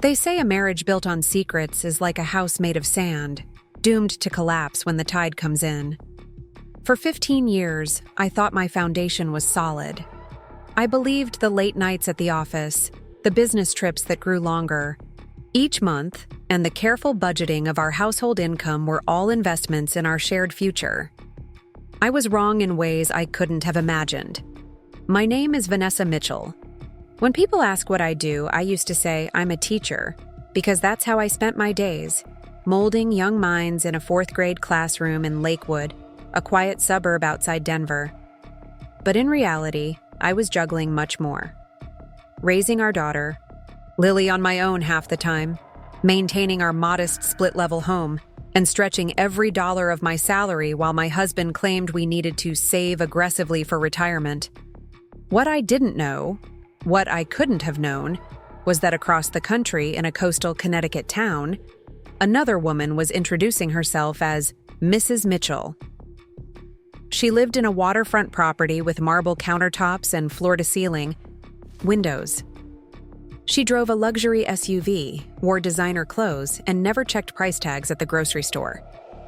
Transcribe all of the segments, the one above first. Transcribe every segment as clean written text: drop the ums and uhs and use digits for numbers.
They say a marriage built on secrets is like a house made of sand, doomed to collapse when the tide comes in. For 15 years, I thought my foundation was solid. I believed the late nights at the office, the business trips that grew longer, each month, and the careful budgeting of our household income were all investments in our shared future. I was wrong in ways I couldn't have imagined. My name is Vanessa Mitchell. When people ask what I do, I used to say I'm a teacher, because that's how I spent my days, molding young minds in a fourth-grade classroom in Lakewood, a quiet suburb outside Denver. But in reality, I was juggling much more. Raising our daughter, Lily on my own half the time, maintaining our modest split-level home, and stretching every dollar of my salary while my husband claimed we needed to save aggressively for retirement. What I didn't know, what I couldn't have known, was that across the country in a coastal Connecticut town, another woman was introducing herself as Mrs. Mitchell. She lived in a waterfront property with marble countertops and floor-to-ceiling windows. She drove a luxury SUV, wore designer clothes, and never checked price tags at the grocery store.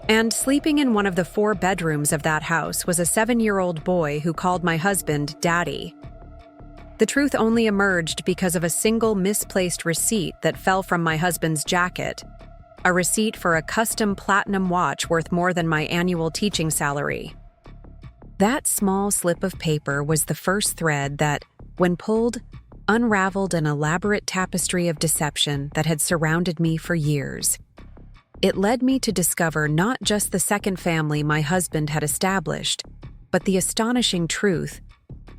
And sleeping in one of the 4 bedrooms of that house was a 7-year-old boy who called my husband Daddy. The truth only emerged because of a single misplaced receipt that fell from my husband's jacket, a receipt for a custom platinum watch worth more than my annual teaching salary. That small slip of paper was the first thread that, when pulled, unraveled an elaborate tapestry of deception that had surrounded me for years. It led me to discover not just the second family my husband had established, but the astonishing truth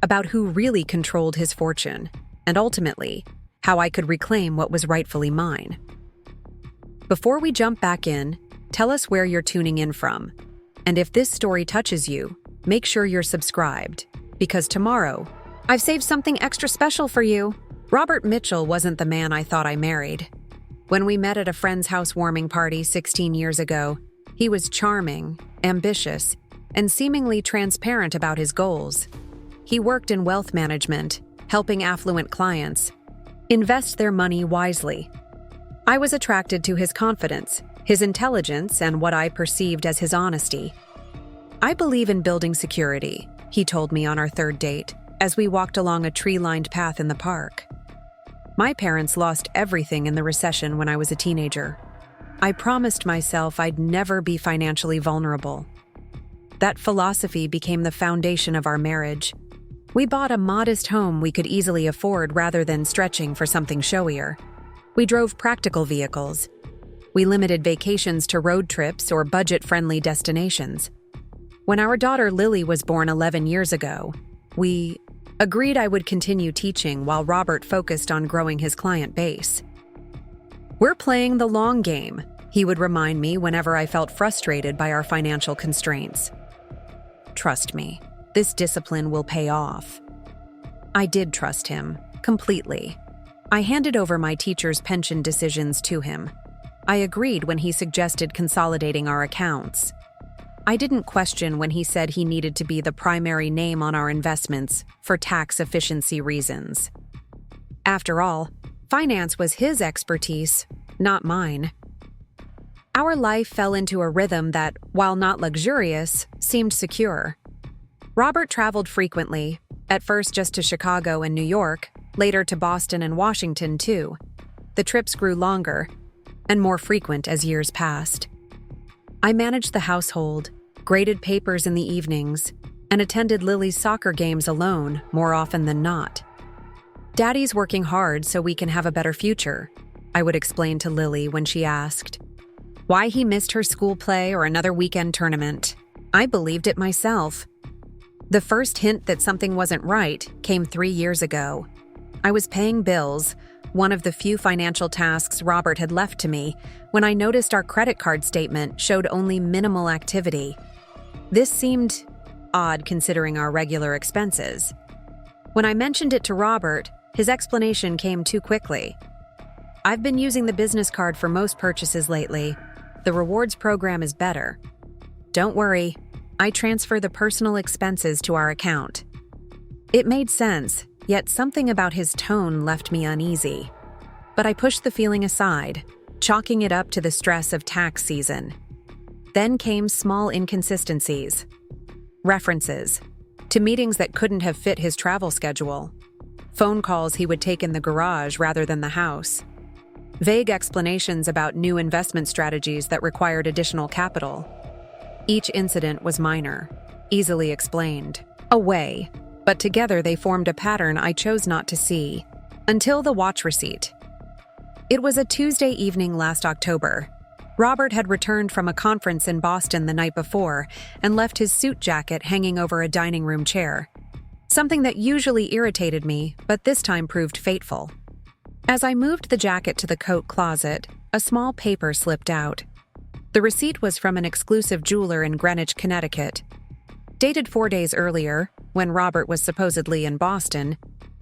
about who really controlled his fortune, and ultimately, how I could reclaim what was rightfully mine. Before we jump back in, tell us where you're tuning in from. And if this story touches you, make sure you're subscribed, because tomorrow, I've saved something extra special for you. Robert Mitchell wasn't the man I thought I married. When we met at a friend's housewarming party 16 years ago, he was charming, ambitious, and seemingly transparent about his goals. He worked in wealth management, helping affluent clients invest their money wisely. I was attracted to his confidence, his intelligence, and what I perceived as his honesty. I believe in building security, he told me on our third date, as we walked along a tree-lined path in the park. My parents lost everything in the recession when I was a teenager. I promised myself I'd never be financially vulnerable. That philosophy became the foundation of our marriage. We bought a modest home we could easily afford rather than stretching for something showier. We drove practical vehicles. We limited vacations to road trips or budget-friendly destinations. When our daughter Lily was born 11 years ago, we agreed I would continue teaching while Robert focused on growing his client base. "We're playing the long game," he would remind me whenever I felt frustrated by our financial constraints. "Trust me, this discipline will pay off." I did trust him, completely. I handed over my teacher's pension decisions to him. I agreed when he suggested consolidating our accounts. I didn't question when he said he needed to be the primary name on our investments for tax efficiency reasons. After all, finance was his expertise, not mine. Our life fell into a rhythm that, while not luxurious, seemed secure. Robert traveled frequently, at first just to Chicago and New York, later to Boston and Washington too. The trips grew longer and more frequent as years passed. I managed the household, graded papers in the evenings, and attended Lily's soccer games alone more often than not. "Daddy's working hard so we can have a better future," I would explain to Lily when she asked why he missed her school play or another weekend tournament. I believed it myself. The first hint that something wasn't right came 3 years ago. I was paying bills, one of the few financial tasks Robert had left to me, when I noticed our credit card statement showed only minimal activity. This seemed odd considering our regular expenses. When I mentioned it to Robert, his explanation came too quickly. "I've been using the business card for most purchases lately. The rewards program is better. Don't worry, I transfer the personal expenses to our account." It made sense, yet something about his tone left me uneasy. but I pushed the feeling aside, chalking it up to the stress of tax season. Then came small inconsistencies. References to meetings that couldn't have fit his travel schedule. Phone calls he would take in the garage rather than the house. Vague explanations about new investment strategies that required additional capital. Each incident was minor, easily explained, away, but together they formed a pattern I chose not to see, until the watch receipt. It was a Tuesday evening last October. Robert had returned from a conference in Boston the night before and left his suit jacket hanging over a dining room chair. Something that usually irritated me, but this time proved fateful. As I moved the jacket to the coat closet, a small paper slipped out. The receipt was from an exclusive jeweler in Greenwich, Connecticut. Dated 4 days earlier, when Robert was supposedly in Boston,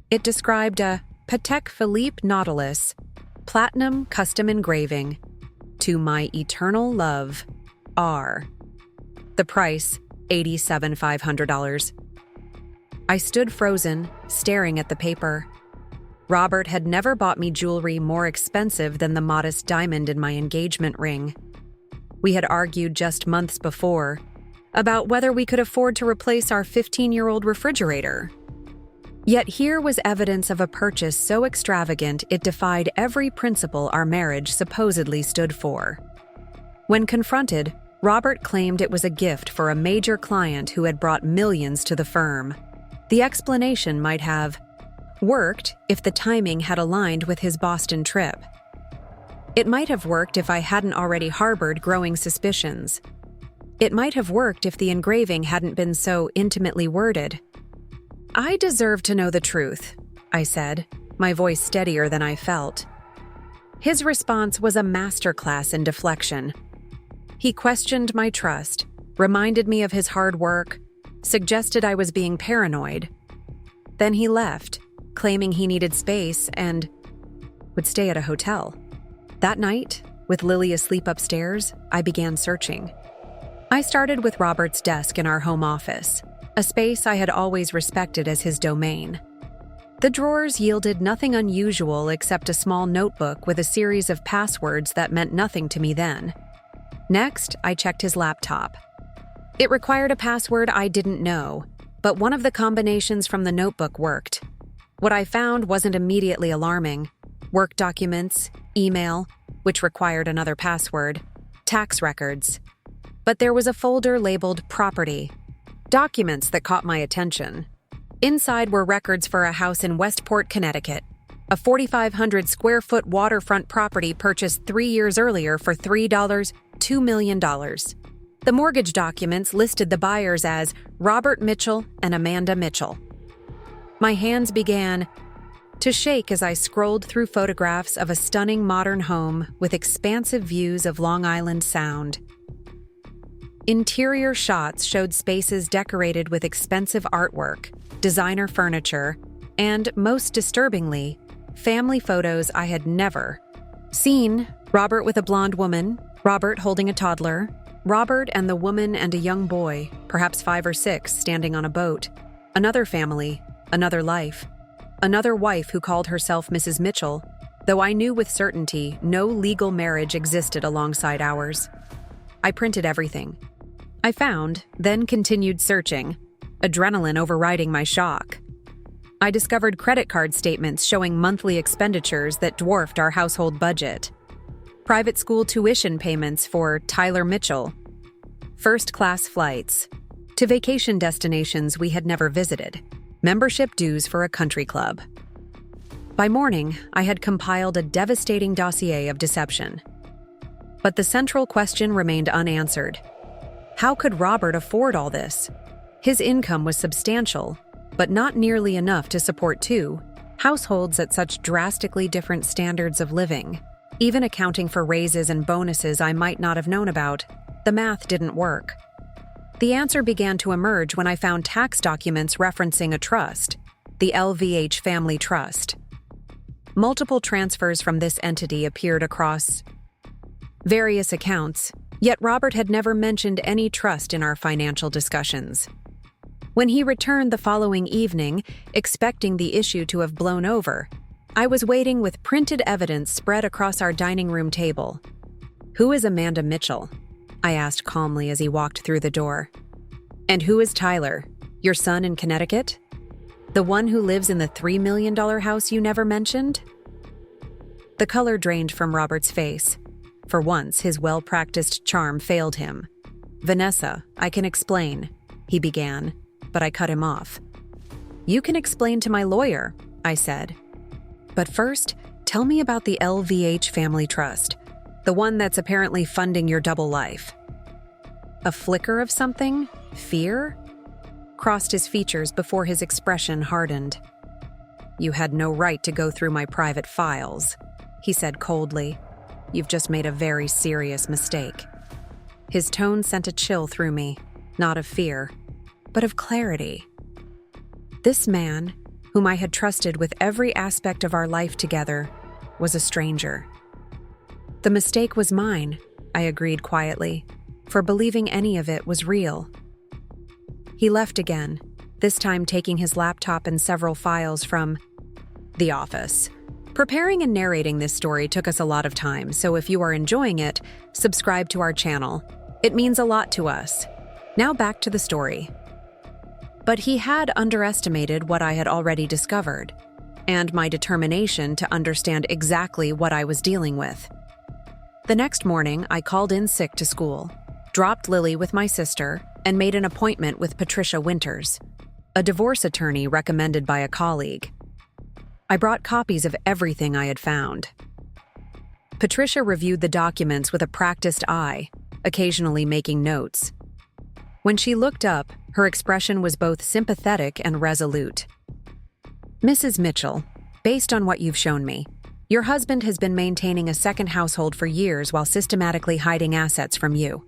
it described a Patek Philippe Nautilus, platinum custom engraving, to my eternal love, R. The price, $87,500. I stood frozen, staring at the paper. Robert had never bought me jewelry more expensive than the modest diamond in my engagement ring. We had argued just months before about whether we could afford to replace our 15-year-old refrigerator. Yet here was evidence of a purchase so extravagant it defied every principle our marriage supposedly stood for. When confronted, Robert claimed it was a gift for a major client who had brought millions to the firm. The explanation might have worked if the timing had aligned with his Boston trip. It might have worked if I hadn't already harbored growing suspicions. It might have worked if the engraving hadn't been so intimately worded. I deserve to know the truth, I said, my voice steadier than I felt. His response was a masterclass in deflection. He questioned my trust, reminded me of his hard work, suggested I was being paranoid. Then he left, claiming he needed space and would stay at a hotel. That night, with Lily asleep upstairs, I began searching. I started with Robert's desk in our home office, a space I had always respected as his domain. The drawers yielded nothing unusual except a small notebook with a series of passwords that meant nothing to me then. Next, I checked his laptop. It required a password I didn't know, but one of the combinations from the notebook worked. What I found wasn't immediately alarming. Work documents, email, which required another password, tax records. But there was a folder labeled Property. Documents that caught my attention. Inside were records for a house in Westport, Connecticut, a 4,500 square foot waterfront property purchased 3 years earlier for $2 million. The mortgage documents listed the buyers as Robert Mitchell and Amanda Mitchell. My hands began to shake as I scrolled through photographs of a stunning modern home with expansive views of Long Island Sound. Interior shots showed spaces decorated with expensive artwork, designer furniture, and, most disturbingly, family photos I had never seen. Robert with a blonde woman, Robert holding a toddler, Robert and the woman and a young boy, perhaps 5 or 6, standing on a boat. Another family, another life. Another wife who called herself Mrs. Mitchell, though I knew with certainty no legal marriage existed alongside ours. I printed everything. I found, then continued searching, adrenaline overriding my shock. I discovered credit card statements showing monthly expenditures that dwarfed our household budget. Private school tuition payments for Tyler Mitchell. First-class flights to vacation destinations we had never visited. Membership dues for a country club. By morning, I had compiled a devastating dossier of deception. But the central question remained unanswered. How could Robert afford all this? His income was substantial, but not nearly enough to support 2 households at such drastically different standards of living. Even accounting for raises and bonuses I might not have known about, the math didn't work. The answer began to emerge when I found tax documents referencing a trust, the LVH Family Trust. Multiple transfers from this entity appeared across various accounts, yet Robert had never mentioned any trust in our financial discussions. When he returned the following evening, expecting the issue to have blown over, I was waiting with printed evidence spread across our dining room table. "Who is Amanda Mitchell?" I asked calmly as he walked through the door. "And who is Tyler, your son in Connecticut? The one who lives in the $3 million house you never mentioned?" The color drained from Robert's face. For once, his well-practiced charm failed him. "Vanessa, I can explain," he began, but I cut him off. "You can explain to my lawyer," I said. "But first, tell me about the LVH Family Trust, the one that's apparently funding your double life." A flicker of something, fear, crossed his features before his expression hardened. "You had no right to go through my private files," he said coldly. "You've just made a very serious mistake." His tone sent a chill through me, not of fear, but of clarity. This man, whom I had trusted with every aspect of our life together, was a stranger. "The mistake was mine," I agreed quietly, for believing any of it was real. He left again, this time taking his laptop and several files from the office. Preparing and narrating this story took us a lot of time, so if you are enjoying it, subscribe to our channel. It means a lot to us. Now back to the story. But he had underestimated what I had already discovered, and my determination to understand exactly what I was dealing with. The next morning, I called in sick to school, dropped Lily with my sister, and made an appointment with Patricia Winters, a divorce attorney recommended by a colleague. I brought copies of everything I had found. Patricia reviewed the documents with a practiced eye, occasionally making notes. When she looked up, her expression was both sympathetic and resolute. "Mrs. Mitchell, based on what you've shown me, your husband has been maintaining a second household for years while systematically hiding assets from you.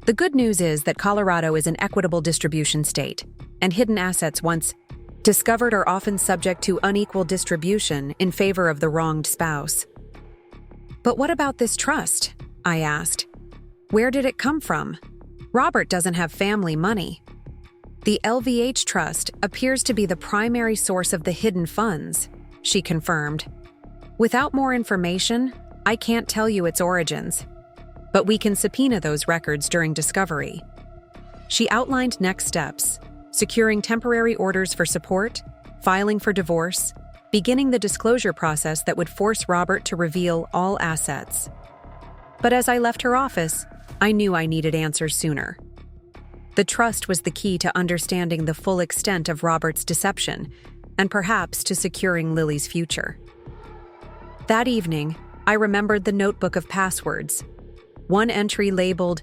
The good news is that Colorado is an equitable distribution state, and hidden assets once discovered are often subject to unequal distribution in favor of the wronged spouse." "But what about this trust?" I asked. "Where did it come from? Robert doesn't have family money." "The LVH Trust appears to be the primary source of the hidden funds," she confirmed. "Without more information, I can't tell you its origins, but we can subpoena those records during discovery." She outlined next steps: securing temporary orders for support, filing for divorce, beginning the disclosure process that would force Robert to reveal all assets. But as I left her office, I knew I needed answers sooner. The trust was the key to understanding the full extent of Robert's deception, and perhaps to securing Lily's future. That evening, I remembered the notebook of passwords. One entry labeled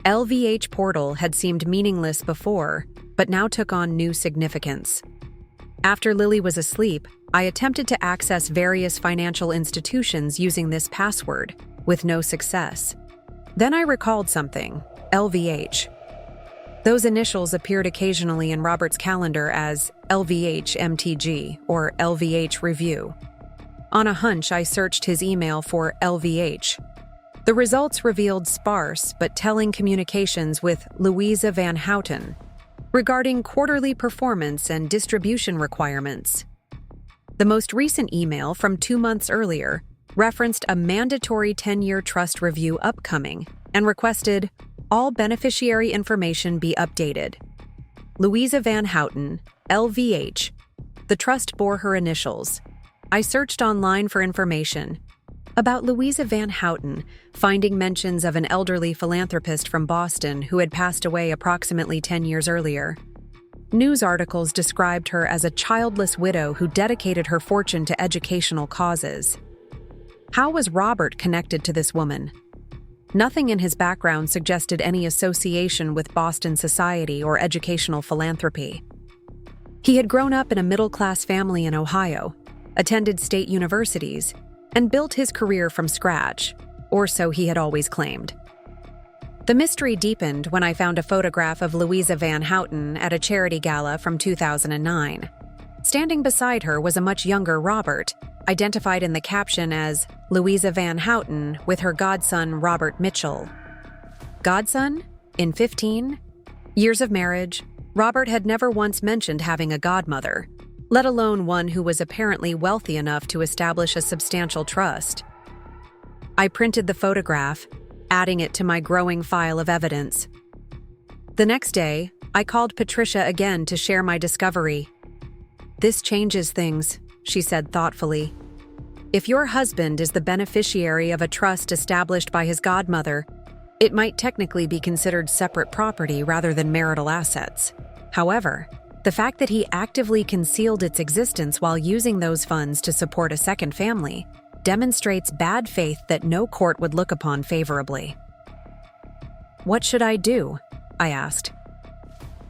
LVH Portal had seemed meaningless before, but now took on new significance. After Lily was asleep, I attempted to access various financial institutions using this password, with no success. Then I recalled something: LVH. Those initials appeared occasionally in Robert's calendar as LVH MTG or LVH Review. On a hunch, I searched his email for LVH. The results revealed sparse but telling communications with Louisa Van Houten regarding quarterly performance and distribution requirements. The most recent email from 2 months earlier referenced a mandatory 10-year trust review upcoming and requested all beneficiary information be updated. Louisa Van Houten, LVH. The trust bore her initials. I searched online for information about Louisa Van Houten, finding mentions of an elderly philanthropist from Boston who had passed away approximately 10 years earlier. News articles described her as a childless widow who dedicated her fortune to educational causes. How was Robert connected to this woman? Nothing in his background suggested any association with Boston society or educational philanthropy. He had grown up in a middle-class family in Ohio, attended state universities, and built his career from scratch, or so he had always claimed. The mystery deepened when I found a photograph of Louisa Van Houten at a charity gala from 2009. Standing beside her was a much younger Robert, identified in the caption as Louisa Van Houten with her godson Robert Mitchell. Godson? In 15 years of marriage, Robert had never once mentioned having a godmother, let alone one who was apparently wealthy enough to establish a substantial trust. I printed the photograph, adding it to my growing file of evidence. The next day, I called Patricia again to share my discovery. "This changes things," she said thoughtfully. "If your husband is the beneficiary of a trust established by his godmother, it might technically be considered separate property rather than marital assets. However, the fact that he actively concealed its existence while using those funds to support a second family demonstrates bad faith that no court would look upon favorably." "What should I do?" I asked.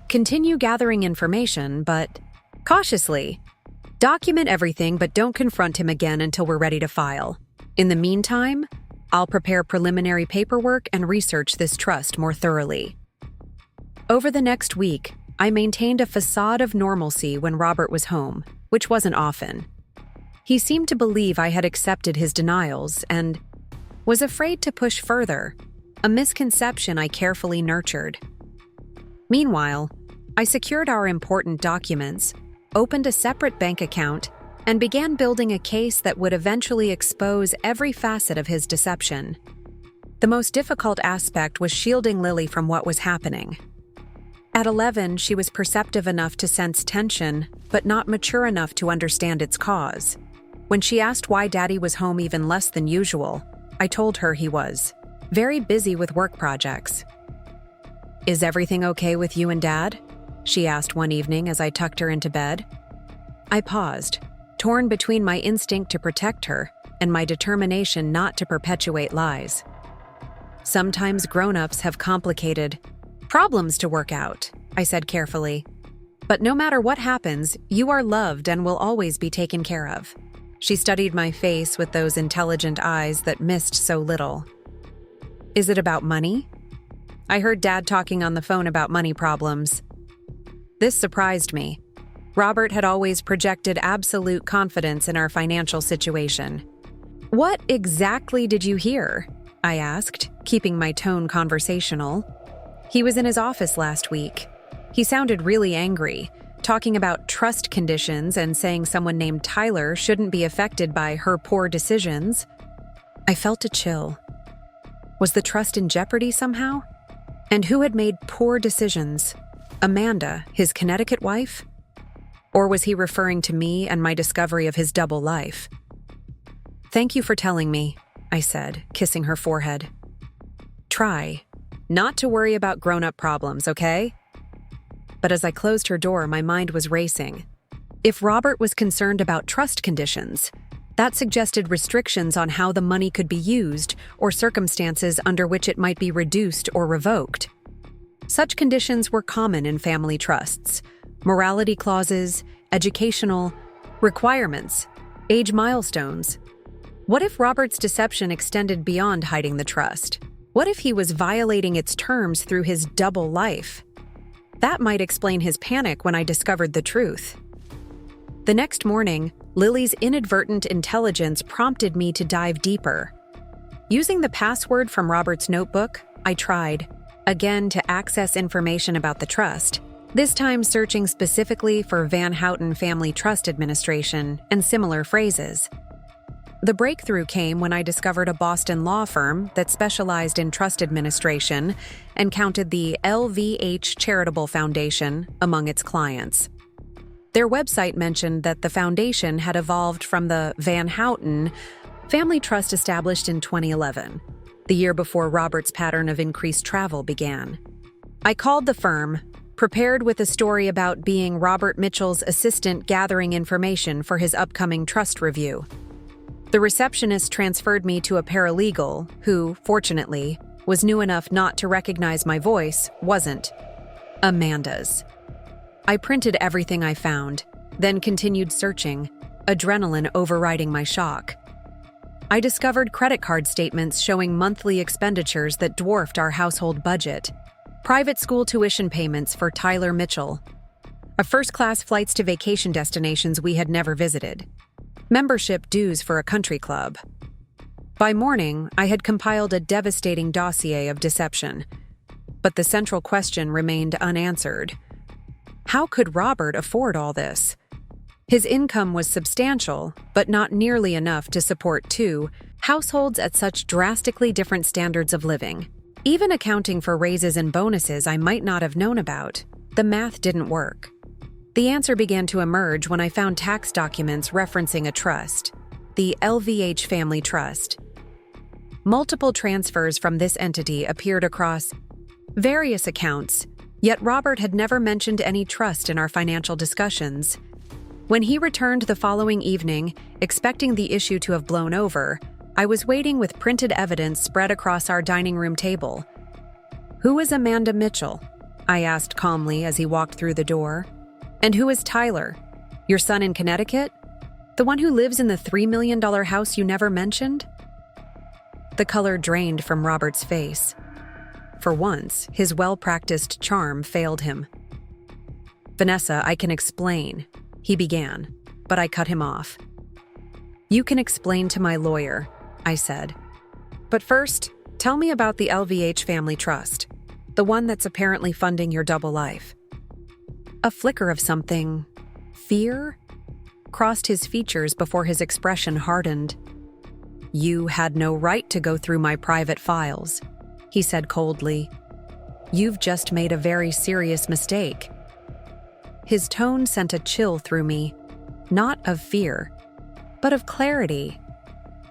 "Continue gathering information, but cautiously. Document everything, but don't confront him again until we're ready to file. In the meantime, I'll prepare preliminary paperwork and research this trust more thoroughly." Over the next week, I maintained a facade of normalcy when Robert was home, which wasn't often. He seemed to believe I had accepted his denials and was afraid to push further, a misconception I carefully nurtured. Meanwhile, I secured our important documents, opened a separate bank account, and began building a case that would eventually expose every facet of his deception. The most difficult aspect was shielding Lily from what was happening. At 11, she was perceptive enough to sense tension, but not mature enough to understand its cause. When she asked why Daddy was home even less than usual, I told her he was very busy with work projects. "Is everything okay with you and Dad?" she asked one evening as I tucked her into bed. I paused, torn between my instinct to protect her and my determination not to perpetuate lies. "Sometimes grown-ups have complicated problems to work out," I said carefully. "But no matter what happens, you are loved and will always be taken care of." She studied my face with those intelligent eyes that missed so little. "Is it about money?" I heard Dad talking on the phone about money problems. This surprised me. Robert had always projected absolute confidence in our financial situation. "What exactly did you hear?" I asked, keeping my tone conversational. "He was in his office last week. He sounded really angry, talking about trust conditions and saying someone named Tyler shouldn't be affected by her poor decisions." I felt a chill. Was the trust in jeopardy somehow? And who had made poor decisions? Amanda, his Connecticut wife? Or was he referring to me and my discovery of his double life? "Thank you for telling me," I said, kissing her forehead. "Try not to worry about grown-up problems, okay?" But as I closed her door, my mind was racing. If Robert was concerned about trust conditions, that suggested restrictions on how the money could be used or circumstances under which it might be reduced or revoked. Such conditions were common in family trusts: morality clauses, educational requirements, age milestones. What if Robert's deception extended beyond hiding the trust? What if he was violating its terms through his double life? That might explain his panic when I discovered the truth. The next morning, Lily's inadvertent intelligence prompted me to dive deeper. Using the password from Robert's notebook, I tried, again, to access information about the trust, this time searching specifically for Van Houten Family Trust Administration and similar phrases. The breakthrough came when I discovered a Boston law firm that specialized in trust administration and counted the LVH Charitable Foundation among its clients. Their website mentioned that the foundation had evolved from the Van Houten Family Trust established in 2011, the year before Robert's pattern of increased travel began. I called the firm, prepared with a story about being Robert Mitchell's assistant gathering information for his upcoming trust review. The receptionist transferred me to a paralegal who, fortunately, was new enough not to recognize my voice, wasn't Amanda's. I printed everything I found, then continued searching, adrenaline overriding my shock. I discovered credit card statements showing monthly expenditures that dwarfed our household budget, private school tuition payments for Tyler Mitchell, first-class flights to vacation destinations we had never visited, membership dues for a country club. By morning, I had compiled a devastating dossier of deception, but the central question remained unanswered. How could Robert afford all this? His income was substantial, but not nearly enough to support two households at such drastically different standards of living. Even accounting for raises and bonuses I might not have known about, the math didn't work. The answer began to emerge when I found tax documents referencing a trust, the LVH Family Trust. Multiple transfers from this entity appeared across various accounts, yet Robert had never mentioned any trust in our financial discussions. When he returned the following evening, expecting the issue to have blown over, I was waiting with printed evidence spread across our dining room table. "Who is Amanda Mitchell?" I asked calmly as he walked through the door. "And who is Tyler? Your son in Connecticut? The one who lives in the $3 million house you never mentioned?" The color drained from Robert's face. For once, his well-practiced charm failed him. "Vanessa, I can explain," he began, but I cut him off. "You can explain to my lawyer," I said. "But first, tell me about the LVH Family Trust, the one that's apparently funding your double life." A flicker of something, fear, crossed his features before his expression hardened. "You had no right to go through my private files," he said coldly. "You've just made a very serious mistake." His tone sent a chill through me, not of fear, but of clarity.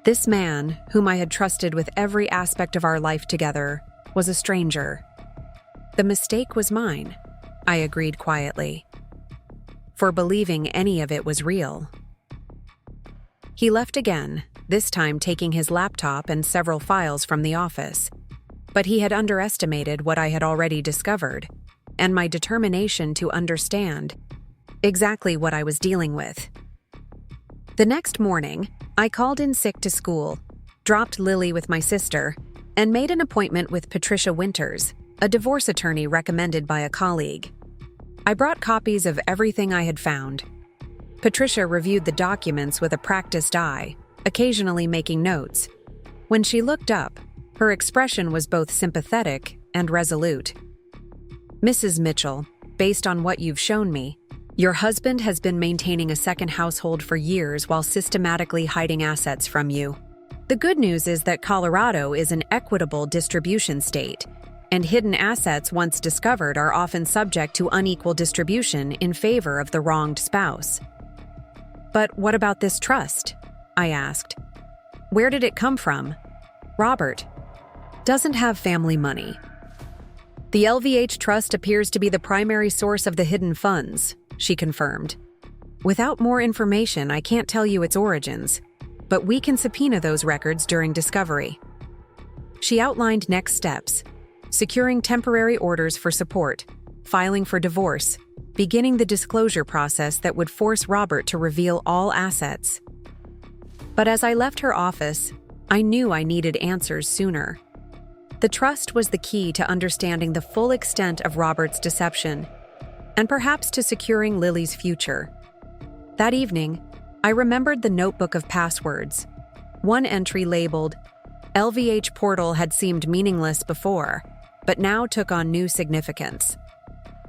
This man, whom I had trusted with every aspect of our life together, was a stranger. "The mistake was mine," I agreed quietly, "for believing any of it was real." He left again, this time taking his laptop and several files from the office. But he had underestimated what I had already discovered, and my determination to understand exactly what I was dealing with. The next morning, I called in sick to school, dropped Lily with my sister, and made an appointment with Patricia Winters, a divorce attorney recommended by a colleague. I brought copies of everything I had found. Patricia reviewed the documents with a practiced eye, occasionally making notes. When she looked up, her expression was both sympathetic and resolute. "Mrs. Mitchell, based on what you've shown me, your husband has been maintaining a second household for years while systematically hiding assets from you. The good news is that Colorado is an equitable distribution state, and hidden assets once discovered are often subject to unequal distribution in favor of the wronged spouse." "But what about this trust?" I asked. "Where did it come from?" "Robert doesn't have family money. The LVH Trust appears to be the primary source of the hidden funds," she confirmed. "Without more information, I can't tell you its origins, but we can subpoena those records during discovery." She outlined next steps: securing temporary orders for support, filing for divorce, beginning the disclosure process that would force Robert to reveal all assets. But as I left her office, I knew I needed answers sooner. The trust was the key to understanding the full extent of Robert's deception, and perhaps to securing Lily's future. That evening, I remembered the notebook of passwords. One entry labeled, "LVH Portal" had seemed meaningless before, but now took on new significance.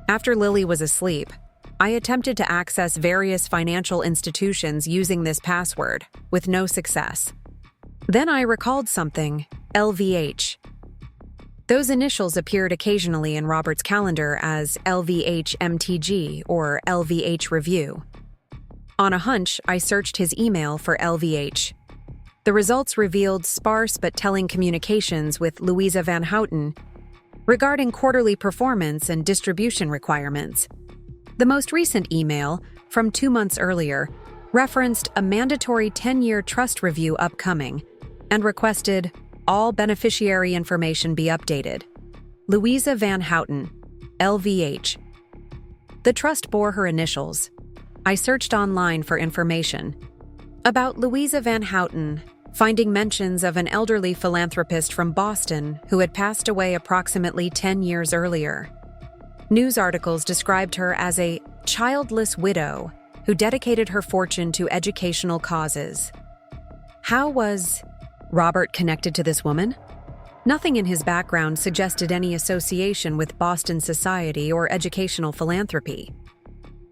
After Lily was asleep, I attempted to access various financial institutions using this password, with no success. Then I recalled something: LVH. Those initials appeared occasionally in Robert's calendar as LVH MTG or LVH Review. On a hunch, I searched his email for LVH. The results revealed sparse but telling communications with Louisa Van Houten regarding quarterly performance and distribution requirements. The most recent email, from 2 months earlier, referenced a mandatory 10-year trust review upcoming and requested all beneficiary information be updated. Louisa Van Houten, LVH. The trust bore her initials. I searched online for information about Louisa Van Houten, finding mentions of an elderly philanthropist from Boston who had passed away approximately 10 years earlier. News articles described her as a childless widow who dedicated her fortune to educational causes. How was Robert connected to this woman? Nothing in his background suggested any association with Boston society or educational philanthropy.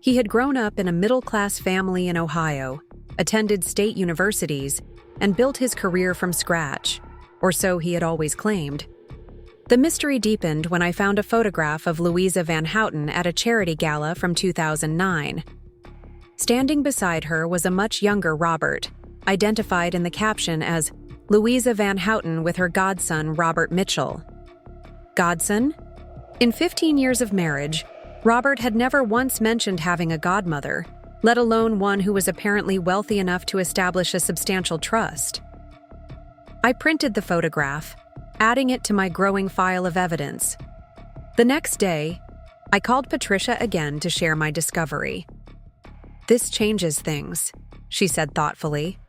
He had grown up in a middle-class family in Ohio, attended state universities, and built his career from scratch, or so he had always claimed. The mystery deepened when I found a photograph of Louisa Van Houten at a charity gala from 2009. Standing beside her was a much younger Robert, identified in the caption as Louisa Van Houten with her godson Robert Mitchell. Godson? In 15 years of marriage, Robert had never once mentioned having a godmother, let alone one who was apparently wealthy enough to establish a substantial trust. I printed the photograph, adding it to my growing file of evidence. The next day, I called Patricia again to share my discovery. "This changes things," she said thoughtfully.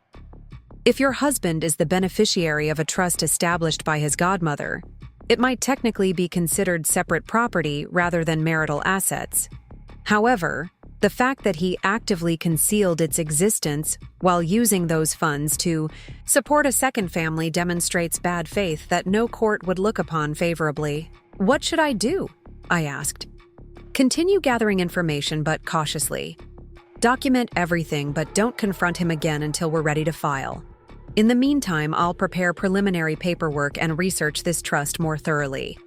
"If your husband is the beneficiary of a trust established by his godmother, it might technically be considered separate property rather than marital assets. However, the fact that he actively concealed its existence while using those funds to support a second family demonstrates bad faith that no court would look upon favorably." "What should I do?" I asked. "Continue gathering information, but cautiously. Document everything, but don't confront him again until we're ready to file. In the meantime, I'll prepare preliminary paperwork and research this trust more thoroughly."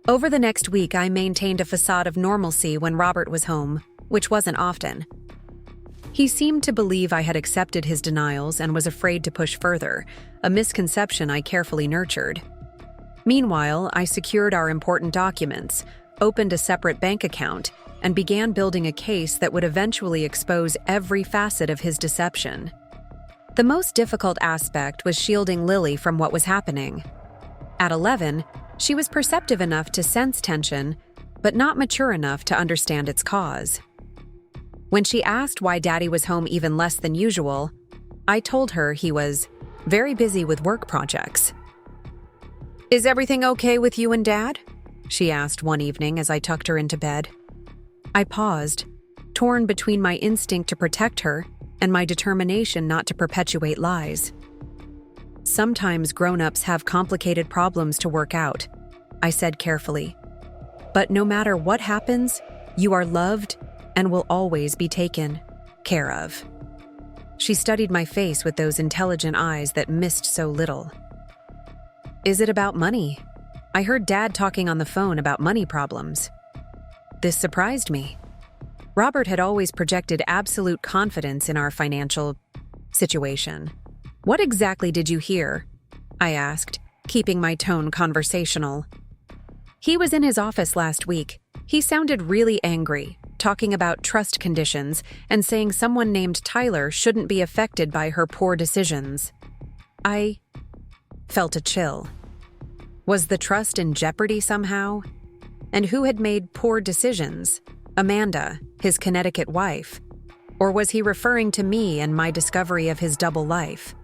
Over the next week, I maintained a facade of normalcy when Robert was home, which wasn't often. He seemed to believe I had accepted his denials and was afraid to push further, a misconception I carefully nurtured. Meanwhile, I secured our important documents, opened a separate bank account, and began building a case that would eventually expose every facet of his deception. The most difficult aspect was shielding Lily from what was happening. At 11, she was perceptive enough to sense tension, but not mature enough to understand its cause. When she asked why Daddy was home even less than usual, I told her he was very busy with work projects. "Is everything okay with you and Dad?" she asked one evening as I tucked her into bed. I paused, torn between my instinct to protect her and my determination not to perpetuate lies. "Sometimes grown-ups have complicated problems to work out," I said carefully. "But no matter what happens, you are loved and will always be taken care of." She studied my face with those intelligent eyes that missed so little. "Is it about money? I heard Dad talking on the phone about money problems." This surprised me. Robert had always projected absolute confidence in our financial situation. "What exactly did you hear?" I asked, keeping my tone conversational. "He was in his office last week. He sounded really angry, talking about trust conditions and saying someone named Tyler shouldn't be affected by her poor decisions." I felt a chill. Was the trust in jeopardy somehow? And who had made poor decisions? Amanda, his Connecticut wife? Or was he referring to me and my discovery of his double life?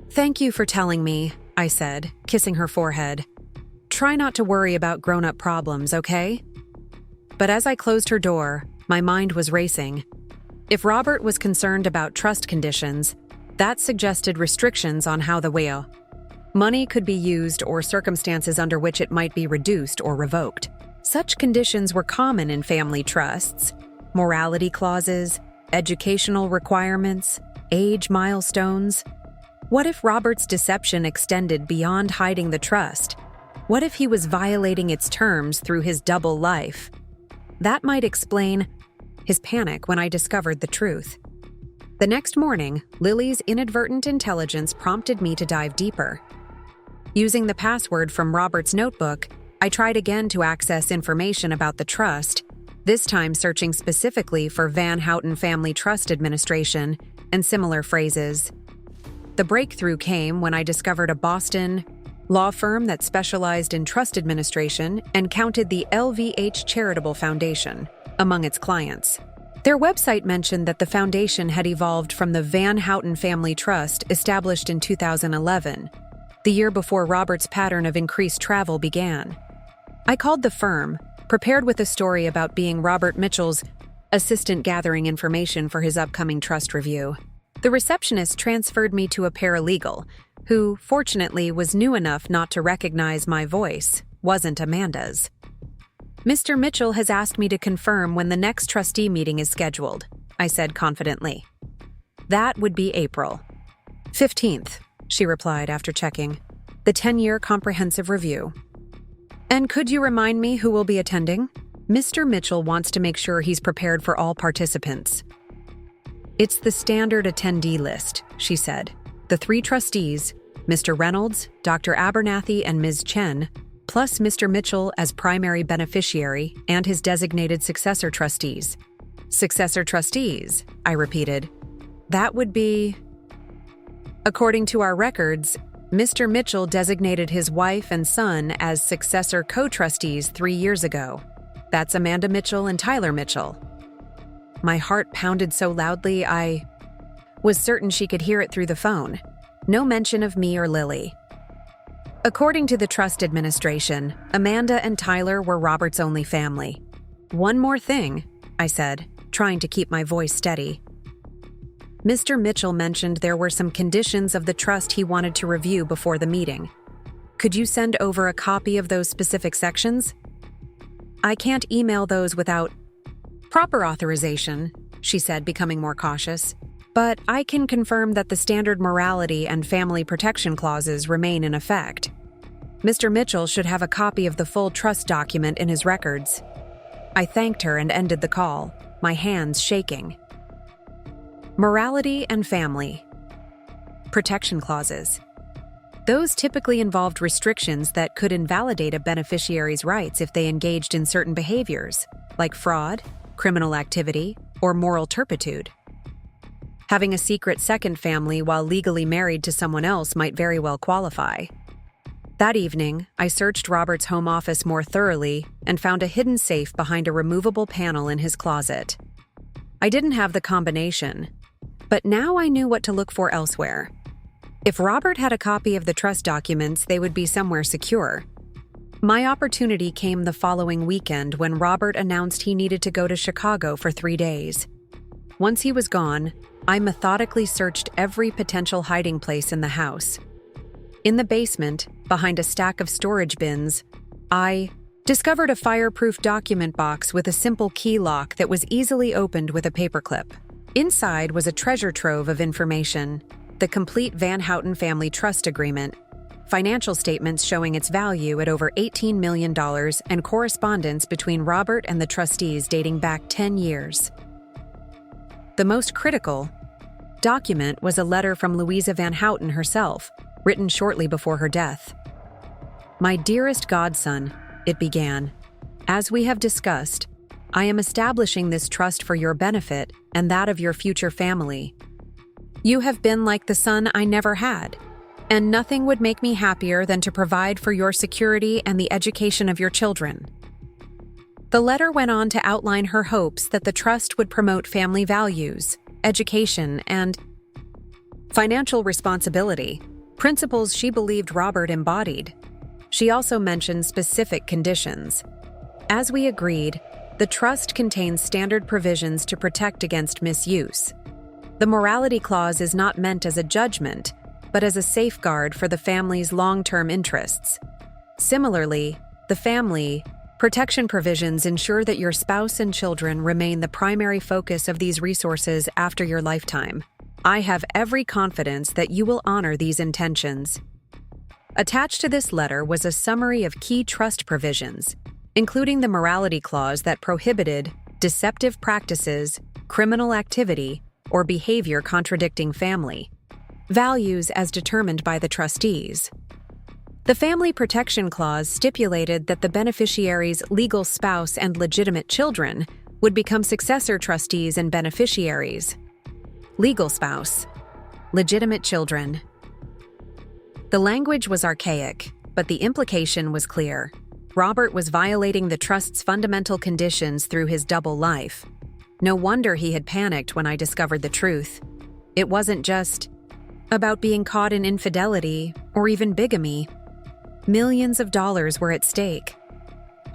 "Thank you for telling me," I said, kissing her forehead. "Try not to worry about grown-up problems, okay?" But as I closed her door, my mind was racing. If Robert was concerned about trust conditions, that suggested restrictions on how the money could be used or circumstances under which it might be reduced or revoked. Such conditions were common in family trusts: morality clauses, educational requirements, age milestones. What if Robert's deception extended beyond hiding the trust? What if he was violating its terms through his double life? That might explain his panic when I discovered the truth. The next morning, Lily's inadvertent intelligence prompted me to dive deeper. Using the password from Robert's notebook, I tried again to access information about the trust, this time searching specifically for Van Houten Family Trust Administration and similar phrases. The breakthrough came when I discovered a Boston law firm that specialized in trust administration and counted the LVH Charitable Foundation among its clients. Their website mentioned that the foundation had evolved from the Van Houten Family Trust established in 2011, the year before Robert's pattern of increased travel began. I called the firm, prepared with a story about being Robert Mitchell's assistant gathering information for his upcoming trust review. The receptionist transferred me to a paralegal, who, fortunately, was new enough not to recognize my voice, wasn't Amanda's. Mr. Mitchell has asked me to confirm when the next trustee meeting is scheduled, I said confidently. That would be April 15th, she replied after checking. The 10-year comprehensive review. And could you remind me who will be attending? Mr. Mitchell wants to make sure he's prepared for all participants. It's the standard attendee list, she said. The 3 trustees, Mr. Reynolds, Dr. Abernathy, and Ms. Chen, plus Mr. Mitchell as primary beneficiary and his designated successor trustees. Successor trustees, I repeated. That would be... According to our records, Mr. Mitchell designated his wife and son as successor co-trustees 3 years ago. That's Amanda Mitchell and Tyler Mitchell. My heart pounded so loudly I was certain she could hear it through the phone. No mention of me or Lily. According to the trust administration, Amanda and Tyler were Robert's only family. One more thing, I said, trying to keep my voice steady. Mr. Mitchell mentioned there were some conditions of the trust he wanted to review before the meeting. Could you send over a copy of those specific sections? I can't email those without proper authorization, she said, becoming more cautious. But I can confirm that the standard morality and family protection clauses remain in effect. Mr. Mitchell should have a copy of the full trust document in his records. I thanked her and ended the call, my hands shaking. Morality and family. Protection clauses. Those typically involved restrictions that could invalidate a beneficiary's rights if they engaged in certain behaviors, like fraud, criminal activity, or moral turpitude. Having a secret second family while legally married to someone else might very well qualify. That evening, I searched Robert's home office more thoroughly and found a hidden safe behind a removable panel in his closet. I didn't have the combination, but now I knew what to look for elsewhere. If Robert had a copy of the trust documents, they would be somewhere secure. My opportunity came the following weekend when Robert announced he needed to go to Chicago for 3 days. Once he was gone, I methodically searched every potential hiding place in the house. In the basement, behind a stack of storage bins, I discovered a fireproof document box with a simple key lock that was easily opened with a paperclip. Inside was a treasure trove of information: the complete Van Houten family trust agreement, financial statements showing its value at over $18 million, and correspondence between Robert and the trustees dating back 10 years. The most critical document was a letter from Louisa Van Houten herself, written shortly before her death. "My dearest godson," it began, "as we have discussed, I am establishing this trust for your benefit and that of your future family. You have been like the son I never had, and nothing would make me happier than to provide for your security and the education of your children." The letter went on to outline her hopes that the trust would promote family values, education, and financial responsibility, principles she believed Robert embodied. She also mentioned specific conditions. As we agreed, the trust contains standard provisions to protect against misuse. The morality clause is not meant as a judgment, but as a safeguard for the family's long-term interests. Similarly, the family protection provisions ensure that your spouse and children remain the primary focus of these resources after your lifetime. I have every confidence that you will honor these intentions. Attached to this letter was a summary of key trust provisions, including the morality clause that prohibited deceptive practices, criminal activity, or behavior contradicting family values as determined by the trustees. The Family Protection Clause stipulated that the beneficiary's legal spouse and legitimate children would become successor trustees and beneficiaries. Legal spouse, legitimate children. The language was archaic, but the implication was clear. Robert was violating the trust's fundamental conditions through his double life. No wonder he had panicked when I discovered the truth. It wasn't just about being caught in infidelity or even bigamy. Millions of dollars were at stake.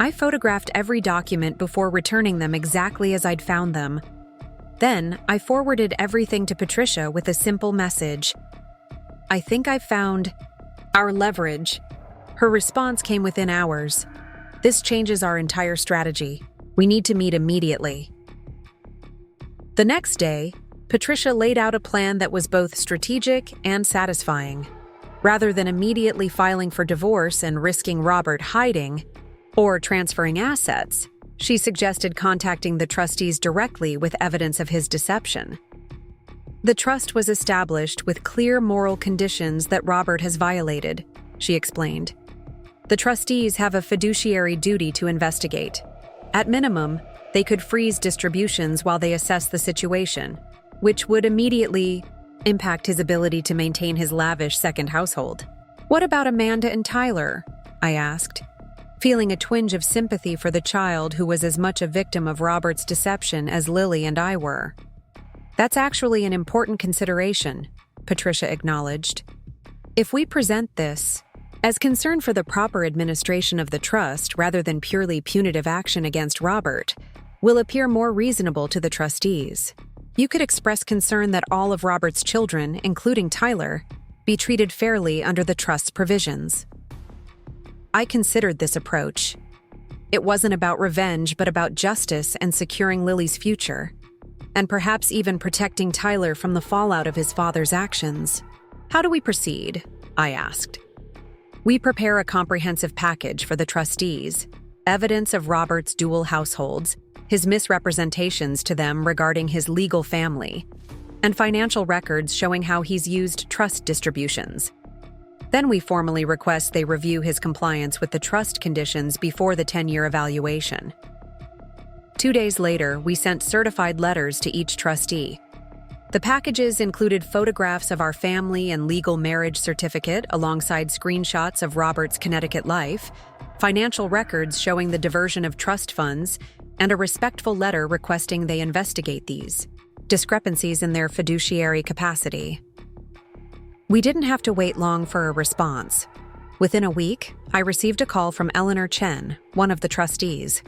I photographed every document before returning them exactly as I'd found them. Then, I forwarded everything to Patricia with a simple message: "I think I've found our leverage." Her response came within hours. This changes our entire strategy. We need to meet immediately." The next day, Patricia laid out a plan that was both strategic and satisfying. Rather than immediately filing for divorce and risking Robert hiding or transferring assets, she suggested contacting the trustees directly with evidence of his deception. "The trust was established with clear moral conditions that Robert has violated," she explained. "The trustees have a fiduciary duty to investigate. At minimum, they could freeze distributions while they assess the situation, which would immediately impact his ability to maintain his lavish second household." "What about Amanda and Tyler?" I asked, feeling a twinge of sympathy for the child who was as much a victim of Robert's deception as Lily and I were. "That's actually an important consideration," Patricia acknowledged. "If we present this as concern for the proper administration of the trust rather than purely punitive action against Robert, will appear more reasonable to the trustees. You could express concern that all of Robert's children, including Tyler, be treated fairly under the trust's provisions." I considered this approach. It wasn't about revenge, but about justice and securing Lily's future, and perhaps even protecting Tyler from the fallout of his father's actions. "How do we proceed?" I asked. "We prepare a comprehensive package for the trustees, evidence of Robert's dual households, his misrepresentations to them regarding his legal family, and financial records showing how he's used trust distributions. Then we formally request they review his compliance with the trust conditions before the 10-year evaluation." 2 days later, we sent certified letters to each trustee. The packages included photographs of our family and legal marriage certificate alongside screenshots of Robert's Connecticut life, financial records showing the diversion of trust funds, and a respectful letter requesting they investigate these discrepancies in their fiduciary capacity. We didn't have to wait long for a response. Within a week, I received a call from Eleanor Chen, one of the trustees.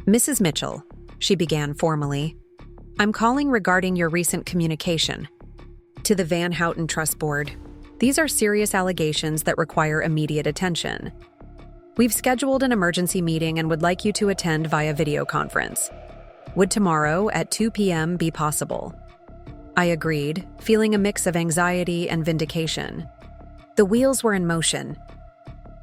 "Mrs. Mitchell," she began formally, "I'm calling regarding your recent communication to the Van Houten Trust Board. These are serious allegations that require immediate attention. We've scheduled an emergency meeting and would like you to attend via video conference. Would tomorrow at 2 p.m. be possible?" I agreed, feeling a mix of anxiety and vindication. The wheels were in motion.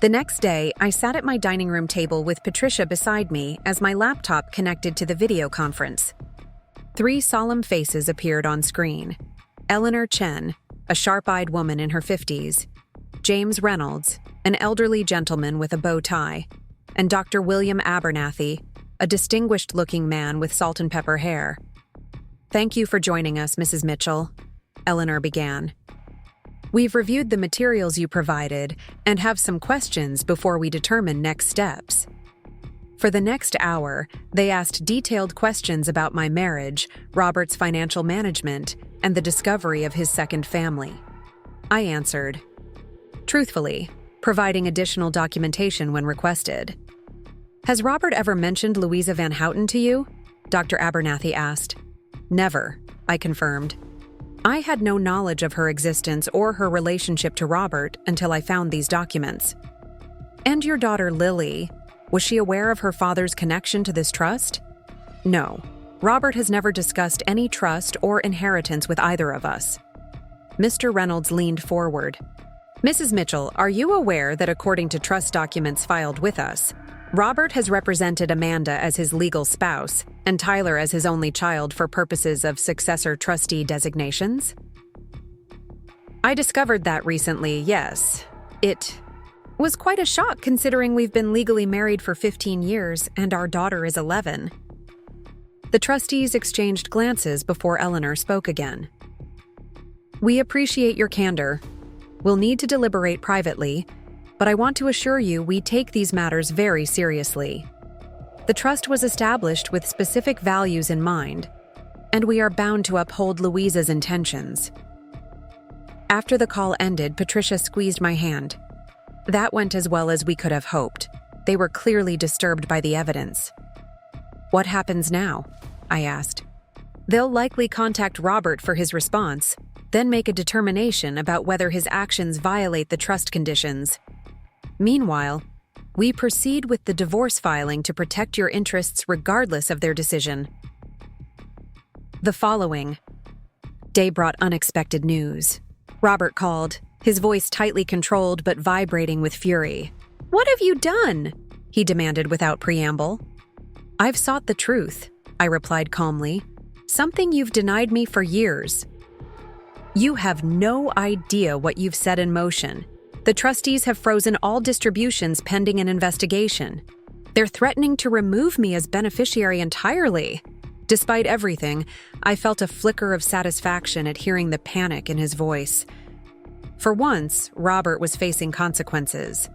The next day, I sat at my dining room table with Patricia beside me as my laptop connected to the video conference. 3 solemn faces appeared on screen. Eleanor Chen, a sharp-eyed woman in her 50s, James Reynolds, an elderly gentleman with a bow tie, and Dr. William Abernathy, a distinguished-looking man with salt and pepper hair. "Thank you for joining us, Mrs. Mitchell," Eleanor began. "We've reviewed the materials you provided and have some questions before we determine next steps." For the next hour, they asked detailed questions about my marriage, Robert's financial management, and the discovery of his second family. I answered, truthfully, providing additional documentation when requested. "Has Robert ever mentioned Louisa Van Houten to you?" Dr. Abernathy asked. "Never," I confirmed. I had no knowledge of her existence or her relationship to Robert until I found these documents. "And your daughter Lily, was she aware of her father's connection to this trust?" "No. Robert has never discussed any trust or inheritance with either of us." Mr. Reynolds leaned forward. "Mrs. Mitchell, are you aware that according to trust documents filed with us, Robert has represented Amanda as his legal spouse and Tyler as his only child for purposes of successor trustee designations?" "I discovered that recently, yes. It was quite a shock considering we've been legally married for 15 years and our daughter is 11. The trustees exchanged glances before Eleanor spoke again. "We appreciate your candor. We'll need to deliberate privately, but I want to assure you we take these matters very seriously. The trust was established with specific values in mind, and we are bound to uphold Louisa's intentions." After the call ended, Patricia squeezed my hand. That went as well as we could have hoped. They were clearly disturbed by the evidence. "What happens now?" I asked. "They'll likely contact Robert for his response, then make a determination about whether his actions violate the trust conditions. Meanwhile, We proceed with the divorce filing to protect your interests regardless of their decision. The following day brought unexpected news. Robert called, his voice tightly controlled but vibrating with fury. "What have you done?" he demanded without preamble. "I've sought the truth," I replied calmly. "Something you've denied me for years." "You have no idea what you've set in motion. The trustees have frozen all distributions pending an investigation. They're threatening to remove me as beneficiary entirely." Despite everything, I felt a flicker of satisfaction at hearing the panic in his voice. For once, Robert was facing consequences.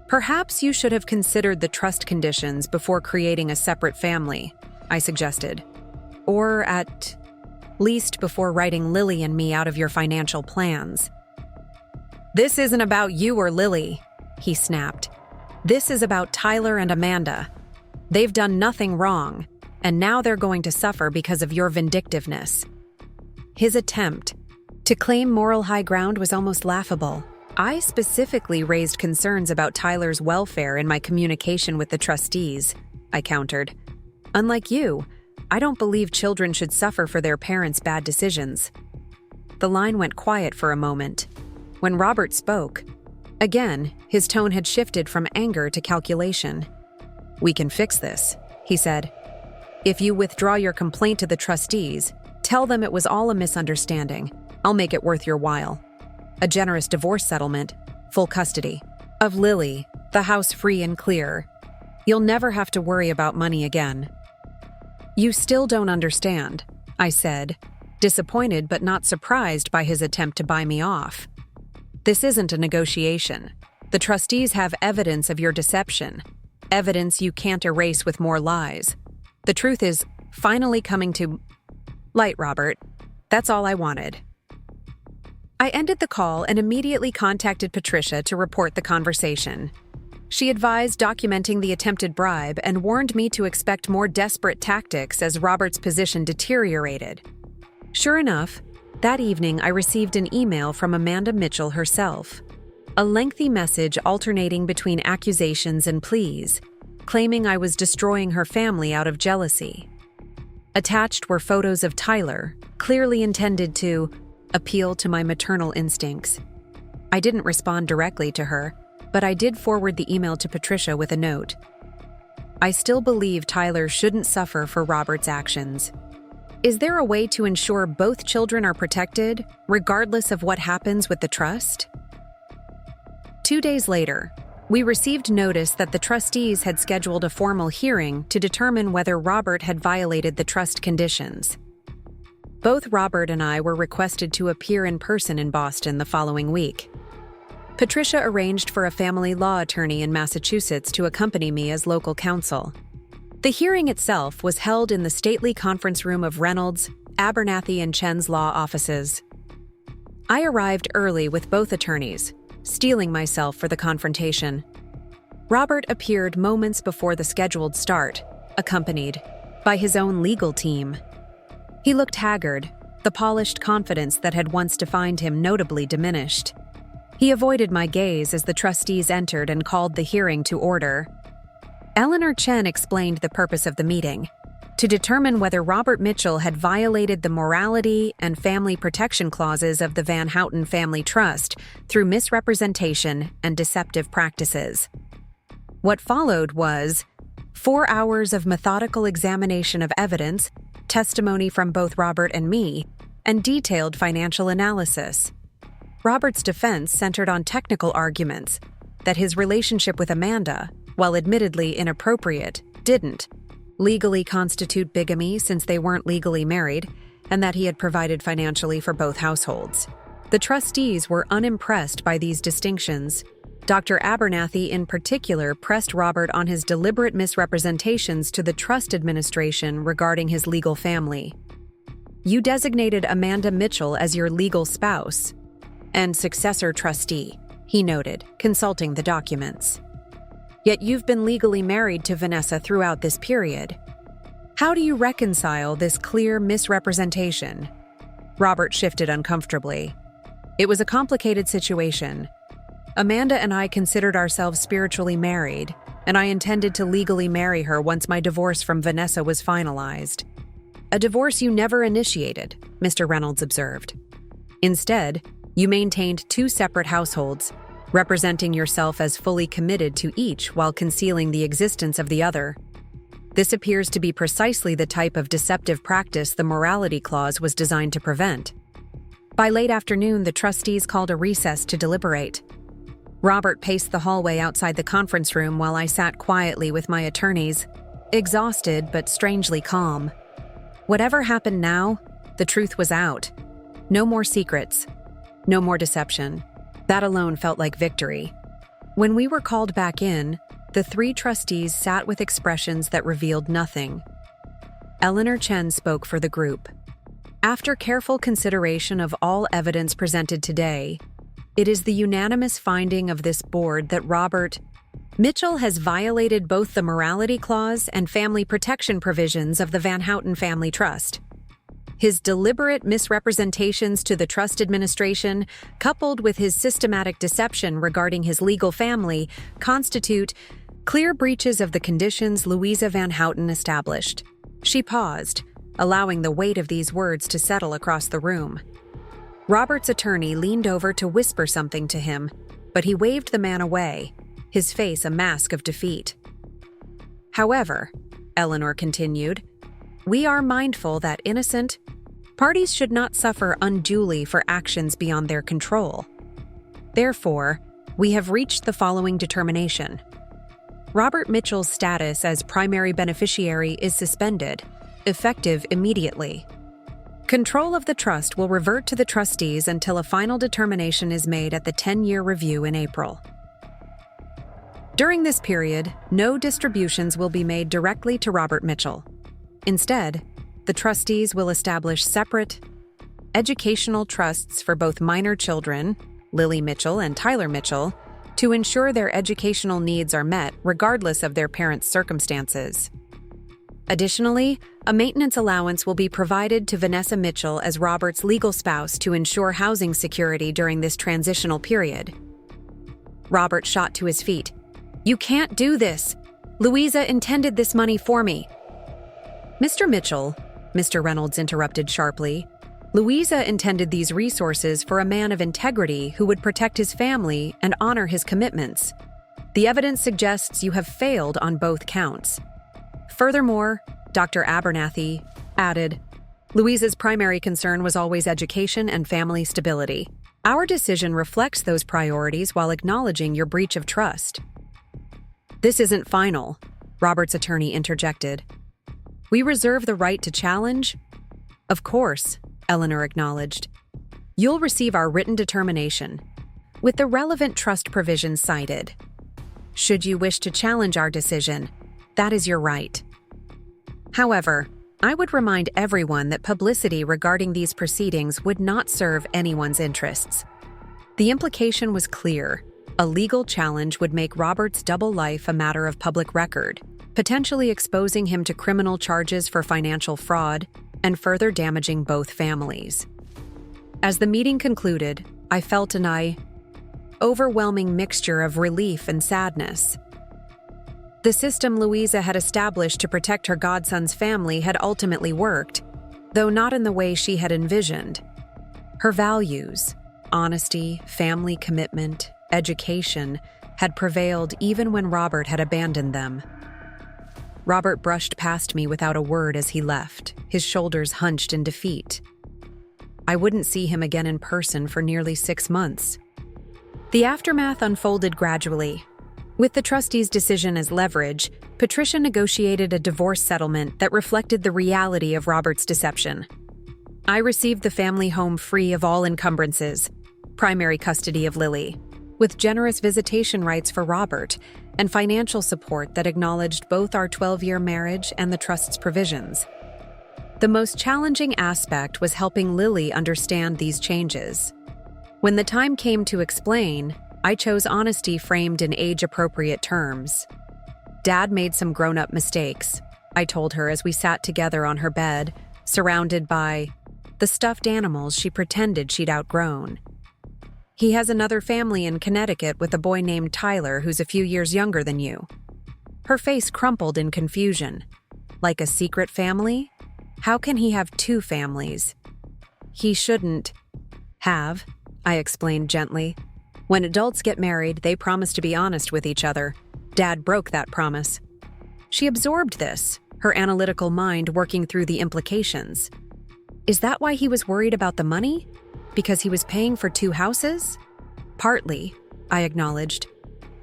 "Perhaps you should have considered the trust conditions before creating a separate family," I suggested. "Or at least before writing Lily and me out of your financial plans." "This isn't about you or Lily," he snapped. "This is about Tyler and Amanda. They've done nothing wrong, and now they're going to suffer because of your vindictiveness." His attempt to claim moral high ground was almost laughable. I specifically raised concerns about Tyler's welfare in my communication with the trustees, I countered. "Unlike you, I don't believe children should suffer for their parents' bad decisions." The line went quiet for a moment. When Robert spoke, again, his tone had shifted from anger to calculation. "We can fix this," he said. "If you withdraw your complaint to the trustees, tell them it was all a misunderstanding. I'll make it worth your while. A generous divorce settlement, full custody of Lily, the house free and clear. You'll never have to worry about money again." "You still don't understand," I said, disappointed but not surprised by his attempt to buy me off. "This isn't a negotiation. The trustees have evidence of your deception, evidence you can't erase with more lies. The truth is finally coming to light, Robert. That's all I wanted." I ended the call and immediately contacted Patricia to report the conversation. She advised documenting the attempted bribe and warned me to expect more desperate tactics as Robert's position deteriorated. Sure enough, that evening I received an email from Amanda Mitchell herself. A lengthy message alternating between accusations and pleas, claiming I was destroying her family out of jealousy. Attached were photos of Tyler, clearly intended to appeal to my maternal instincts. I didn't respond directly to her, but I did forward the email to Patricia with a note. "I still believe Tyler shouldn't suffer for Robert's actions. Is there a way to ensure both children are protected, regardless of what happens with the trust?" 2 days later, we received notice that the trustees had scheduled a formal hearing to determine whether Robert had violated the trust conditions. Both Robert and I were requested to appear in person in Boston the following week. Patricia arranged for a family law attorney in Massachusetts to accompany me as local counsel. The hearing itself was held in the stately conference room of Reynolds, Abernathy, and Chen's law offices. I arrived early with both attorneys, steeling myself for the confrontation. Robert appeared moments before the scheduled start, accompanied by his own legal team. He looked haggard, the polished confidence that had once defined him notably diminished. He avoided my gaze as the trustees entered and called the hearing to order. Eleanor Chen explained the purpose of the meeting: to determine whether Robert Mitchell had violated the morality and family protection clauses of the Van Houten Family Trust through misrepresentation and deceptive practices. What followed was 4 hours of methodical examination of evidence, testimony from both Robert and me, and detailed financial analysis. Robert's defense centered on technical arguments that his relationship with Amanda, while admittedly inappropriate, didn't legally constitute bigamy since they weren't legally married, and that he had provided financially for both households. The trustees were unimpressed by these distinctions. Dr. Abernathy in particular pressed Robert on his deliberate misrepresentations to the trust administration regarding his legal family. "You designated Amanda Mitchell as your legal spouse and successor trustee," he noted, consulting the documents. "Yet you've been legally married to Vanessa throughout this period. How do you reconcile this clear misrepresentation?" Robert shifted uncomfortably. "It was a complicated situation. Amanda and I considered ourselves spiritually married, and I intended to legally marry her once my divorce from Vanessa was finalized. A divorce you never initiated, Mr. Reynolds observed. Instead, you maintained two separate households, representing yourself as fully committed to each while concealing the existence of the other. This appears to be precisely the type of deceptive practice the morality clause was designed to prevent. By late afternoon, the trustees called a recess to deliberate. Robert paced the hallway outside the conference room while I sat quietly with my attorneys, exhausted but strangely calm. Whatever happened now, the truth was out. No more secrets. No more deception. That alone felt like victory. When we were called back in, the three trustees sat with expressions that revealed nothing. Eleanor Chen spoke for the group. After careful consideration of all evidence presented today, it is the unanimous finding of this board that Robert Mitchell has violated both the morality clause and family protection provisions of the Van Houten Family Trust. His deliberate misrepresentations to the trust administration, coupled with his systematic deception regarding his legal family, constitute clear breaches of the conditions Louisa Van Houten established. She paused, allowing the weight of these words to settle across the room. Robert's attorney leaned over to whisper something to him, but he waved the man away, his face a mask of defeat. However, Eleanor continued, we are mindful that innocent parties should not suffer unduly for actions beyond their control. Therefore, we have reached the following determination. Robert Mitchell's status as primary beneficiary is suspended, effective immediately. Control of the trust will revert to the trustees until a final determination is made at the 10-year review in April. During this period, no distributions will be made directly to Robert Mitchell. Instead, the trustees will establish separate educational trusts for both minor children, Lily Mitchell and Tyler Mitchell, to ensure their educational needs are met regardless of their parents' circumstances. Additionally, a maintenance allowance will be provided to Vanessa Mitchell as Robert's legal spouse to ensure housing security during this transitional period. Robert shot to his feet. You can't do this. Louisa intended this money for me. Mr. Mitchell, Mr. Reynolds interrupted sharply. Louisa intended these resources for a man of integrity who would protect his family and honor his commitments. The evidence suggests you have failed on both counts. Furthermore, Dr. Abernathy added, Louisa's primary concern was always education and family stability. Our decision reflects those priorities while acknowledging your breach of trust. This isn't final, Robert's attorney interjected. We reserve the right to challenge? Of course, Eleanor acknowledged. You'll receive our written determination, with the relevant trust provisions cited. Should you wish to challenge our decision, that is your right. However, I would remind everyone that publicity regarding these proceedings would not serve anyone's interests. The implication was clear. A legal challenge would make Robert's double life a matter of public record, potentially exposing him to criminal charges for financial fraud and further damaging both families. As the meeting concluded, I felt an overwhelming mixture of relief and sadness. The system Louisa had established to protect her godson's family had ultimately worked, though not in the way she had envisioned. Her values, honesty, family commitment, education, had prevailed even when Robert had abandoned them. Robert brushed past me without a word as he left, his shoulders hunched in defeat. I wouldn't see him again in person for nearly 6 months. The aftermath unfolded gradually. With the trustees' decision as leverage, Patricia negotiated a divorce settlement that reflected the reality of Robert's deception. I received the family home free of all encumbrances, primary custody of Lily, with generous visitation rights for Robert and financial support that acknowledged both our 12-year marriage and the trust's provisions. The most challenging aspect was helping Lily understand these changes. When the time came to explain, I chose honesty framed in age-appropriate terms. Dad made some grown-up mistakes, I told her as we sat together on her bed, surrounded by the stuffed animals she pretended she'd outgrown. He has another family in Connecticut with a boy named Tyler who's a few years younger than you. Her face crumpled in confusion. Like a secret family? How can he have two families? He shouldn't have, I explained gently. When adults get married, they promise to be honest with each other. Dad broke that promise. She absorbed this, her analytical mind working through the implications. Is that why he was worried about the money? Because he was paying for two houses? Partly, I acknowledged.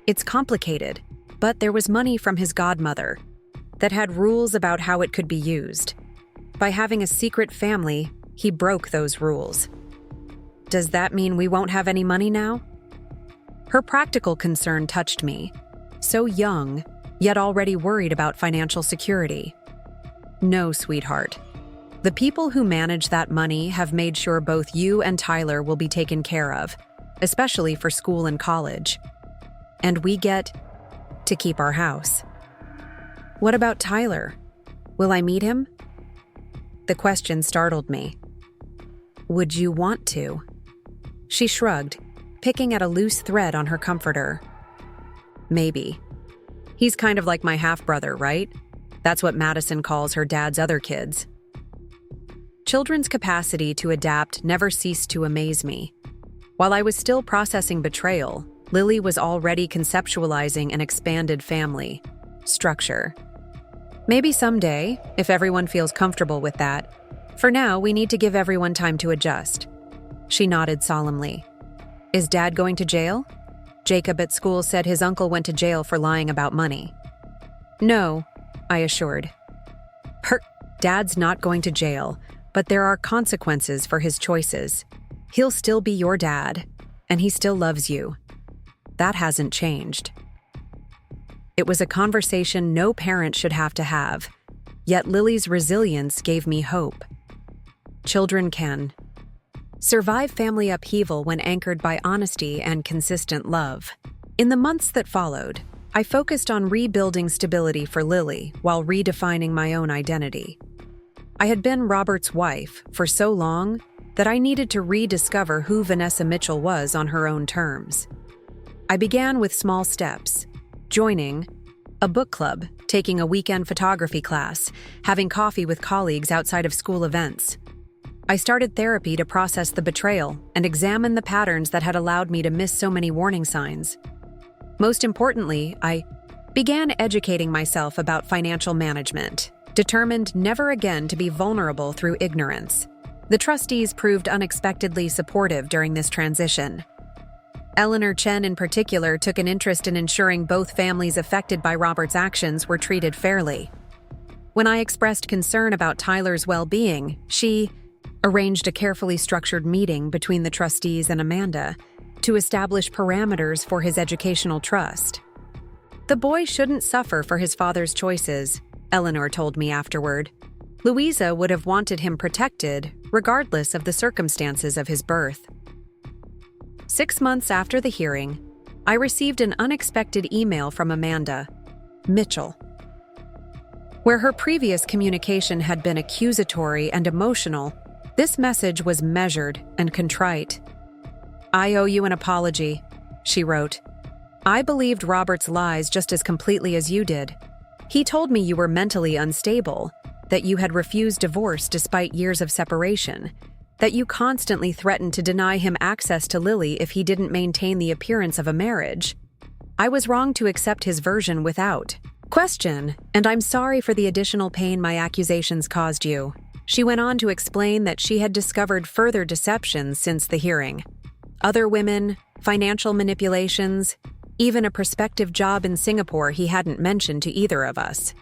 It's complicated, but there was money from his godmother that had rules about how it could be used. By having a secret family, he broke those rules. Does that mean we won't have any money now? Her practical concern touched me. So young, yet already worried about financial security. No, sweetheart. The people who manage that money have made sure both you and Tyler will be taken care of, especially for school and college. And we get to keep our house. What about Tyler? Will I meet him? The question startled me. Would you want to? She shrugged, picking at a loose thread on her comforter. Maybe. He's kind of like my half-brother, right? That's what Madison calls her dad's other kids. Children's capacity to adapt never ceased to amaze me. While I was still processing betrayal, Lily was already conceptualizing an expanded family structure. Maybe someday, if everyone feels comfortable with that. For now, we need to give everyone time to adjust. She nodded solemnly. Is Dad going to jail? Jacob at school said his uncle went to jail for lying about money. No, I assured. Dad's not going to jail, but there are consequences for his choices. He'll still be your dad, and he still loves you. That hasn't changed. It was a conversation no parent should have to have, yet Lily's resilience gave me hope. Children can survive family upheaval when anchored by honesty and consistent love. In the months that followed, I focused on rebuilding stability for Lily while redefining my own identity. I had been Robert's wife for so long that I needed to rediscover who Vanessa Mitchell was on her own terms. I began with small steps, joining a book club, taking a weekend photography class, having coffee with colleagues outside of school events. I started therapy to process the betrayal and examine the patterns that had allowed me to miss so many warning signs. Most importantly, I began educating myself about financial management, determined never again to be vulnerable through ignorance. The trustees proved unexpectedly supportive during this transition. Eleanor Chen in particular took an interest in ensuring both families affected by Robert's actions were treated fairly. When I expressed concern about Tyler's well-being, she arranged a carefully structured meeting between the trustees and Amanda to establish parameters for his educational trust. The boy shouldn't suffer for his father's choices, Eleanor told me afterward. Louisa would have wanted him protected, regardless of the circumstances of his birth. 6 months after the hearing, I received an unexpected email from Amanda Mitchell. Where her previous communication had been accusatory and emotional, this message was measured and contrite. I owe you an apology, she wrote. I believed Robert's lies just as completely as you did. He told me you were mentally unstable, that you had refused divorce despite years of separation, that you constantly threatened to deny him access to Lily if he didn't maintain the appearance of a marriage. I was wrong to accept his version without question, and I'm sorry for the additional pain my accusations caused you. She went on to explain that she had discovered further deceptions since the hearing. Other women, financial manipulations, even a prospective job in Singapore he hadn't mentioned to either of us.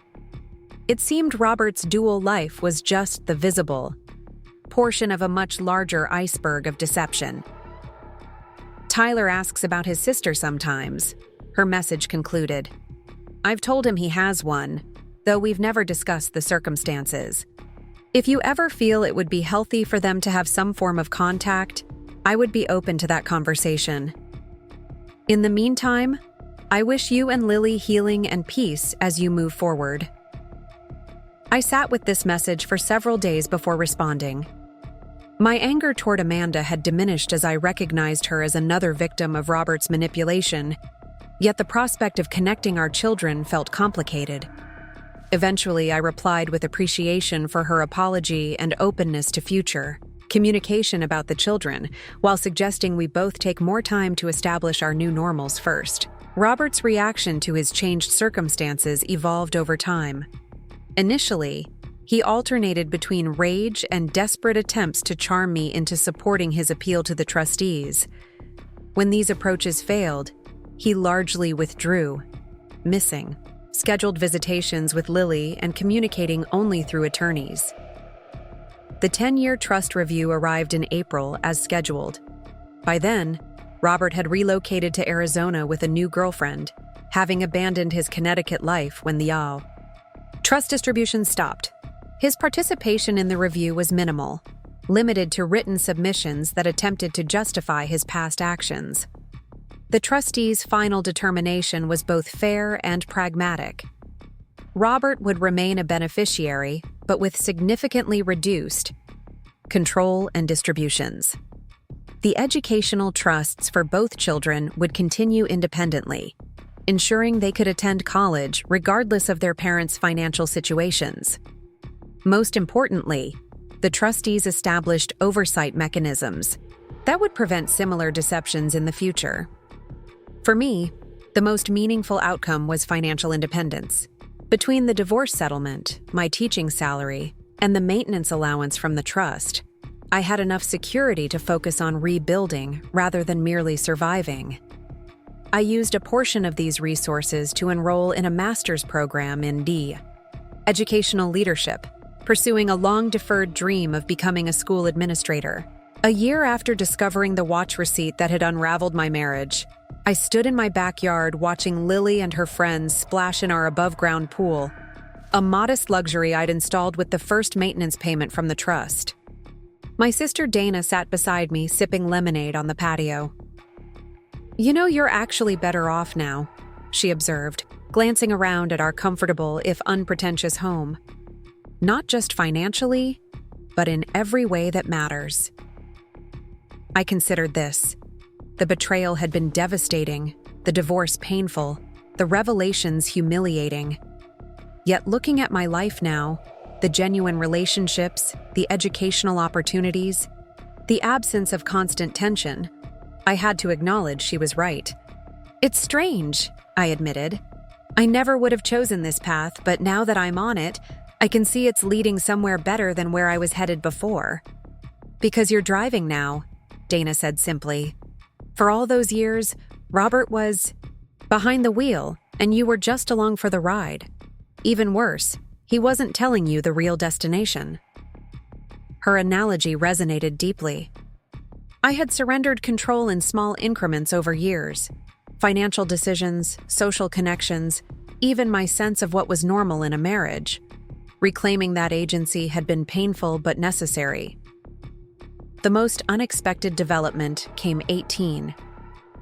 It seemed Robert's dual life was just the visible portion of a much larger iceberg of deception. Tyler asks about his sister sometimes, her message concluded. I've told him he has one, though we've never discussed the circumstances. If you ever feel it would be healthy for them to have some form of contact, I would be open to that conversation. In the meantime, I wish you and Lily healing and peace as you move forward. I sat with this message for several days before responding. My anger toward Amanda had diminished as I recognized her as another victim of Robert's manipulation, yet the prospect of connecting our children felt complicated. Eventually, I replied with appreciation for her apology and openness to future communication about the children, while suggesting we both take more time to establish our new normals first. Robert's reaction to his changed circumstances evolved over time. Initially, he alternated between rage and desperate attempts to charm me into supporting his appeal to the trustees. When these approaches failed, he largely withdrew, missing scheduled visitations with Lily and communicating only through attorneys. The 10-year trust review arrived in April as scheduled. By then, Robert had relocated to Arizona with a new girlfriend, having abandoned his Connecticut life when the trust distribution stopped. His participation in the review was minimal, limited to written submissions that attempted to justify his past actions. The trustees' final determination was both fair and pragmatic. Robert would remain a beneficiary, but with significantly reduced control and distributions. The educational trusts for both children would continue independently, ensuring they could attend college regardless of their parents' financial situations. Most importantly, the trustees established oversight mechanisms that would prevent similar deceptions in the future. For me, the most meaningful outcome was financial independence. Between the divorce settlement, my teaching salary, and the maintenance allowance from the trust, I had enough security to focus on rebuilding rather than merely surviving. I used a portion of these resources to enroll in a master's program in educational leadership, pursuing a long-deferred dream of becoming a school administrator. A year after discovering the watch receipt that had unraveled my marriage, I stood in my backyard watching Lily and her friends splash in our above-ground pool, a modest luxury I'd installed with the first maintenance payment from the trust. My sister Dana sat beside me, sipping lemonade on the patio. "You know, you're actually better off now," she observed, glancing around at our comfortable, if unpretentious home. "Not just financially, but in every way that matters." I considered this. The betrayal had been devastating, the divorce painful, the revelations humiliating. Yet looking at my life now, the genuine relationships, the educational opportunities, the absence of constant tension, I had to acknowledge she was right. "It's strange," I admitted. "I never would have chosen this path, but now that I'm on it, I can see it's leading somewhere better than where I was headed before." "Because you're driving now," Dana said simply. "For all those years, Robert was behind the wheel, and you were just along for the ride. Even worse, he wasn't telling you the real destination." Her analogy resonated deeply. I had surrendered control in small increments over years. Financial decisions, social connections, even my sense of what was normal in a marriage. Reclaiming that agency had been painful but necessary. The most unexpected development came 18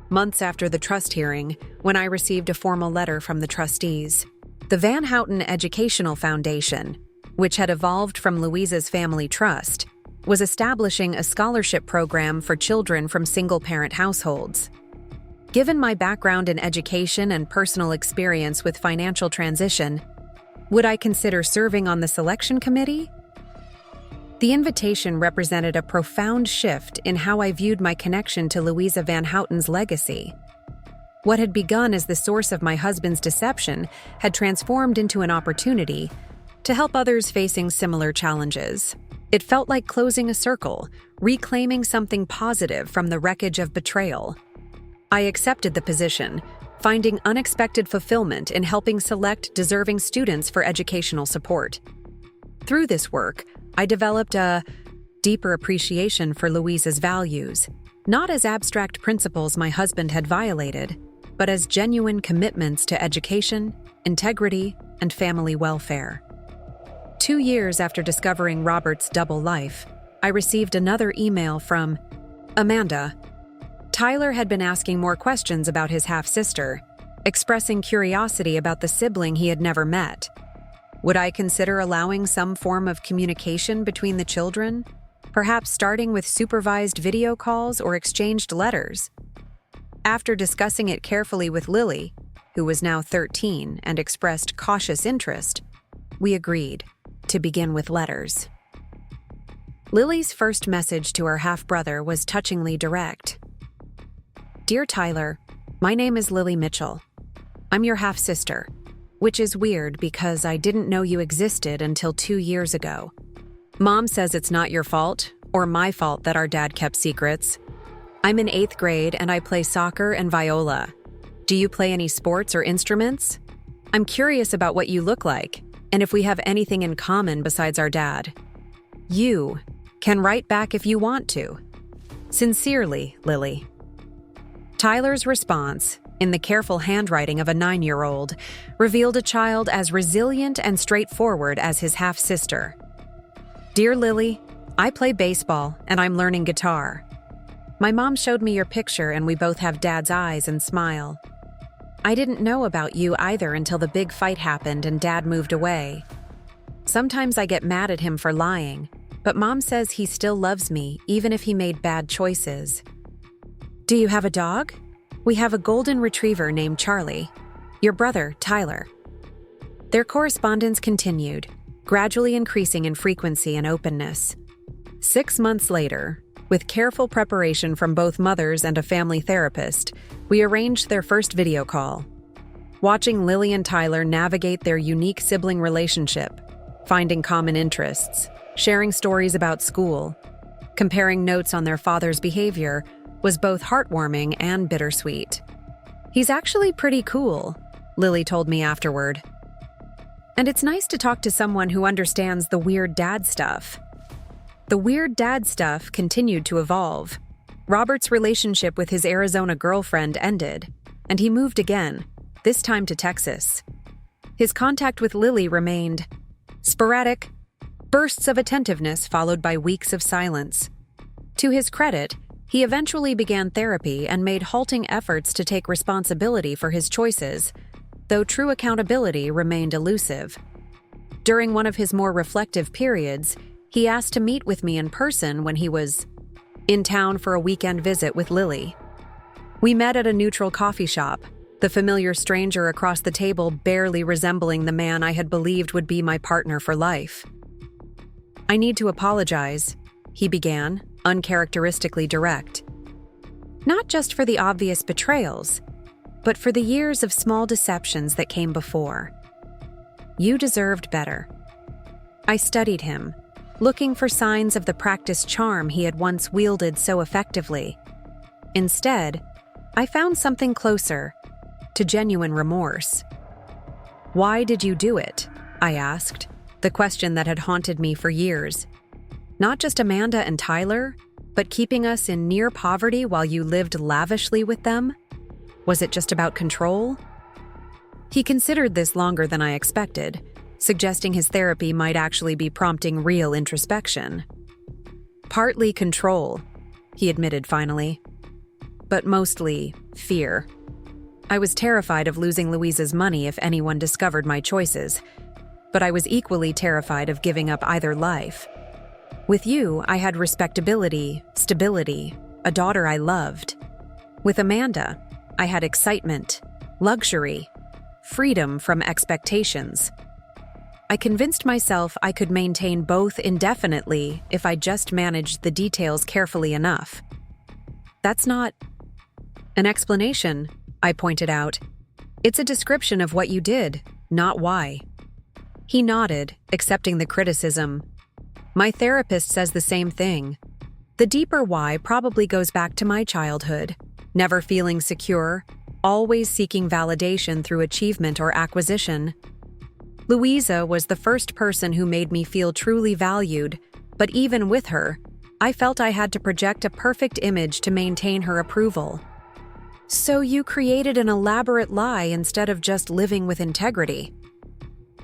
months after the trust hearing, when I received a formal letter from the trustees. The Van Houten Educational Foundation, which had evolved from Louisa's family trust, was establishing a scholarship program for children from single-parent households. Given my background in education and personal experience with financial transition, would I consider serving on the selection committee? The invitation represented a profound shift in how I viewed my connection to Louisa Van Houten's legacy. What had begun as the source of my husband's deception had transformed into an opportunity to help others facing similar challenges. It felt like closing a circle, reclaiming something positive from the wreckage of betrayal. I accepted the position, finding unexpected fulfillment in helping select deserving students for educational support. Through this work, I developed a deeper appreciation for Louisa's values, not as abstract principles my husband had violated, but as genuine commitments to education, integrity, and family welfare. 2 years after discovering Robert's double life, I received another email from Amanda. Tyler had been asking more questions about his half-sister, expressing curiosity about the sibling he had never met. Would I consider allowing some form of communication between the children? perhaps starting with supervised video calls or exchanged letters. After discussing it carefully with Lily, who was now 13 and expressed cautious interest, we agreed to begin with letters. Lily's first message to her half-brother was touchingly direct. "Dear Tyler, my name is Lily Mitchell. I'm your half-sister, which is weird because I didn't know you existed until 2 years ago. Mom says it's not your fault or my fault that our dad kept secrets. I'm in 8th grade and I play soccer and viola. Do you play any sports or instruments? I'm curious about what you look like and if we have anything in common besides our dad. You can write back if you want to. Sincerely, Lily." Tyler's response, in the careful handwriting of a 9-year-old, revealed a child as resilient and straightforward as his half-sister. "Dear Lily, I play baseball and I'm learning guitar. My mom showed me your picture and we both have Dad's eyes and smile. I didn't know about you either until the big fight happened and Dad moved away. Sometimes I get mad at him for lying, but Mom says he still loves me even if he made bad choices. Do you have a dog? We have a golden retriever named Charlie. Your brother, Tyler." Their correspondence continued, gradually increasing in frequency and openness. 6 months later, with careful preparation from both mothers and a family therapist, we arranged their first video call. Watching Lily and Tyler navigate their unique sibling relationship, finding common interests, sharing stories about school, comparing notes on their father's behavior was both heartwarming and bittersweet. "He's actually pretty cool," Lily told me afterward. "And it's nice to talk to someone who understands the weird dad stuff." The weird dad stuff continued to evolve. Robert's relationship with his Arizona girlfriend ended, and he moved again, this time to Texas. His contact with Lily remained sporadic, bursts of attentiveness followed by weeks of silence. To his credit, he eventually began therapy and made halting efforts to take responsibility for his choices, though true accountability remained elusive. During one of his more reflective periods, he asked to meet with me in person when he was in town for a weekend visit with Lily. We met at a neutral coffee shop, the familiar stranger across the table barely resembling the man I had believed would be my partner for life. "I need to apologize," he began, uncharacteristically direct. "Not just for the obvious betrayals, but for the years of small deceptions that came before. You deserved better." I studied him, looking for signs of the practiced charm he had once wielded so effectively. Instead, I found something closer to genuine remorse. "Why did you do it?" I asked, the question that had haunted me for years. "Not just Amanda and Tyler, but keeping us in near poverty while you lived lavishly with them? Was it just about control?" He considered this longer than I expected, suggesting his therapy might actually be prompting real introspection. "Partly control," he admitted finally, "but mostly fear. I was terrified of losing Louisa's money if anyone discovered my choices, but I was equally terrified of giving up either life. With you, I had respectability, stability, a daughter I loved. With Amanda, I had excitement, luxury, freedom from expectations. I convinced myself I could maintain both indefinitely if I just managed the details carefully enough. That's not an explanation," I pointed out. "It's a description of what you did, not why." He nodded, accepting the criticism. "My therapist says the same thing. The deeper why probably goes back to my childhood, never feeling secure, always seeking validation through achievement or acquisition. Louisa was the first person who made me feel truly valued, but even with her, I felt I had to project a perfect image to maintain her approval." "So you created an elaborate lie instead of just living with integrity?"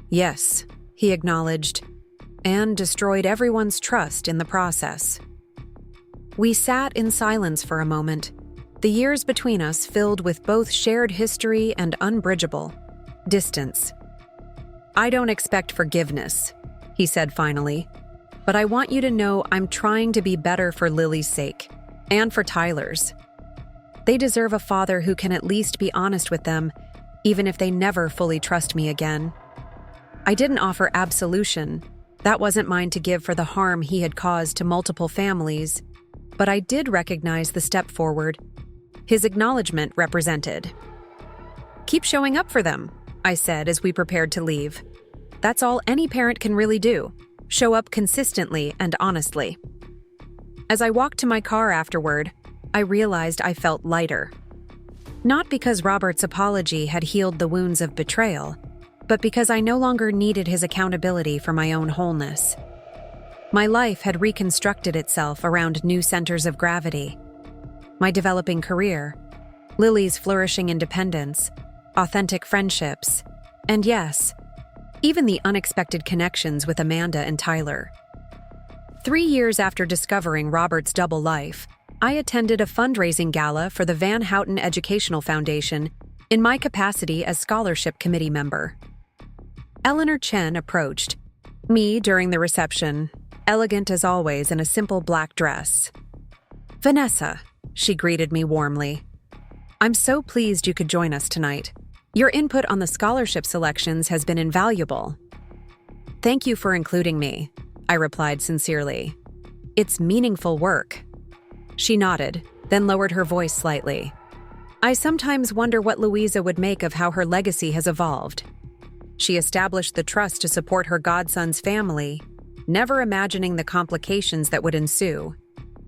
"Yes," he acknowledged, "and destroyed everyone's trust in the process." We sat in silence for a moment, the years between us filled with both shared history and unbridgeable distance. "I don't expect forgiveness," he said finally, but I want you to know I'm trying to be better for Lily's sake, and for Tyler's. They deserve a father who can at least be honest with them, even if they never fully trust me again. I didn't offer absolution. That wasn't mine to give for the harm he had caused to multiple families, but I did recognize the step forward. His acknowledgement represented. "Keep showing up for them," I said as we prepared to leave. "That's all any parent can really do. Show up consistently and honestly." As I walked to my car afterward, I realized I felt lighter. Not because Robert's apology had healed the wounds of betrayal, but because I no longer needed his accountability for my own wholeness. My life had reconstructed itself around new centers of gravity. My developing career, Lily's flourishing independence, authentic friendships, and yes, even the unexpected connections with Amanda and Tyler. 3 years after discovering Robert's double life, I attended a fundraising gala for the Van Houten Educational Foundation in my capacity as scholarship committee member. Eleanor Chen approached me during the reception, elegant as always in a simple black dress. "Vanessa," she greeted me warmly. "I'm so pleased you could join us tonight. Your input on the scholarship selections has been invaluable." "Thank you for including me," I replied sincerely. "It's meaningful work." She nodded, then lowered her voice slightly. "I sometimes wonder what Louisa would make of how her legacy has evolved. She established the trust to support her godson's family, never imagining the complications that would ensue.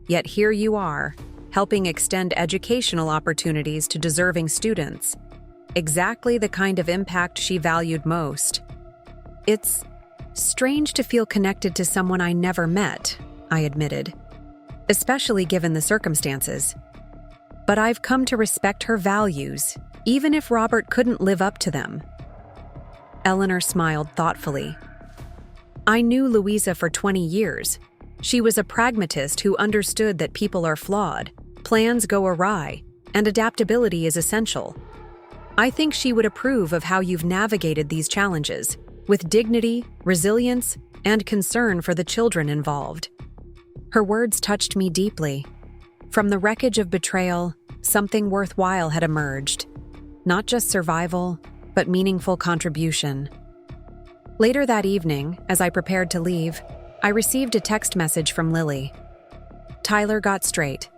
Yet here you are, helping extend educational opportunities to deserving students. Exactly the kind of impact she valued most. It's strange to feel connected to someone I never met," I admitted, "especially given the circumstances. But I've come to respect her values, even if Robert couldn't live up to them." Eleanor smiled thoughtfully. "I knew Louisa for 20 years. She was a pragmatist who understood that people are flawed, plans go awry, and adaptability is essential. I think she would approve of how you've navigated these challenges, with dignity, resilience, and concern for the children involved." Her words touched me deeply. From the wreckage of betrayal, something worthwhile had emerged. Not just survival, but meaningful contribution. Later that evening, as I prepared to leave, I received a text message from Lily. "Tyler got straight.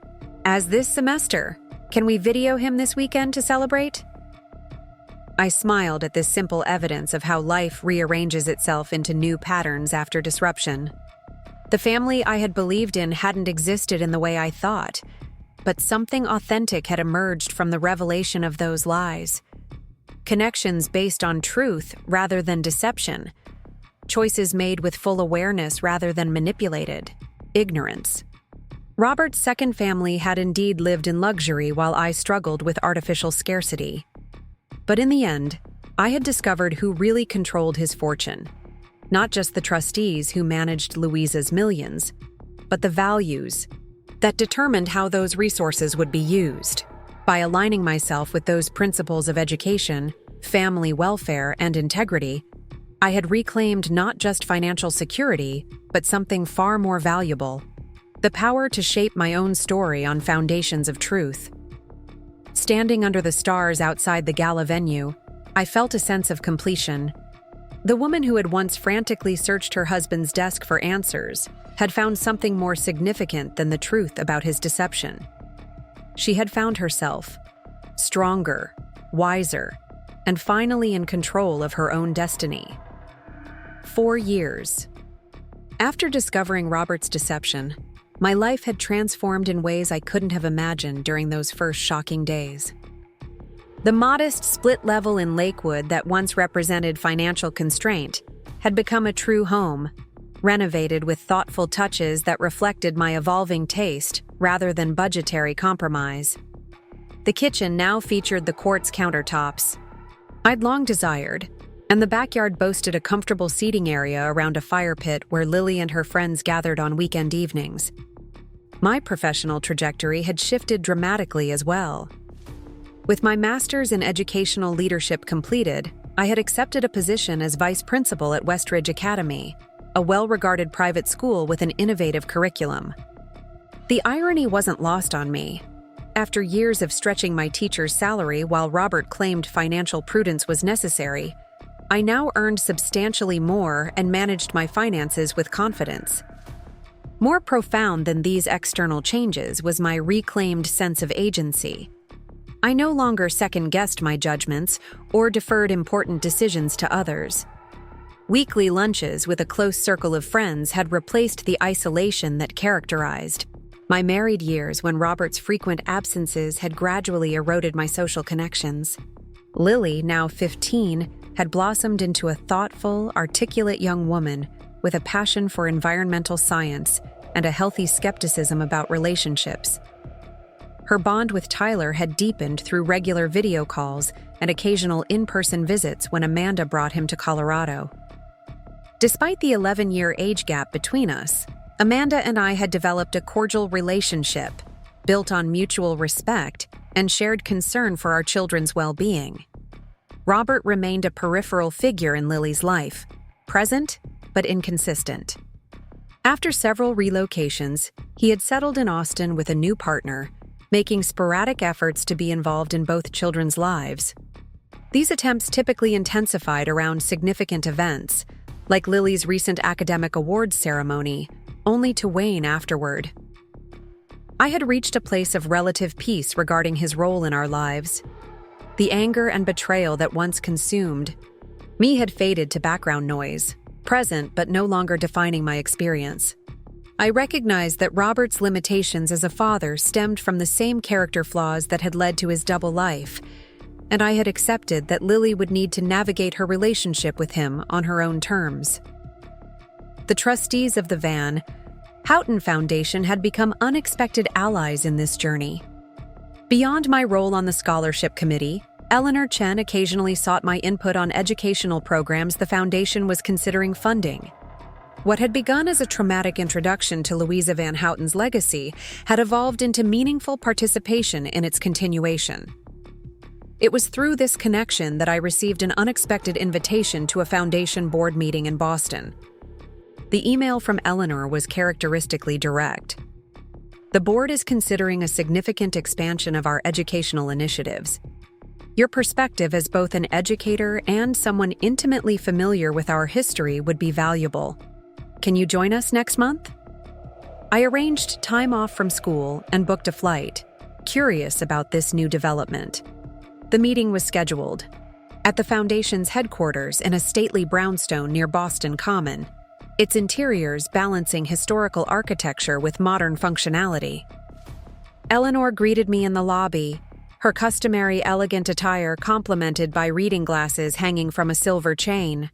As this semester, can we video him this weekend to celebrate?" I smiled at this simple evidence of how life rearranges itself into new patterns after disruption. The family I had believed in hadn't existed in the way I thought, but something authentic had emerged from the revelation of those lies. Connections based on truth rather than deception. Choices made with full awareness rather than manipulated. Ignorance. Robert's second family had indeed lived in luxury while I struggled with artificial scarcity. But in the end, I had discovered who really controlled his fortune. Not just the trustees who managed Louisa's millions, but the values that determined how those resources would be used. By aligning myself with those principles of education, family welfare, and integrity, I had reclaimed not just financial security, but something far more valuable: the power to shape my own story on foundations of truth. Standing under the stars outside the gala venue, I felt a sense of completion. The woman who had once frantically searched her husband's desk for answers had found something more significant than the truth about his deception. She had found herself, stronger, wiser, and finally in control of her own destiny. 4 years. After discovering Robert's deception, my life had transformed in ways I couldn't have imagined during those first shocking days. The modest split level in Lakewood that once represented financial constraint had become a true home, renovated with thoughtful touches that reflected my evolving taste rather than budgetary compromise. The kitchen now featured the quartz countertops I'd long desired, and the backyard boasted a comfortable seating area around a fire pit where Lily and her friends gathered on weekend evenings. My professional trajectory had shifted dramatically as well. With my master's in educational leadership completed, I had accepted a position as vice principal at Westridge Academy, a well-regarded private school with an innovative curriculum. The irony wasn't lost on me. After years of stretching my teacher's salary while Robert claimed financial prudence was necessary, I now earned substantially more and managed my finances with confidence. More profound than these external changes was my reclaimed sense of agency. I no longer second-guessed my judgments or deferred important decisions to others. Weekly lunches with a close circle of friends had replaced the isolation that characterized my married years when Robert's frequent absences had gradually eroded my social connections. Lily, now 15, had blossomed into a thoughtful, articulate young woman with a passion for environmental science and a healthy skepticism about relationships. Her bond with Tyler had deepened through regular video calls and occasional in-person visits when Amanda brought him to Colorado. Despite the 11-year age gap between us, Amanda and I had developed a cordial relationship, built on mutual respect and shared concern for our children's well-being. Robert remained a peripheral figure in Lily's life, present but inconsistent. After several relocations, he had settled in Austin with a new partner, making sporadic efforts to be involved in both children's lives. These attempts typically intensified around significant events, like Lily's recent academic awards ceremony, only to wane afterward. I had reached a place of relative peace regarding his role in our lives. The anger and betrayal that once consumed me had faded to background noise, present but no longer defining my experience. I recognized that Robert's limitations as a father stemmed from the same character flaws that had led to his double life, and I had accepted that Lily would need to navigate her relationship with him on her own terms. The trustees of the Van Houten Foundation had become unexpected allies in this journey. Beyond my role on the scholarship committee, Eleanor Chen occasionally sought my input on educational programs the foundation was considering funding. What had begun as a traumatic introduction to Louisa Van Houten's legacy had evolved into meaningful participation in its continuation. It was through this connection that I received an unexpected invitation to a foundation board meeting in Boston. The email from Eleanor was characteristically direct. The board is considering a significant expansion of our educational initiatives. Your perspective as both an educator and someone intimately familiar with our history would be valuable. Can you join us next month? I arranged time off from school and booked a flight, curious about this new development. The meeting was scheduled at the foundation's headquarters in a stately brownstone near Boston Common, its interiors balancing historical architecture with modern functionality. Eleanor greeted me in the lobby, her customary elegant attire complemented by reading glasses hanging from a silver chain.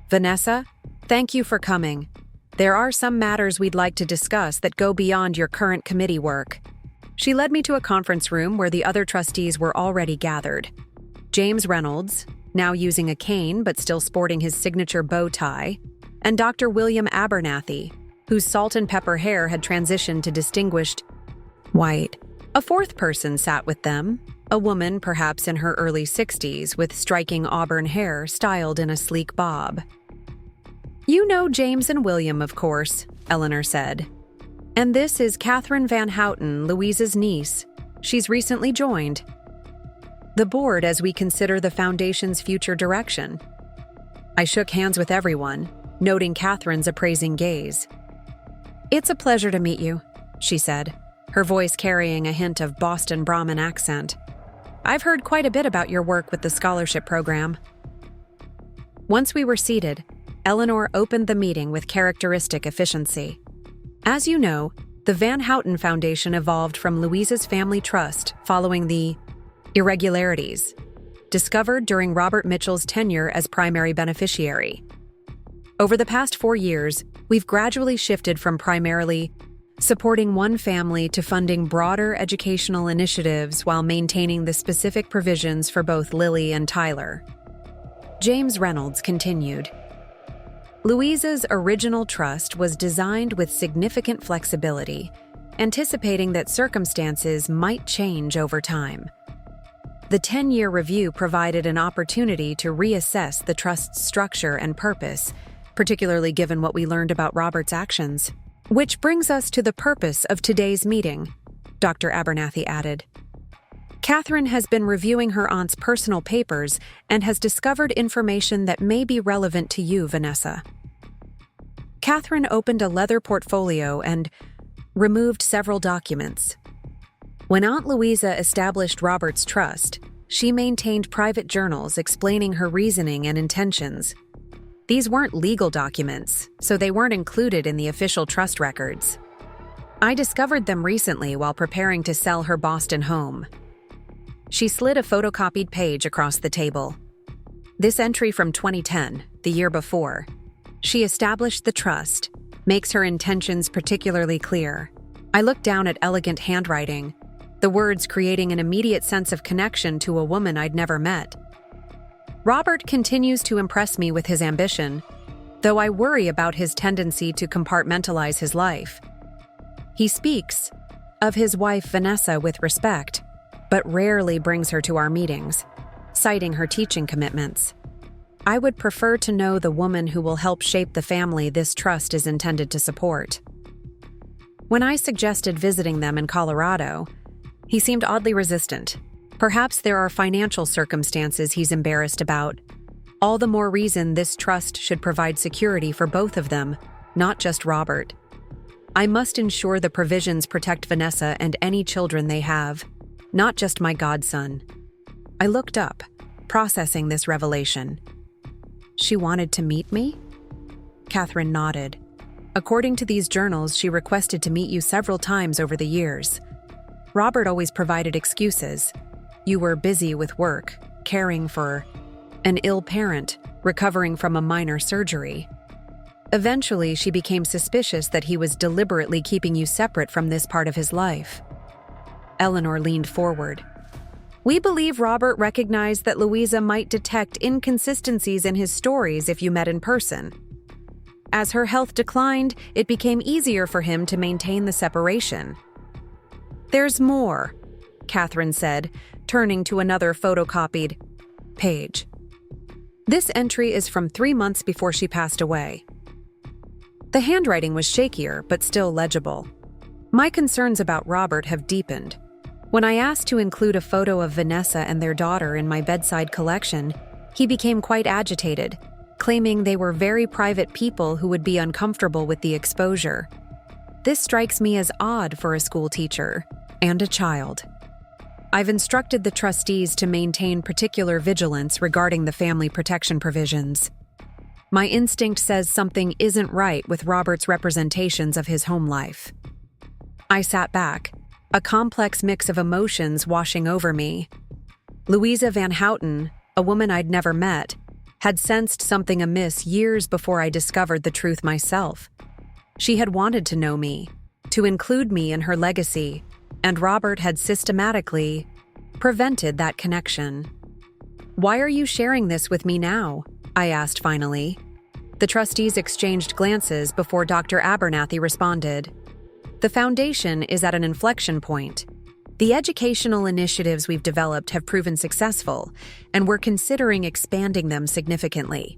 "Vanessa, thank you for coming. There are some matters we'd like to discuss that go beyond your current committee work." She led me to a conference room where the other trustees were already gathered. James Reynolds, now using a cane but still sporting his signature bow tie, and Dr. William Abernathy, whose salt and pepper hair had transitioned to distinguished white. A fourth person sat with them, a woman perhaps in her early 60s with striking auburn hair styled in a sleek bob. "You know James and William, of course," Eleanor said. "And this is Catherine Van Houten, Louisa's niece. She's recently joined the board as we consider the foundation's future direction." I shook hands with everyone, noting Catherine's appraising gaze. "It's a pleasure to meet you," she said, her voice carrying a hint of Boston Brahmin accent. "I've heard quite a bit about your work with the scholarship program." Once we were seated, Eleanor opened the meeting with characteristic efficiency. "As you know, the Van Houten Foundation evolved from Louisa's family trust following the irregularities discovered during Robert Mitchell's tenure as primary beneficiary. Over the past 4 years, we've gradually shifted from primarily supporting one family to funding broader educational initiatives while maintaining the specific provisions for both Lily and Tyler." James Reynolds continued. "Louisa's original trust was designed with significant flexibility, anticipating that circumstances might change over time. The 10-year review provided an opportunity to reassess the trust's structure and purpose, particularly given what we learned about Robert's actions. Which brings us to the purpose of today's meeting, Dr. Abernathy added. Catherine has been reviewing her aunt's personal papers and has discovered information that may be relevant to you, Vanessa. Catherine opened a leather portfolio and removed several documents. When Aunt Louisa established Robert's trust, she maintained private journals explaining her reasoning and intentions. These weren't legal documents, so they weren't included in the official trust records. I discovered them recently while preparing to sell her Boston home. She slid a photocopied page across the table. This entry from 2010, the year before. She established the trust, makes her intentions particularly clear. I looked down at elegant handwriting, the words creating an immediate sense of connection to a woman I'd never met. Robert continues to impress me with his ambition, though I worry about his tendency to compartmentalize his life. He speaks of his wife Vanessa with respect, but rarely brings her to our meetings, citing her teaching commitments. I would prefer to know the woman who will help shape the family this trust is intended to support. When I suggested visiting them in Colorado, he seemed oddly resistant. Perhaps there are financial circumstances he's embarrassed about. All the more reason this trust should provide security for both of them, not just Robert. I must ensure the provisions protect Vanessa and any children they have, not just my godson. I looked up, processing this revelation. She wanted to meet me? Catherine nodded. According to these journals, she requested to meet you several times over the years. Robert always provided excuses. You were busy with work, caring for an ill parent, recovering from a minor surgery. Eventually, she became suspicious that he was deliberately keeping you separate from this part of his life. Eleanor leaned forward. We believe Robert recognized that Louisa might detect inconsistencies in his stories if you met in person. As her health declined, it became easier for him to maintain the separation. There's more, Catherine said, turning to another photocopied page. This entry is from 3 months before she passed away. The handwriting was shakier, but still legible. My concerns about Robert have deepened. When I asked to include a photo of Vanessa and their daughter in my bedside collection, he became quite agitated, claiming they were very private people who would be uncomfortable with the exposure. This strikes me as odd for a school teacher and a child. I've instructed the trustees to maintain particular vigilance regarding the family protection provisions. My instinct says something isn't right with Robert's representations of his home life. I sat back, a complex mix of emotions washing over me. Louisa Van Houten, a woman I'd never met, had sensed something amiss years before I discovered the truth myself. She had wanted to know me, to include me in her legacy, and Robert had systematically prevented that connection. Why are you sharing this with me now? I asked finally. The trustees exchanged glances before Dr. Abernathy responded. The foundation is at an inflection point. The educational initiatives we've developed have proven successful, and we're considering expanding them significantly.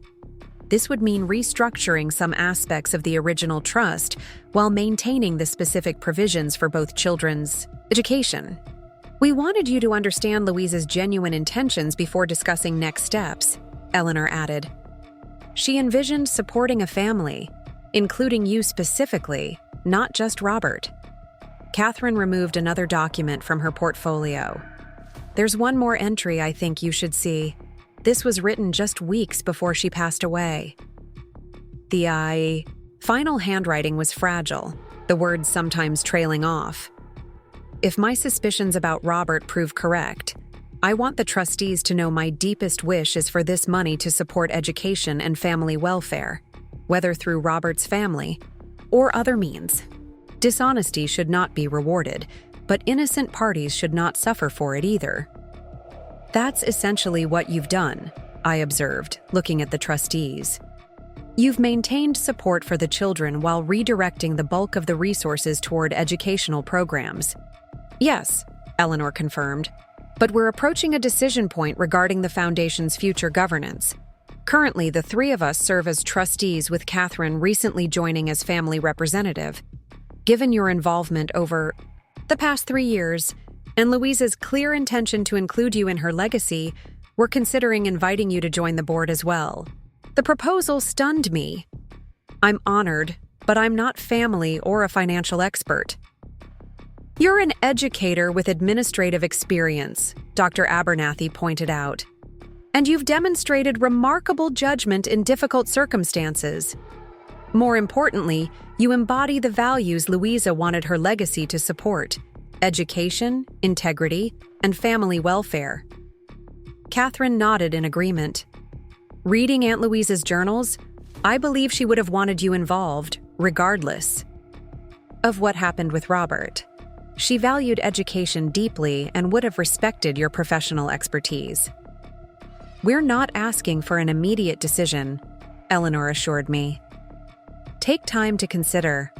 This would mean restructuring some aspects of the original trust while maintaining the specific provisions for both children's education. We wanted you to understand Louisa's genuine intentions before discussing next steps, Eleanor added. She envisioned supporting a family, including you specifically, not just Robert. Catherine removed another document from her portfolio. There's one more entry I think you should see. This was written just weeks before she passed away. The final handwriting was fragile, the words sometimes trailing off. If my suspicions about Robert prove correct, I want the trustees to know my deepest wish is for this money to support education and family welfare, whether through Robert's family or other means. Dishonesty should not be rewarded, but innocent parties should not suffer for it either. That's essentially what you've done, I observed, looking at the trustees. You've maintained support for the children while redirecting the bulk of the resources toward educational programs. Yes, Eleanor confirmed, but we're approaching a decision point regarding the foundation's future governance. Currently, the three of us serve as trustees, with Catherine recently joining as family representative. Given your involvement over the past 3 years and Louisa's clear intention to include you in her legacy, we're considering inviting you to join the board as well. The proposal stunned me. I'm honored, but I'm not family or a financial expert. You're an educator with administrative experience, Dr. Abernathy pointed out. And you've demonstrated remarkable judgment in difficult circumstances. More importantly, you embody the values Louisa wanted her legacy to support: education, integrity, and family welfare. Catherine nodded in agreement. Reading Aunt Louisa's journals, I believe she would have wanted you involved, regardless of what happened with Robert. She valued education deeply and would have respected your professional expertise. We're not asking for an immediate decision, Eleanor assured me. Take time to consider.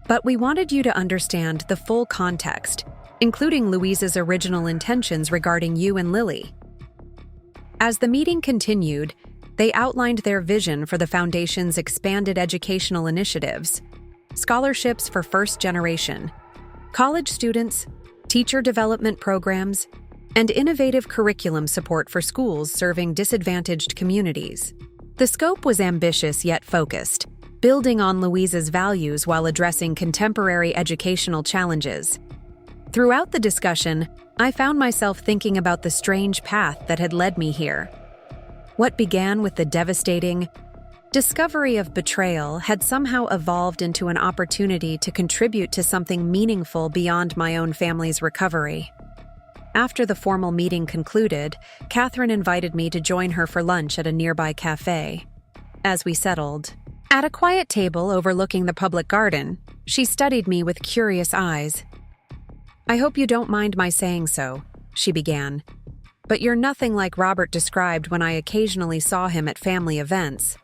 But we wanted you to understand the full context, including Louisa's original intentions regarding you and Lily. As the meeting continued, they outlined their vision for the Foundation's expanded educational initiatives: scholarships for first generation, college students, teacher development programs, and innovative curriculum support for schools serving disadvantaged communities. The scope was ambitious yet focused, building on Louisa's values while addressing contemporary educational challenges. Throughout the discussion, I found myself thinking about the strange path that had led me here. What began with the devastating discovery of betrayal had somehow evolved into an opportunity to contribute to something meaningful beyond my own family's recovery. After the formal meeting concluded, Catherine invited me to join her for lunch at a nearby cafe. As we settled at a quiet table overlooking the public garden, she studied me with curious eyes. I hope you don't mind my saying so, she began, but you're nothing like Robert described when I occasionally saw him at family events.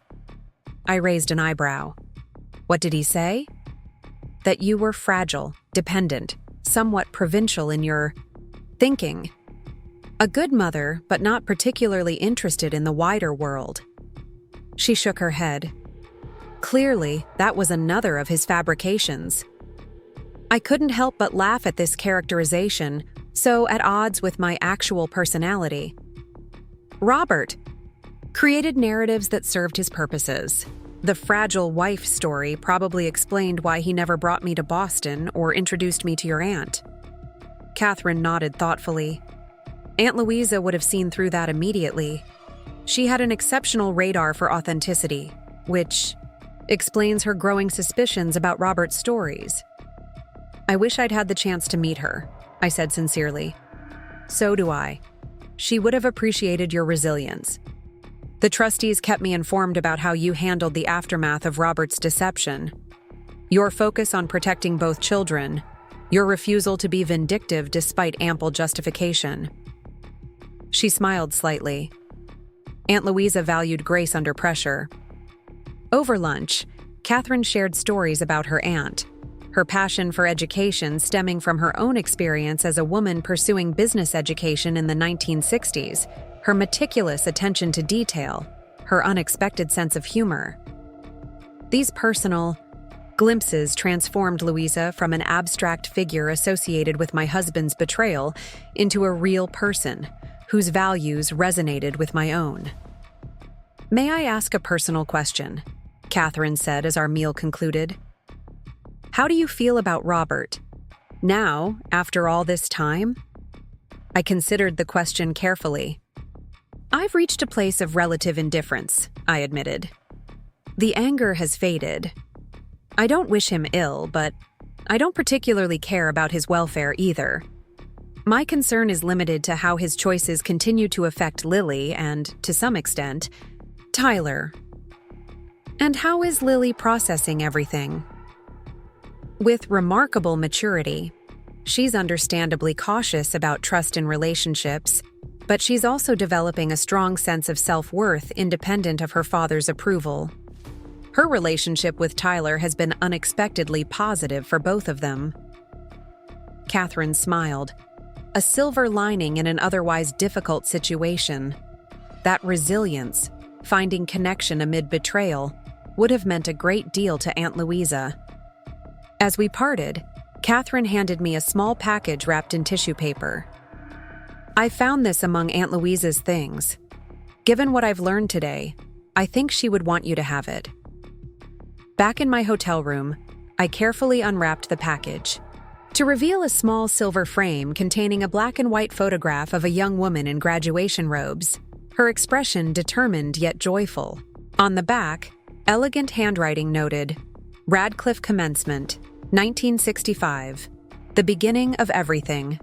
I raised an eyebrow. What did he say? That you were fragile, dependent, somewhat provincial in your thinking. A good mother, but not particularly interested in the wider world. She shook her head. Clearly, that was another of his fabrications. I couldn't help but laugh at this characterization, so at odds with my actual personality. Robert created narratives that served his purposes. The fragile wife story probably explained why he never brought me to Boston or introduced me to your aunt. Catherine nodded thoughtfully. Aunt Louisa would have seen through that immediately. She had an exceptional radar for authenticity, which explains her growing suspicions about Robert's stories. I wish I'd had the chance to meet her, I said sincerely. So do I. She would have appreciated your resilience. The trustees kept me informed about how you handled the aftermath of Robert's deception. Your focus on protecting both children, your refusal to be vindictive despite ample justification. She smiled slightly. Aunt Louisa valued grace under pressure. Over lunch, Catherine shared stories about her aunt, her passion for education stemming from her own experience as a woman pursuing business education in the 1960s, her meticulous attention to detail, her unexpected sense of humor. These personal glimpses transformed Louisa from an abstract figure associated with my husband's betrayal into a real person whose values resonated with my own. May I ask a personal question? Catherine said as our meal concluded. How do you feel about Robert? Now, after all this time? I considered the question carefully. I've reached a place of relative indifference, I admitted. The anger has faded. I don't wish him ill, but I don't particularly care about his welfare either. My concern is limited to how his choices continue to affect Lily and, to some extent, Tyler. And how is Lily processing everything? With remarkable maturity, she's understandably cautious about trust in relationships, but she's also developing a strong sense of self-worth independent of her father's approval. Her relationship with Tyler has been unexpectedly positive for both of them. Catherine smiled, a silver lining in an otherwise difficult situation. That resilience, finding connection amid betrayal, would have meant a great deal to Aunt Louisa. As we parted, Catherine handed me a small package wrapped in tissue paper. I found this among Aunt Louisa's things. Given what I've learned today, I think she would want you to have it. Back in my hotel room, I carefully unwrapped the package to reveal a small silver frame containing a black and white photograph of a young woman in graduation robes, her expression determined yet joyful. On the back, elegant handwriting noted, "Radcliffe Commencement, 1965, the beginning of everything."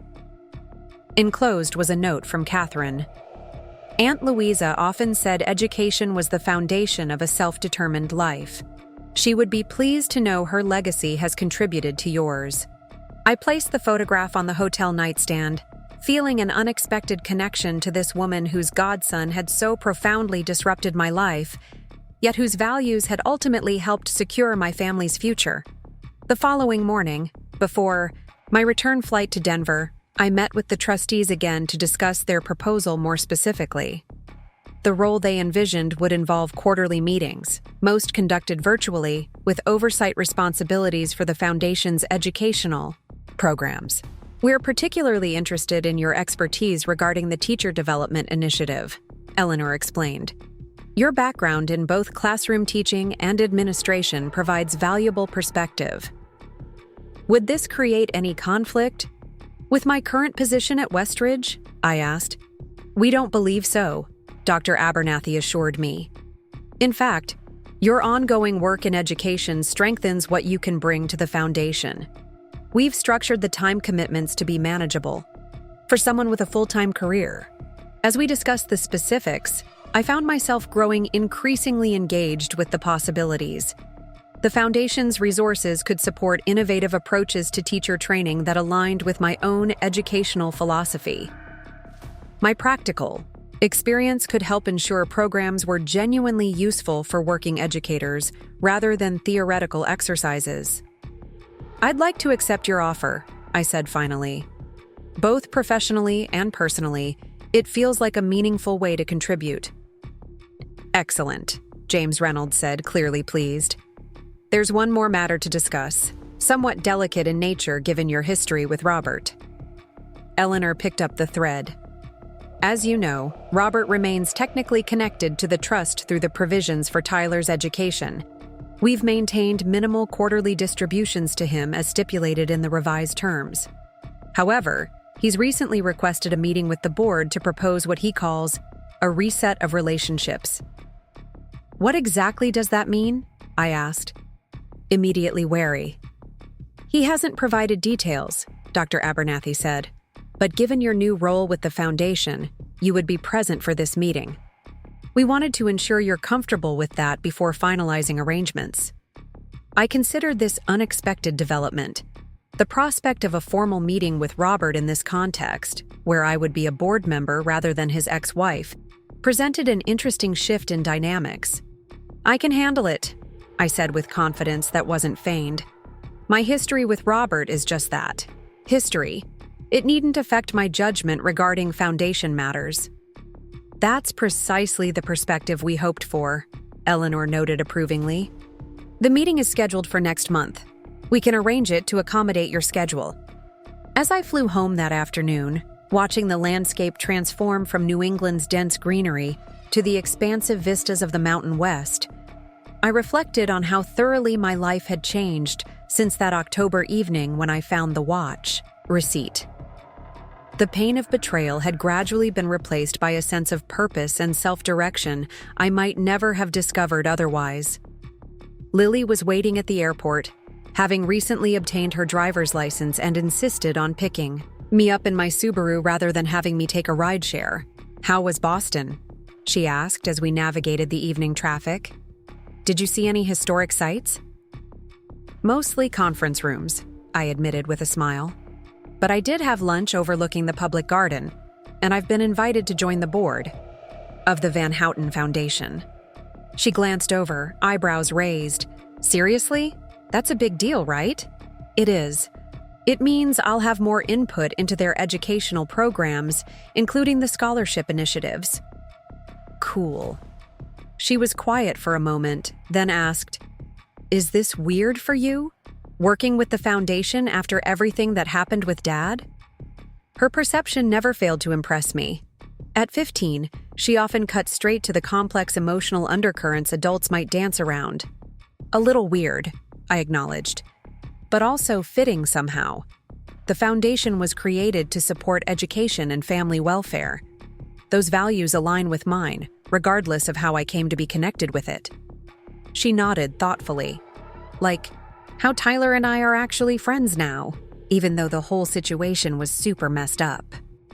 Enclosed was a note from Catherine. Aunt Louisa often said education was the foundation of a self-determined life. She would be pleased to know her legacy has contributed to yours. I placed the photograph on the hotel nightstand, feeling an unexpected connection to this woman whose godson had so profoundly disrupted my life, yet whose values had ultimately helped secure my family's future. The following morning, before my return flight to Denver, I met with the trustees again to discuss their proposal more specifically. The role they envisioned would involve quarterly meetings, most conducted virtually, with oversight responsibilities for the Foundation's educational programs. We're particularly interested in your expertise regarding the Teacher Development Initiative, Eleanor explained. Your background in both classroom teaching and administration provides valuable perspective. Would this create any conflict with my current position at Westridge? I asked. We don't believe so, Dr. Abernathy assured me. In fact, your ongoing work in education strengthens what you can bring to the Foundation. We've structured the time commitments to be manageable for someone with a full-time career. As we discussed the specifics, I found myself growing increasingly engaged with the possibilities. The Foundation's resources could support innovative approaches to teacher training that aligned with my own educational philosophy. My practical experience could help ensure programs were genuinely useful for working educators rather than theoretical exercises. I'd like to accept your offer, I said finally. Both professionally and personally, it feels like a meaningful way to contribute. Excellent, James Reynolds said, clearly pleased. There's one more matter to discuss, somewhat delicate in nature given your history with Robert. Eleanor picked up the thread. As you know, Robert remains technically connected to the trust through the provisions for Tyler's education. We've maintained minimal quarterly distributions to him as stipulated in the revised terms. However, he's recently requested a meeting with the board to propose what he calls a reset of relationships. What exactly does that mean? I asked, immediately wary. He hasn't provided details, Dr. Abernathy said, but given your new role with the Foundation, you would be present for this meeting. We wanted to ensure you're comfortable with that before finalizing arrangements. I considered this unexpected development. The prospect of a formal meeting with Robert in this context, where I would be a board member rather than his ex-wife, presented an interesting shift in dynamics. I can handle it, I said with confidence that wasn't feigned. My history with Robert is just that. History. It needn't affect my judgment regarding Foundation matters. That's precisely the perspective we hoped for, Eleanor noted approvingly. The meeting is scheduled for next month. We can arrange it to accommodate your schedule. As I flew home that afternoon, watching the landscape transform from New England's dense greenery to the expansive vistas of the Mountain West, I reflected on how thoroughly my life had changed since that October evening when I found the watch receipt. The pain of betrayal had gradually been replaced by a sense of purpose and self-direction I might never have discovered otherwise. Lily was waiting at the airport, having recently obtained her driver's license and insisted on picking me up in my Subaru rather than having me take a rideshare. How was Boston? She asked as we navigated the evening traffic. Did you see any historic sights? Mostly conference rooms, I admitted with a smile. But I did have lunch overlooking the public garden, and I've been invited to join the board of the Van Houten Foundation. She glanced over, eyebrows raised. Seriously? That's a big deal, right? It is. It means I'll have more input into their educational programs, including the scholarship initiatives. Cool. She was quiet for a moment, then asked, "Is this weird for you? Working with the foundation after everything that happened with Dad?" Her perception never failed to impress me. At 15, she often cut straight to the complex emotional undercurrents adults might dance around. A little weird, I acknowledged, but also fitting somehow. The foundation was created to support education and family welfare. Those values align with mine, regardless of how I came to be connected with it. She nodded thoughtfully, like how Tyler and I are actually friends now, even though the whole situation was super messed up.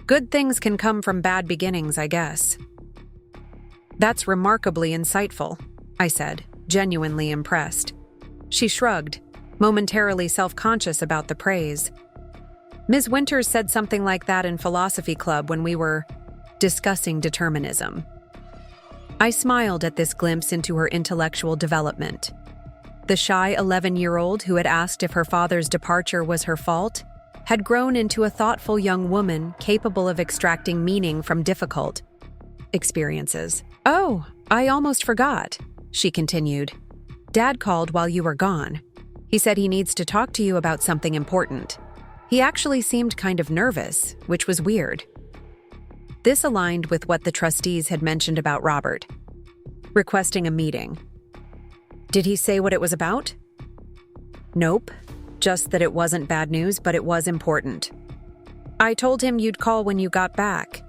Good things can come from bad beginnings, I guess. That's remarkably insightful, I said, genuinely impressed. She shrugged, momentarily self-conscious about the praise. Ms. Winters said something like that in philosophy club when we were discussing determinism. I smiled at this glimpse into her intellectual development. The shy 11-year-old who had asked if her father's departure was her fault had grown into a thoughtful young woman capable of extracting meaning from difficult experiences. "Oh, I almost forgot," she continued. "Dad called while you were gone. He said he needs to talk to you about something important. He actually seemed kind of nervous, which was weird." This aligned with what the trustees had mentioned about Robert, requesting a meeting. Did he say what it was about? Nope, just that it wasn't bad news, but it was important. I told him you'd call when you got back.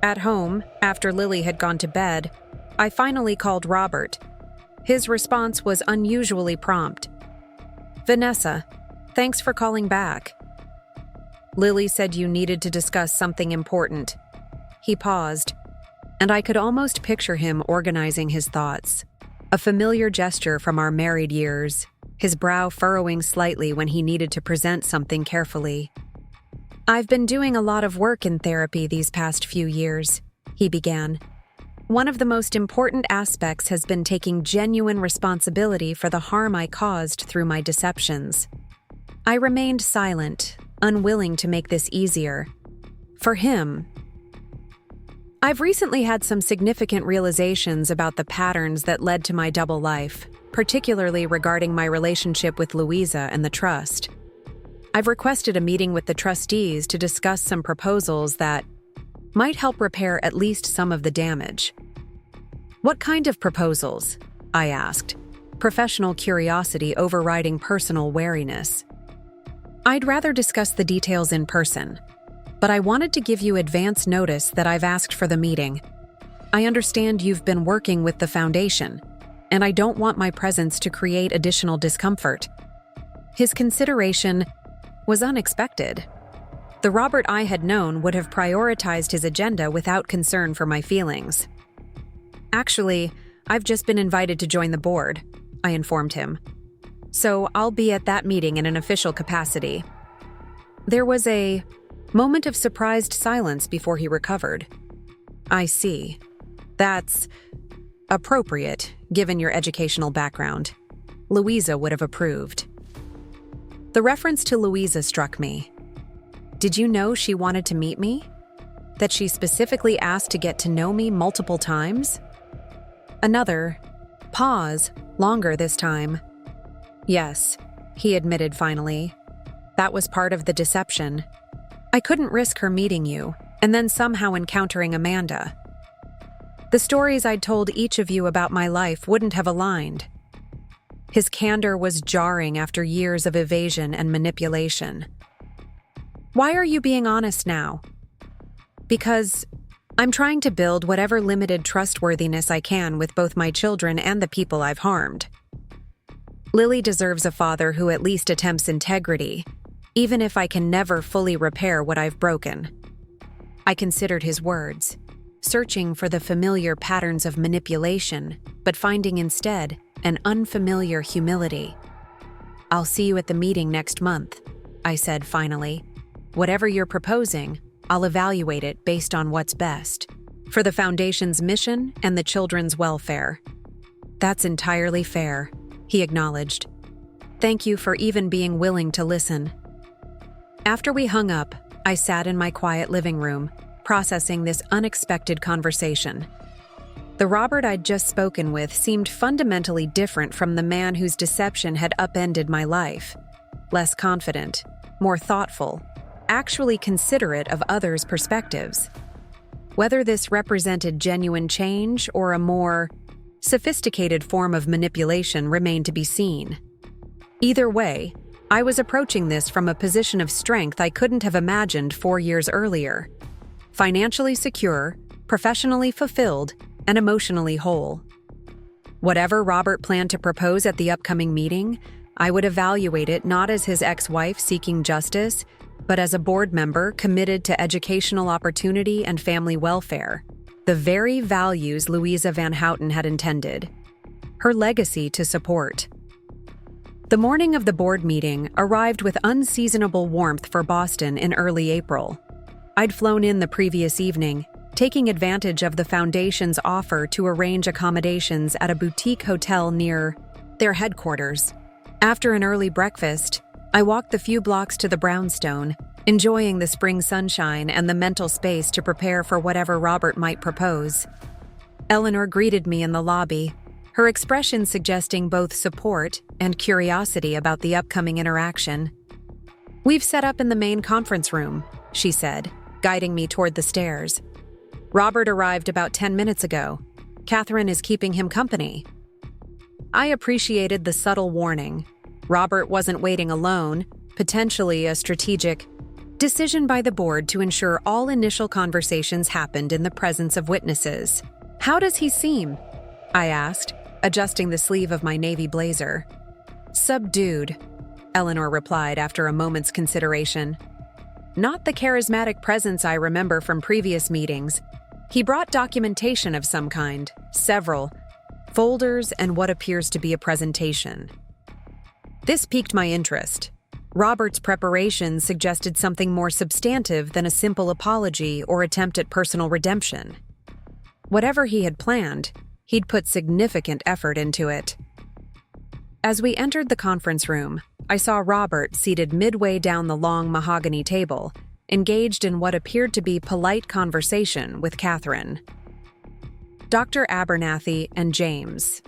At home, after Lily had gone to bed, I finally called Robert. His response was unusually prompt. "Vanessa, thanks for calling back. Lily said you needed to discuss something important." He paused, and I could almost picture him organizing his thoughts. A familiar gesture from our married years, his brow furrowing slightly when he needed to present something carefully. "I've been doing a lot of work in therapy these past few years," he began. "One of the most important aspects has been taking genuine responsibility for the harm I caused through my deceptions." I remained silent, unwilling to make this easier. For him, I've recently had some significant realizations about the patterns that led to my double life, particularly regarding my relationship with Louisa and the trust. I've requested a meeting with the trustees to discuss some proposals that might help repair at least some of the damage. "What kind of proposals?" I asked, professional curiosity overriding personal wariness. "I'd rather discuss the details in person, but I wanted to give you advance notice that I've asked for the meeting. I understand you've been working with the foundation, and I don't want my presence to create additional discomfort." His consideration was unexpected. The Robert I had known would have prioritized his agenda without concern for my feelings. "Actually, I've just been invited to join the board," I informed him. "So I'll be at that meeting in an official capacity." There was a moment of surprised silence before he recovered. "I see. That's appropriate, given your educational background. Louisa would have approved." The reference to Louisa struck me. Did you know she wanted to meet me? That she specifically asked to get to know me multiple times? Another pause, longer this time. "Yes," he admitted finally. "That was part of the deception. I couldn't risk her meeting you, and then somehow encountering Amanda. The stories I'd told each of you about my life wouldn't have aligned." His candor was jarring after years of evasion and manipulation. "Why are you being honest now?" "Because I'm trying to build whatever limited trustworthiness I can with both my children and the people I've harmed. Lily deserves a father who at least attempts integrity, even if I can never fully repair what I've broken." I considered his words, searching for the familiar patterns of manipulation, but finding instead an unfamiliar humility. "I'll see you at the meeting next month," I said finally. "Whatever you're proposing, I'll evaluate it based on what's best, for the Foundation's mission and the children's welfare." "That's entirely fair," he acknowledged. "Thank you for even being willing to listen." After we hung up, I sat in my quiet living room, processing this unexpected conversation. The Robert I'd just spoken with seemed fundamentally different from the man whose deception had upended my life. Less confident, more thoughtful, actually considerate of others' perspectives. Whether this represented genuine change or a more sophisticated form of manipulation remained to be seen. Either way, I was approaching this from a position of strength I couldn't have imagined 4 years earlier. Financially secure, professionally fulfilled, and emotionally whole. Whatever Robert planned to propose at the upcoming meeting, I would evaluate it not as his ex-wife seeking justice, but as a board member committed to educational opportunity and family welfare, the very values Louisa Van Houten had intended. Her legacy to support. The morning of the board meeting arrived with unseasonable warmth for Boston in early April. I'd flown in the previous evening, taking advantage of the foundation's offer to arrange accommodations at a boutique hotel near their headquarters. After an early breakfast, I walked the few blocks to the brownstone, enjoying the spring sunshine and the mental space to prepare for whatever Robert might propose. Eleanor greeted me in the lobby, her expression suggesting both support and curiosity about the upcoming interaction. "We've set up in the main conference room," she said, guiding me toward the stairs. "Robert arrived about 10 minutes ago. Catherine is keeping him company." I appreciated the subtle warning. Robert wasn't waiting alone, potentially a strategic decision by the board to ensure all initial conversations happened in the presence of witnesses. "How does he seem?" I asked, adjusting the sleeve of my navy blazer. "Subdued," Eleanor replied after a moment's consideration. "Not the charismatic presence I remember from previous meetings. He brought documentation of some kind, several folders and what appears to be a presentation." This piqued my interest. Robert's preparation suggested something more substantive than a simple apology or attempt at personal redemption. Whatever he had planned, he'd put significant effort into it. As we entered the conference room, I saw Robert seated midway down the long mahogany table, engaged in what appeared to be polite conversation with Catherine. Dr. Abernathy and James.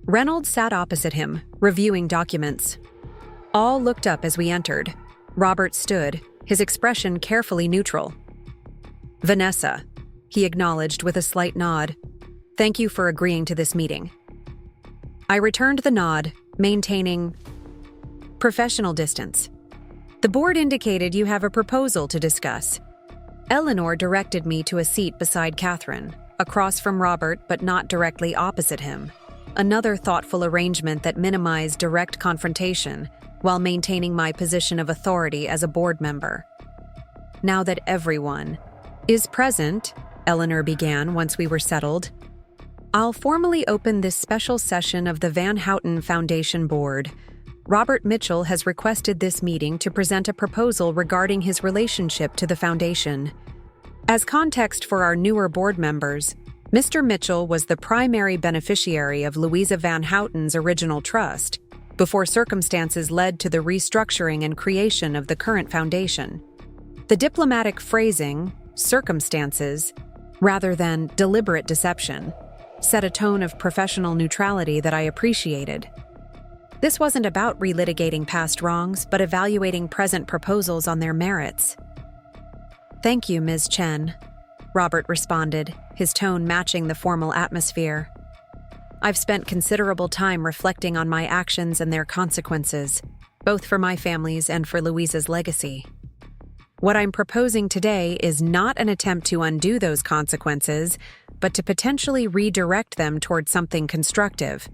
Reynolds sat opposite him, reviewing documents. All looked up as we entered. Robert stood, his expression carefully neutral. "Vanessa," he acknowledged with a slight nod. "Thank you for agreeing to this meeting." I returned the nod, maintaining professional distance. "The board indicated you have a proposal to discuss." Eleanor directed me to a seat beside Catherine, across from Robert but not directly opposite him. Another thoughtful arrangement that minimized direct confrontation while maintaining my position of authority as a board member. "Now that everyone is present," Eleanor began once we were settled, "I'll formally open this special session of the Van Houten Foundation Board. Robert Mitchell has requested this meeting to present a proposal regarding his relationship to the foundation. As context for our newer board members, Mr. Mitchell was the primary beneficiary of Louisa Van Houten's original trust, before circumstances led to the restructuring and creation of the current foundation. The diplomatic phrasing, circumstances, rather than deliberate deception, set a tone of professional neutrality that I appreciated. This wasn't about relitigating past wrongs, but evaluating present proposals on their merits. "Thank you, Ms. Chen," Robert responded, his tone matching the formal atmosphere. "I've spent considerable time reflecting on my actions and their consequences, both for my family's and for Louisa's legacy. What I'm proposing today is not an attempt to undo those consequences, but to potentially redirect them toward something constructive."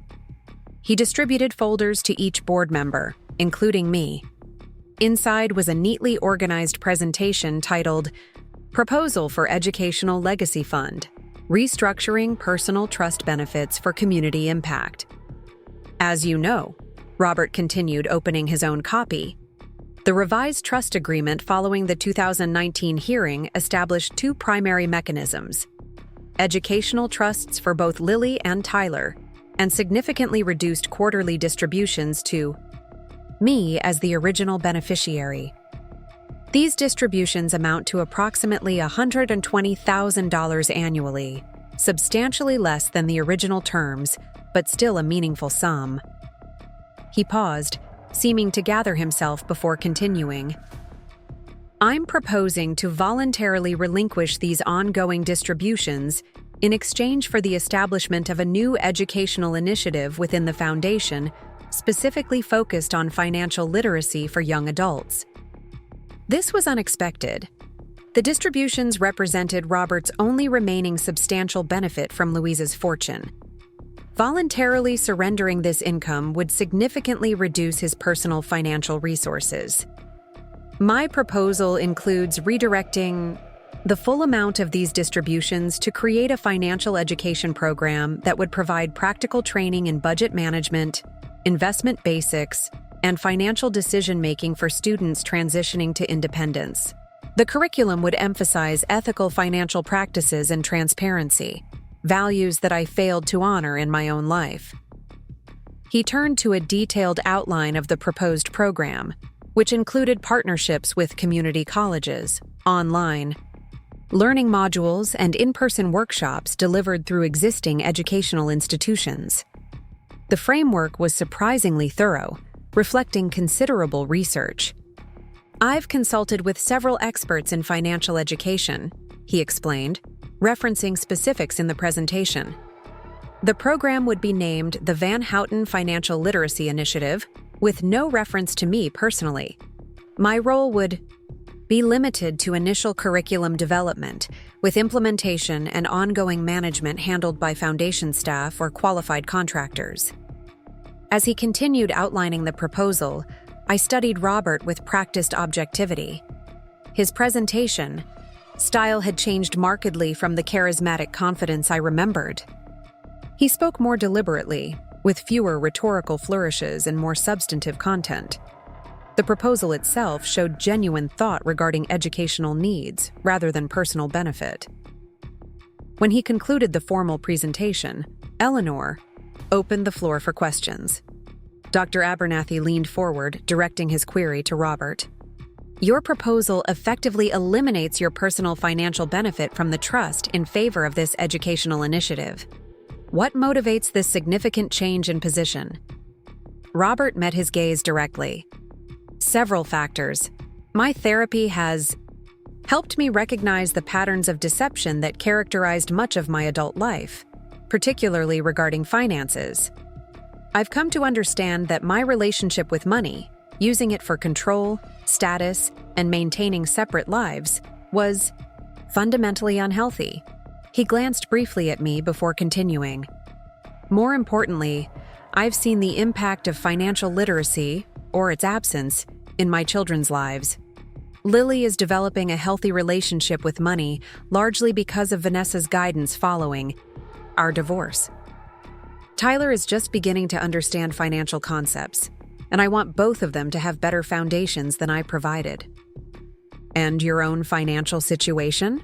He distributed folders to each board member, including me. Inside was a neatly organized presentation titled "Proposal for Educational Legacy Fund: Restructuring Personal Trust Benefits for Community Impact." "As you know," Robert continued, opening his own copy, "the revised trust agreement following the 2019 hearing established two primary mechanisms: educational trusts for both Lily and Tyler, and significantly reduced quarterly distributions to me as the original beneficiary. These distributions amount to approximately $120,000 annually, substantially less than the original terms, but still a meaningful sum. He paused, seeming to gather himself before continuing. I'm proposing to voluntarily relinquish these ongoing distributions in exchange for the establishment of a new educational initiative within the foundation specifically focused on financial literacy for young adults. This was unexpected. The distributions represented Robert's only remaining substantial benefit from Louise's fortune. Voluntarily surrendering this income would significantly reduce his personal financial resources. My proposal includes redirecting the full amount of these distributions to create a financial education program that would provide practical training in budget management, investment basics, and financial decision-making for students transitioning to independence. The curriculum would emphasize ethical financial practices and transparency, values that I failed to honor in my own life. He turned to a detailed outline of the proposed program, which included partnerships with community colleges, online, learning modules, and in-person workshops delivered through existing educational institutions. The framework was surprisingly thorough, reflecting considerable research. I've consulted with several experts in financial education, he explained, referencing specifics in the presentation. The program would be named the Van Houten Financial Literacy Initiative, with no reference to me personally. My role would be limited to initial curriculum development, with implementation and ongoing management handled by foundation staff or qualified contractors. As he continued outlining the proposal, I studied Robert with practiced objectivity. His presentation style had changed markedly from the charismatic confidence I remembered. He spoke more deliberately, with fewer rhetorical flourishes and more substantive content. The proposal itself showed genuine thought regarding educational needs rather than personal benefit. When he concluded the formal presentation, Eleanor opened the floor for questions. Dr. Abernathy leaned forward, directing his query to Robert. Your proposal effectively eliminates your personal financial benefit from the trust in favor of this educational initiative. What motivates this significant change in position? Robert met his gaze directly. Several factors. My therapy has helped me recognize the patterns of deception that characterized much of my adult life, particularly regarding finances. I've come to understand that my relationship with money, using it for control, status, and maintaining separate lives, was fundamentally unhealthy. He glanced briefly at me before continuing. More importantly, I've seen the impact of financial literacy, or its absence, in my children's lives. Lily is developing a healthy relationship with money largely because of Vanessa's guidance following our divorce. Tyler is just beginning to understand financial concepts, and I want both of them to have better foundations than I provided. And your own financial situation?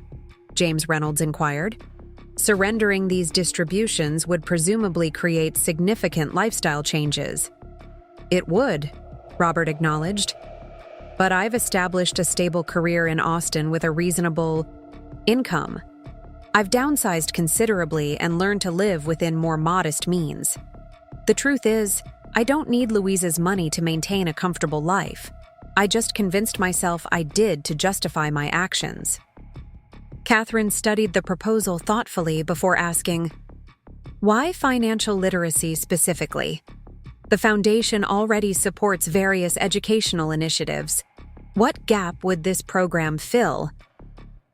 James Reynolds inquired. Surrendering these distributions would presumably create significant lifestyle changes. It would, Robert acknowledged. But I've established a stable career in Austin with a reasonable income. I've downsized considerably and learned to live within more modest means. The truth is, I don't need Louise's money to maintain a comfortable life. I just convinced myself I did to justify my actions. Catherine studied the proposal thoughtfully before asking, why financial literacy specifically? The foundation already supports various educational initiatives. What gap would this program fill?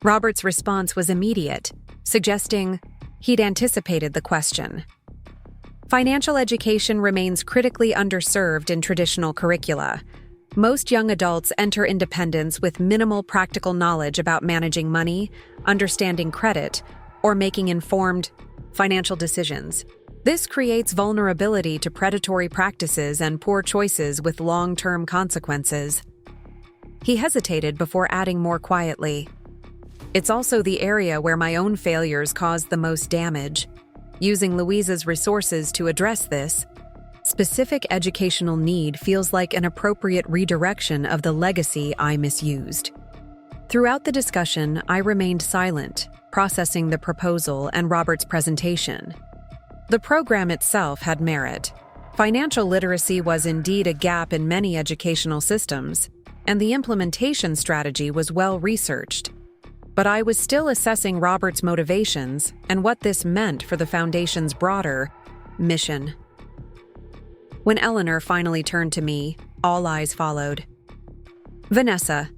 Robert's response was immediate, suggesting he'd anticipated the question. Financial education remains critically underserved in traditional curricula. Most young adults enter independence with minimal practical knowledge about managing money, understanding credit, or making informed financial decisions. This creates vulnerability to predatory practices and poor choices with long-term consequences. He hesitated before adding more quietly. It's also the area where my own failures caused the most damage. Using Louise's resources to address this specific educational need feels like an appropriate redirection of the legacy I misused. Throughout the discussion, I remained silent, processing the proposal and Robert's presentation. The program itself had merit. Financial literacy was indeed a gap in many educational systems, and the implementation strategy was well researched. But I was still assessing Robert's motivations and what this meant for the Foundation's broader mission. When Eleanor finally turned to me, all eyes followed. Vanessa,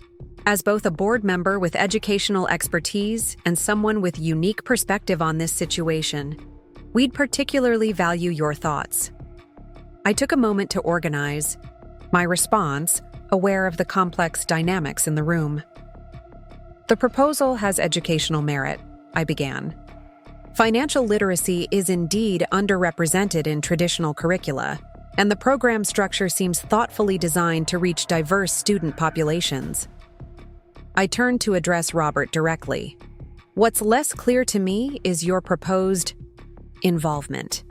as both a board member with educational expertise and someone with unique perspective on this situation, we'd particularly value your thoughts. I took a moment to organize my response, aware of the complex dynamics in the room. The proposal has educational merit, I began. Financial literacy is indeed underrepresented in traditional curricula, and the program structure seems thoughtfully designed to reach diverse student populations. I turned to address Robert directly. What's less clear to me is your proposed involvement.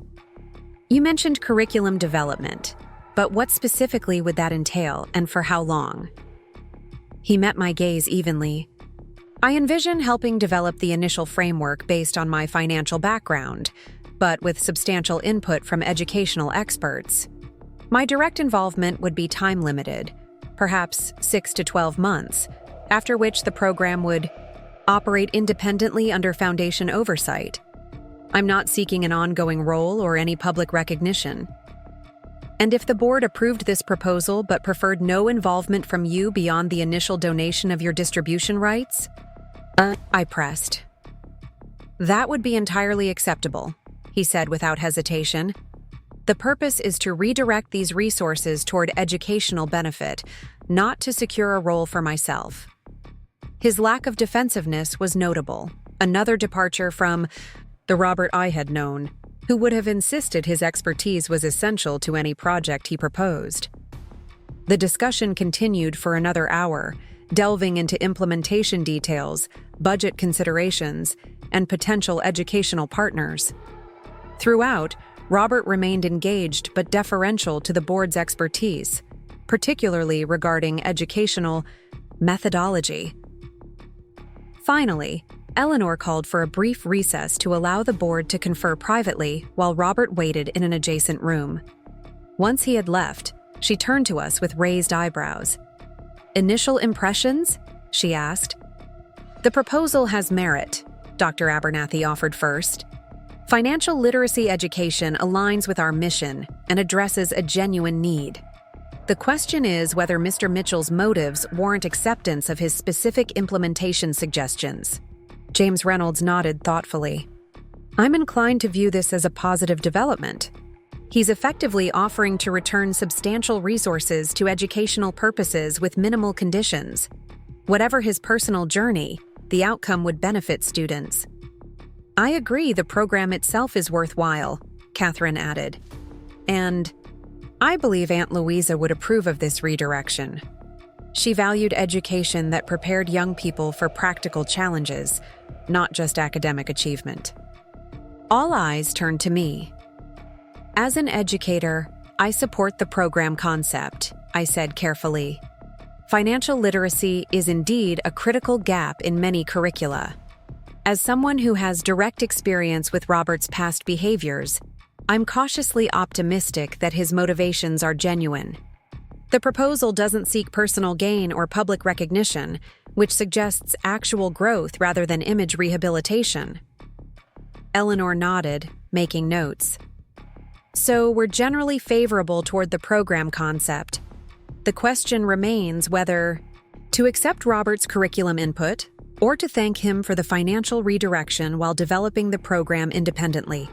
You mentioned curriculum development, but what specifically would that entail and for how long? He met my gaze evenly. I envision helping develop the initial framework based on my financial background, but with substantial input from educational experts. My direct involvement would be time-limited, perhaps 6 to 12 months, after which the program would operate independently under Foundation oversight. I'm not seeking an ongoing role or any public recognition. And if the board approved this proposal but preferred no involvement from you beyond the initial donation of your distribution rights? I pressed. That would be entirely acceptable, he said without hesitation. The purpose is to redirect these resources toward educational benefit, not to secure a role for myself. His lack of defensiveness was notable, another departure from the Robert I had known, who would have insisted his expertise was essential to any project he proposed. The discussion continued for another hour, delving into implementation details, budget considerations, and potential educational partners. Throughout, Robert remained engaged but deferential to the board's expertise, particularly regarding educational methodology. Finally, Eleanor called for a brief recess to allow the board to confer privately while Robert waited in an adjacent room. Once he had left, she turned to us with raised eyebrows. "Initial impressions?" she asked. "The proposal has merit," Dr. Abernathy offered first. "Financial literacy education aligns with our mission and addresses a genuine need. The question is whether Mr. Mitchell's motives warrant acceptance of his specific implementation suggestions." James Reynolds nodded thoughtfully. "I'm inclined to view this as a positive development. He's effectively offering to return substantial resources to educational purposes with minimal conditions. Whatever his personal journey, the outcome would benefit students." "I agree the program itself is worthwhile," Catherine added. "And I believe Aunt Louisa would approve of this redirection. She valued education that prepared young people for practical challenges, not just academic achievement." All eyes turned to me. "As an educator, I support the program concept," I said carefully. "Financial literacy is indeed a critical gap in many curricula. As someone who has direct experience with Robert's past behaviors, I'm cautiously optimistic that his motivations are genuine. The proposal doesn't seek personal gain or public recognition, which suggests actual growth rather than image rehabilitation." Eleanor nodded, making notes. "So we're generally favorable toward the program concept. The question remains whether to accept Robert's curriculum input or to thank him for the financial redirection while developing the program independently."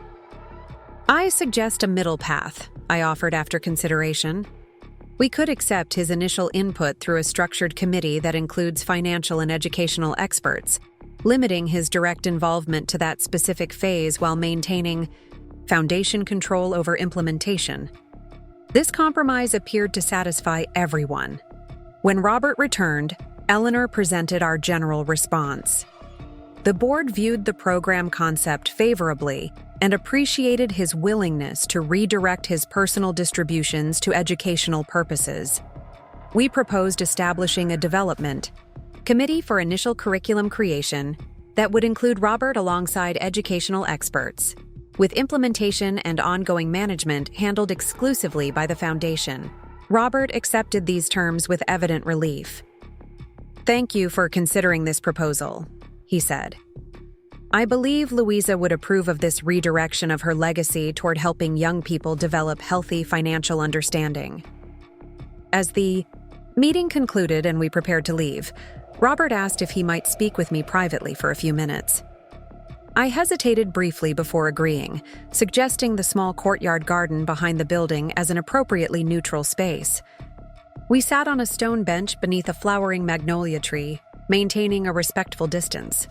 "I suggest a middle path," I offered after consideration. "We could accept his initial input through a structured committee that includes financial and educational experts, limiting his direct involvement to that specific phase while maintaining Foundation control over implementation." This compromise appeared to satisfy everyone. When Robert returned, Eleanor presented our general response. The board viewed the program concept favorably and appreciated his willingness to redirect his personal distributions to educational purposes. We proposed establishing a development committee for initial curriculum creation that would include Robert alongside educational experts, with implementation and ongoing management handled exclusively by the foundation. Robert accepted these terms with evident relief. "Thank you for considering this proposal," he said. "I believe Louisa would approve of this redirection of her legacy toward helping young people develop healthy financial understanding." As the meeting concluded and we prepared to leave, Robert asked if he might speak with me privately for a few minutes. I hesitated briefly before agreeing, suggesting the small courtyard garden behind the building as an appropriately neutral space. We sat on a stone bench beneath a flowering magnolia tree, maintaining a respectful distance.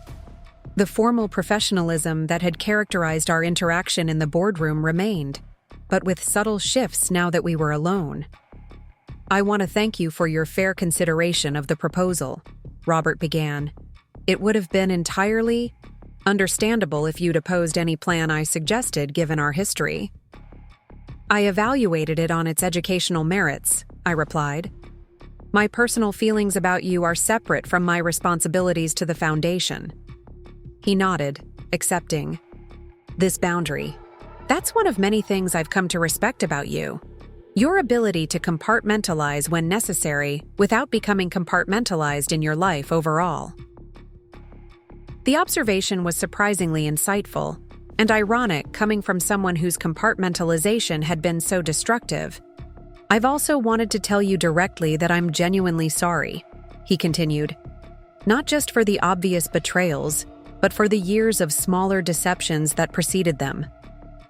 The formal professionalism that had characterized our interaction in the boardroom remained, but with subtle shifts now that we were alone. "I want to thank you for your fair consideration of the proposal," Robert began. "It would have been entirely understandable if you'd opposed any plan I suggested given our history." "I evaluated it on its educational merits," I replied. "My personal feelings about you are separate from my responsibilities to the foundation." He nodded, accepting. "This boundary. That's one of many things I've come to respect about you. Your ability to compartmentalize when necessary without becoming compartmentalized in your life overall." The observation was surprisingly insightful and ironic coming from someone whose compartmentalization had been so destructive. "I've also wanted to tell you directly that I'm genuinely sorry," he continued. "Not just for the obvious betrayals, but for the years of smaller deceptions that preceded them.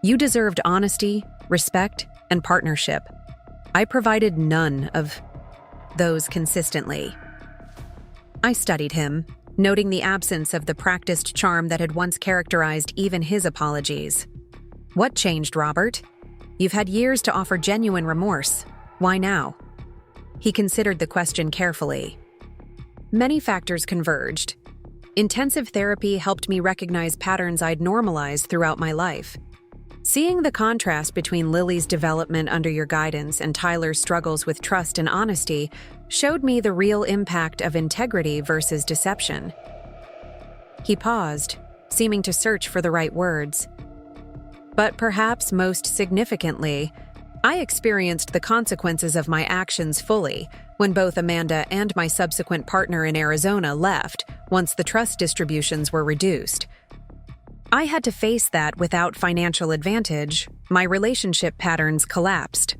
You deserved honesty, respect, and partnership. I provided none of those consistently." I studied him, noting the absence of the practiced charm that had once characterized even his apologies. "What changed, Robert? You've had years to offer genuine remorse. Why now?" He considered the question carefully. Many factors converged. Intensive therapy helped me recognize patterns I'd normalized throughout my life. Seeing the contrast between Lily's development under your guidance and Tyler's struggles with trust and honesty showed me the real impact of integrity versus deception. He paused, seeming to search for the right words. "But perhaps most significantly, I experienced the consequences of my actions fully when both Amanda and my subsequent partner in Arizona left once the trust distributions were reduced. I had to face that without financial advantage. My relationship patterns collapsed.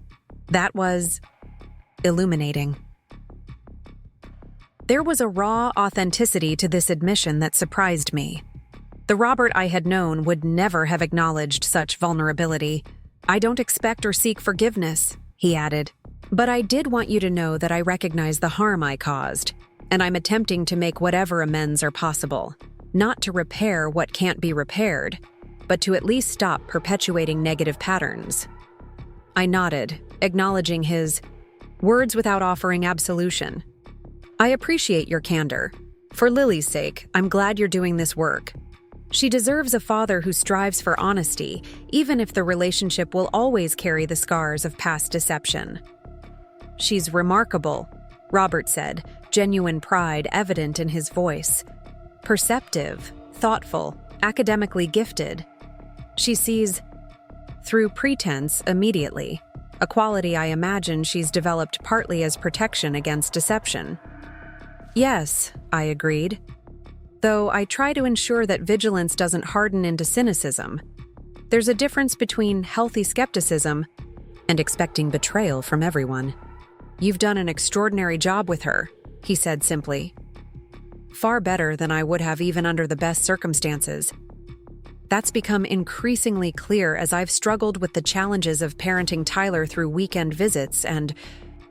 That was illuminating." There was a raw authenticity to this admission that surprised me. The Robert I had known would never have acknowledged such vulnerability. "I don't expect or seek forgiveness," he added, "but I did want you to know that I recognize the harm I caused, and I'm attempting to make whatever amends are possible. Not to repair what can't be repaired, but to at least stop perpetuating negative patterns." I nodded, acknowledging his words without offering absolution. "I appreciate your candor. For Lily's sake, I'm glad you're doing this work. She deserves a father who strives for honesty, even if the relationship will always carry the scars of past deception." "She's remarkable," Robert said, genuine pride evident in his voice. "Perceptive, thoughtful, academically gifted. She sees through pretense immediately, a quality I imagine she's developed partly as protection against deception." "Yes," I agreed, "though I try to ensure that vigilance doesn't harden into cynicism. There's a difference between healthy skepticism and expecting betrayal from everyone." "You've done an extraordinary job with her," he said simply. "Far better than I would have even under the best circumstances. That's become increasingly clear as I've struggled with the challenges of parenting Tyler through weekend visits and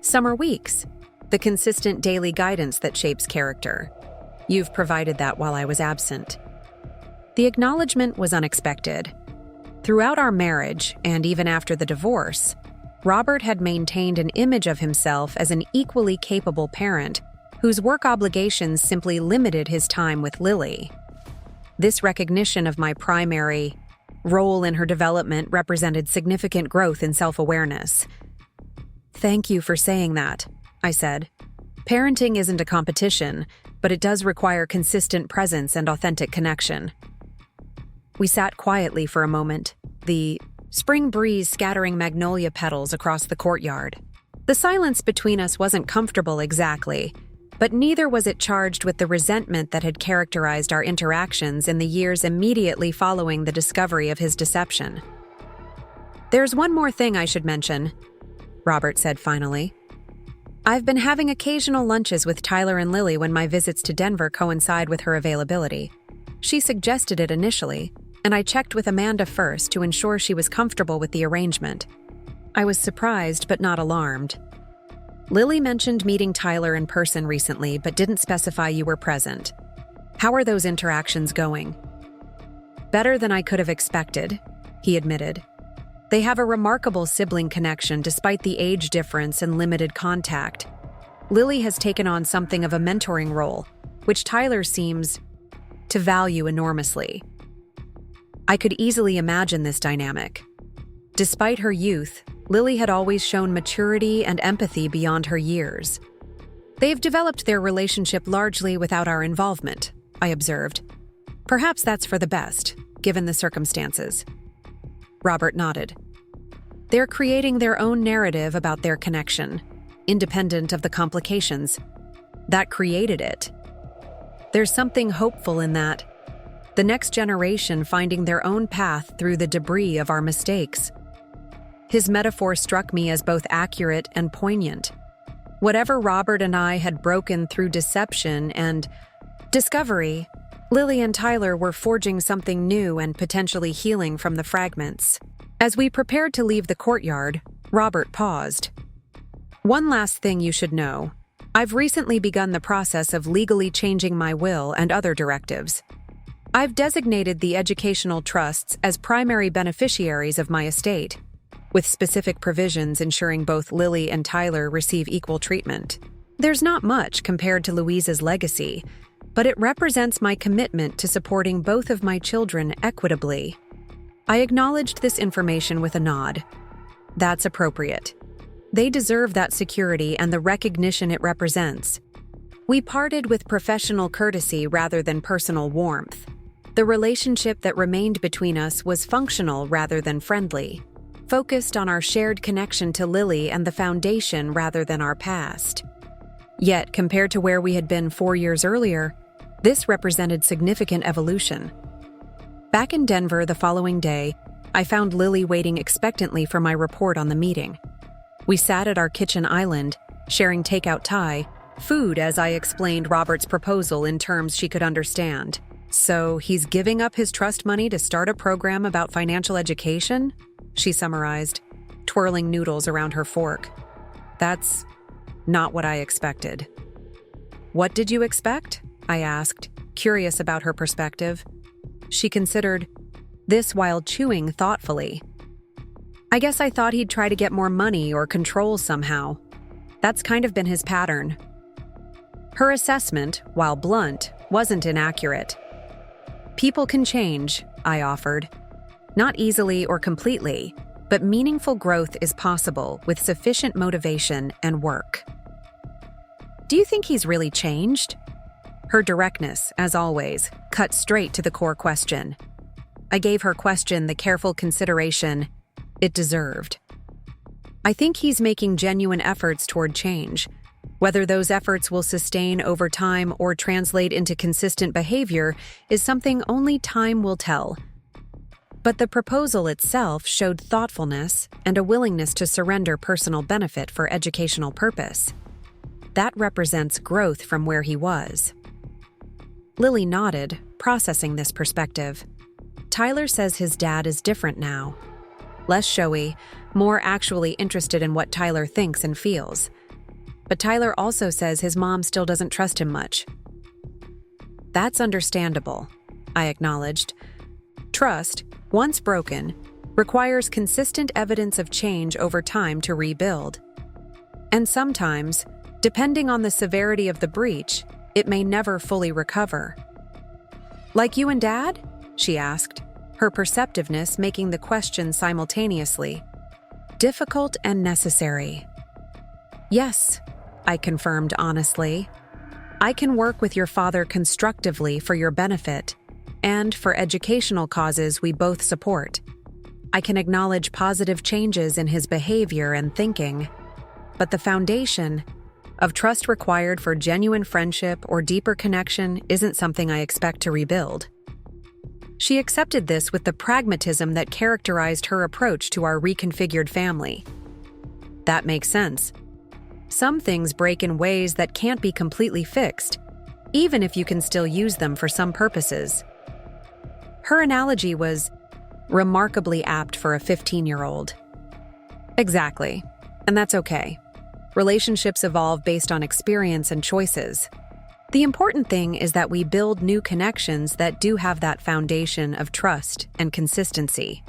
summer weeks, the consistent daily guidance that shapes character. You've provided that while I was absent." The acknowledgement was unexpected. Throughout our marriage, and even after the divorce, Robert had maintained an image of himself as an equally capable parent whose work obligations simply limited his time with Lily. This recognition of my primary role in her development represented significant growth in self-awareness. "Thank you for saying that," I said. "Parenting isn't a competition, but it does require consistent presence and authentic connection. We sat quietly for a moment, the spring breeze scattering magnolia petals across the courtyard. The silence between us wasn't comfortable exactly, but neither was it charged with the resentment that had characterized our interactions in the years immediately following the discovery of his deception. "There's one more thing I should mention," Robert said finally. "I've been having occasional lunches with Tyler and Lily when my visits to Denver coincide with her availability. She suggested it initially, and I checked with Amanda first to ensure she was comfortable with the arrangement. I was surprised but not alarmed. Lily mentioned meeting Tyler in person recently but didn't specify you were present. How are those interactions going?" "Better than I could have expected," he admitted. "They have a remarkable sibling connection despite the age difference and limited contact. Lily has taken on something of a mentoring role, which Tyler seems to value enormously. I could easily imagine this dynamic. Despite her youth, Lily had always shown maturity and empathy beyond her years. They've developed their relationship largely without our involvement," I observed. "Perhaps that's for the best, given the circumstances." Robert nodded. "They're creating their own narrative about their connection, independent of the complications. That created it. There's something hopeful in that. The next generation finding their own path through the debris of our mistakes." His metaphor struck me as both accurate and poignant. Whatever Robert and I had broken through deception and discovery, Lily and Tyler were forging something new and potentially healing from the fragments. As we prepared to leave the courtyard, Robert paused. "One last thing you should know. I've recently begun the process of legally changing my will and other directives. I've designated the educational trusts as primary beneficiaries of my estate, with specific provisions ensuring both Lily and Tyler receive equal treatment. There's not much compared to Louise's legacy, but it represents my commitment to supporting both of my children equitably." I acknowledged this information with a nod. "That's appropriate. They deserve that security and the recognition it represents." We parted with professional courtesy rather than personal warmth. The relationship that remained between us was functional rather than friendly, focused on our shared connection to Lily and the foundation rather than our past. Yet, compared to where we had been 4 years earlier, this represented significant evolution. Back in Denver the following day, I found Lily waiting expectantly for my report on the meeting. We sat at our kitchen island, sharing takeout Thai food as I explained Robert's proposal in terms she could understand. "So he's giving up his trust money to start a program about financial education?" she summarized, twirling noodles around her fork. "That's not what I expected." "What did you expect?" I asked, curious about her perspective. She considered this while chewing thoughtfully. "I guess I thought he'd try to get more money or control somehow. That's kind of been his pattern." Her assessment, while blunt, wasn't inaccurate. "People can change," I offered. "Not easily or completely, but meaningful growth is possible with sufficient motivation and work." "Do you think he's really changed?" Her directness, as always, cut straight to the core question. I gave her question the careful consideration it deserved. "I think he's making genuine efforts toward change. Whether those efforts will sustain over time or translate into consistent behavior is something only time will tell. But the proposal itself showed thoughtfulness and a willingness to surrender personal benefit for educational purpose. That represents growth from where he was." Lily nodded, processing this perspective. "Tyler says his dad is different now. Less showy, more actually interested in what Tyler thinks and feels. But Tyler also says his mom still doesn't trust him much." "That's understandable," I acknowledged. "Trust, once broken, requires consistent evidence of change over time to rebuild. And sometimes, depending on the severity of the breach, it may never fully recover." "Like you and Dad?" she asked, her perceptiveness making the question simultaneously. "Difficult and necessary." "Yes," I confirmed honestly. I can work with your father constructively for your benefit and for educational causes we both support. I can acknowledge positive changes in his behavior and thinking, but the foundation of trust required for genuine friendship or deeper connection isn't something I expect to rebuild. She accepted this with the pragmatism that characterized her approach to our reconfigured family. That makes sense. Some things break in ways that can't be completely fixed, even if you can still use them for some purposes. Her analogy was remarkably apt for a 15-year-old. Exactly, and that's okay. Relationships evolve based on experience and choices. The important thing is that we build new connections that do have that foundation of trust and consistency.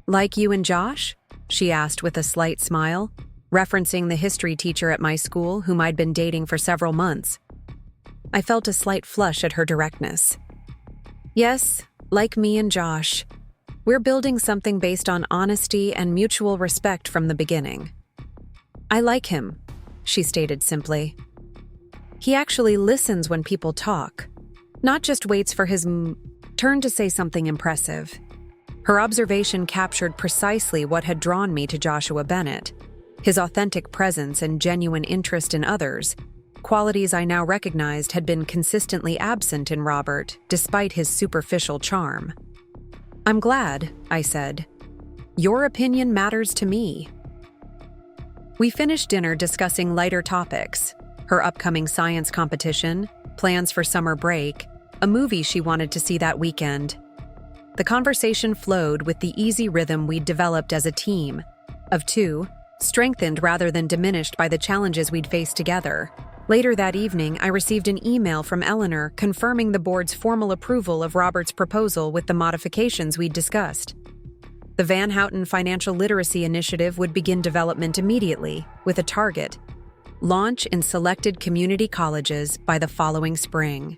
Like you and Josh? She asked with a slight smile, referencing the history teacher at my school whom I'd been dating for several months. I felt a slight flush at her directness. Yes, like me and Josh. We're building something based on honesty and mutual respect from the beginning. I like him, she stated simply. He actually listens when people talk, not just waits for his turn to say something impressive. Her observation captured precisely what had drawn me to Joshua Bennett, his authentic presence and genuine interest in others, qualities I now recognized had been consistently absent in Robert despite his superficial charm. I'm glad, I said. Your opinion matters to me. We finished dinner discussing lighter topics, her upcoming science competition, plans for summer break, a movie she wanted to see that weekend. The conversation flowed with the easy rhythm we'd developed as a team, of two, strengthened rather than diminished by the challenges we'd faced together. Later that evening, I received an email from Eleanor confirming the board's formal approval of Robert's proposal with the modifications we'd discussed. The Van Houten Financial Literacy Initiative would begin development immediately, with a target: launch in selected community colleges by the following spring.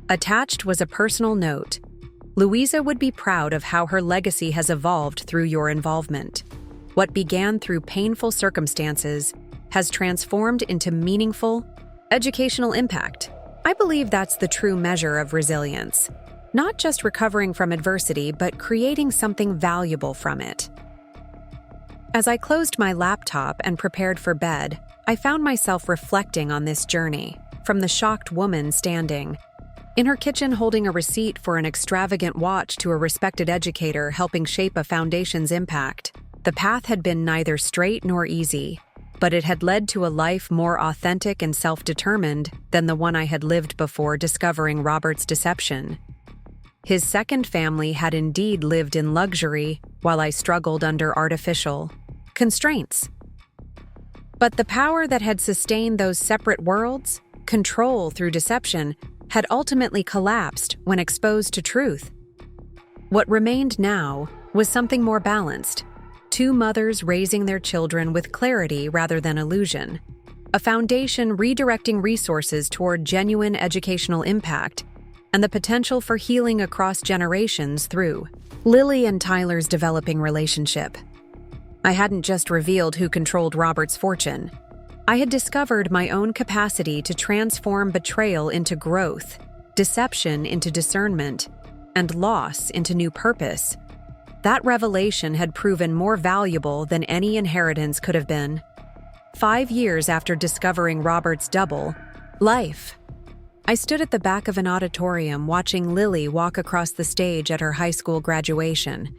Attached was a personal note. Louisa would be proud of how her legacy has evolved through your involvement. What began through painful circumstances has transformed into meaningful, educational impact. I believe that's the true measure of resilience. Not just recovering from adversity, but creating something valuable from it. As I closed my laptop and prepared for bed, I found myself reflecting on this journey, from the shocked woman standing in her kitchen holding a receipt for an extravagant watch to a respected educator helping shape a foundation's impact. The path had been neither straight nor easy, but it had led to a life more authentic and self-determined than the one I had lived before discovering Robert's deception. His second family had indeed lived in luxury while I struggled under artificial constraints. But the power that had sustained those separate worlds, control through deception, had ultimately collapsed when exposed to truth. What remained now was something more balanced. Two mothers raising their children with clarity rather than illusion. A foundation redirecting resources toward genuine educational impact, and the potential for healing across generations through Lily and Tyler's developing relationship. I hadn't just revealed who controlled Robert's fortune. I had discovered my own capacity to transform betrayal into growth, deception into discernment, and loss into new purpose. That revelation had proven more valuable than any inheritance could have been. 5 years after discovering Robert's double life, I stood at the back of an auditorium watching Lily walk across the stage at her high school graduation.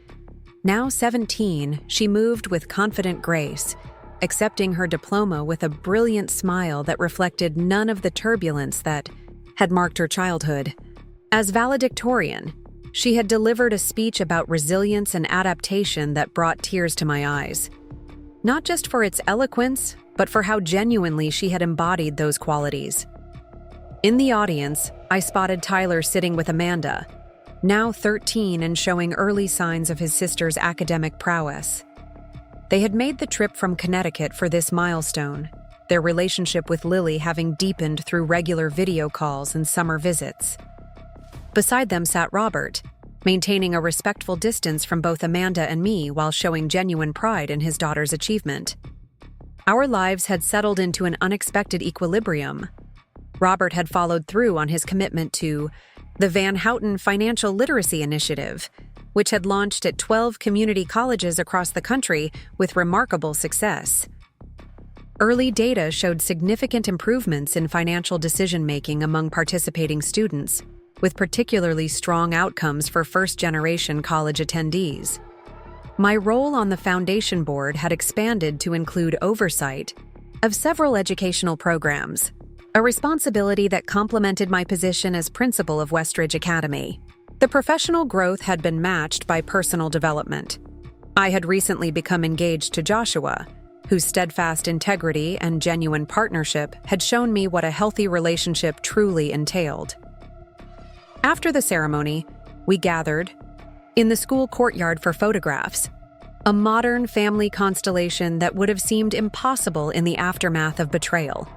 Now 17, she moved with confident grace, accepting her diploma with a brilliant smile that reflected none of the turbulence that had marked her childhood. As valedictorian, she had delivered a speech about resilience and adaptation that brought tears to my eyes. Not just for its eloquence, but for how genuinely she had embodied those qualities. In the audience, I spotted Tyler sitting with Amanda, now 13 and showing early signs of his sister's academic prowess. They had made the trip from Connecticut for this milestone, their relationship with Lily having deepened through regular video calls and summer visits. Beside them sat Robert, maintaining a respectful distance from both Amanda and me while showing genuine pride in his daughter's achievement. Our lives had settled into an unexpected equilibrium, Robert had followed through on his commitment to the Van Houten Financial Literacy Initiative, which had launched at 12 community colleges across the country with remarkable success. Early data showed significant improvements in financial decision-making among participating students, with particularly strong outcomes for first-generation college attendees. My role on the foundation board had expanded to include oversight of several educational programs, a responsibility that complemented my position as principal of Westridge Academy. The professional growth had been matched by personal development. I had recently become engaged to Joshua, whose steadfast integrity and genuine partnership had shown me what a healthy relationship truly entailed. After the ceremony, we gathered in the school courtyard for photographs, a modern family constellation that would have seemed impossible in the aftermath of betrayal.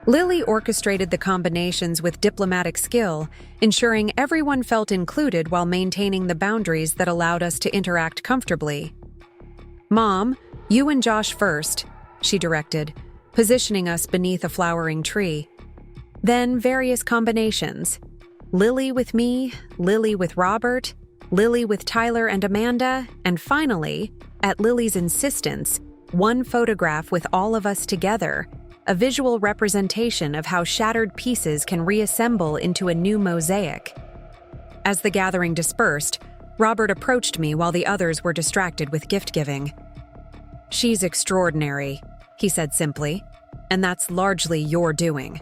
Lily orchestrated the combinations with diplomatic skill, ensuring everyone felt included while maintaining the boundaries that allowed us to interact comfortably. "Mom, you and Josh first," she directed, positioning us beneath a flowering tree. Then various combinations. Lily with me, Lily with Robert, Lily with Tyler and Amanda, and finally, at Lily's insistence, one photograph with all of us together, a visual representation of how shattered pieces can reassemble into a new mosaic. As the gathering dispersed, Robert approached me while the others were distracted with gift-giving. "She's extraordinary," he said simply, "and that's largely your doing."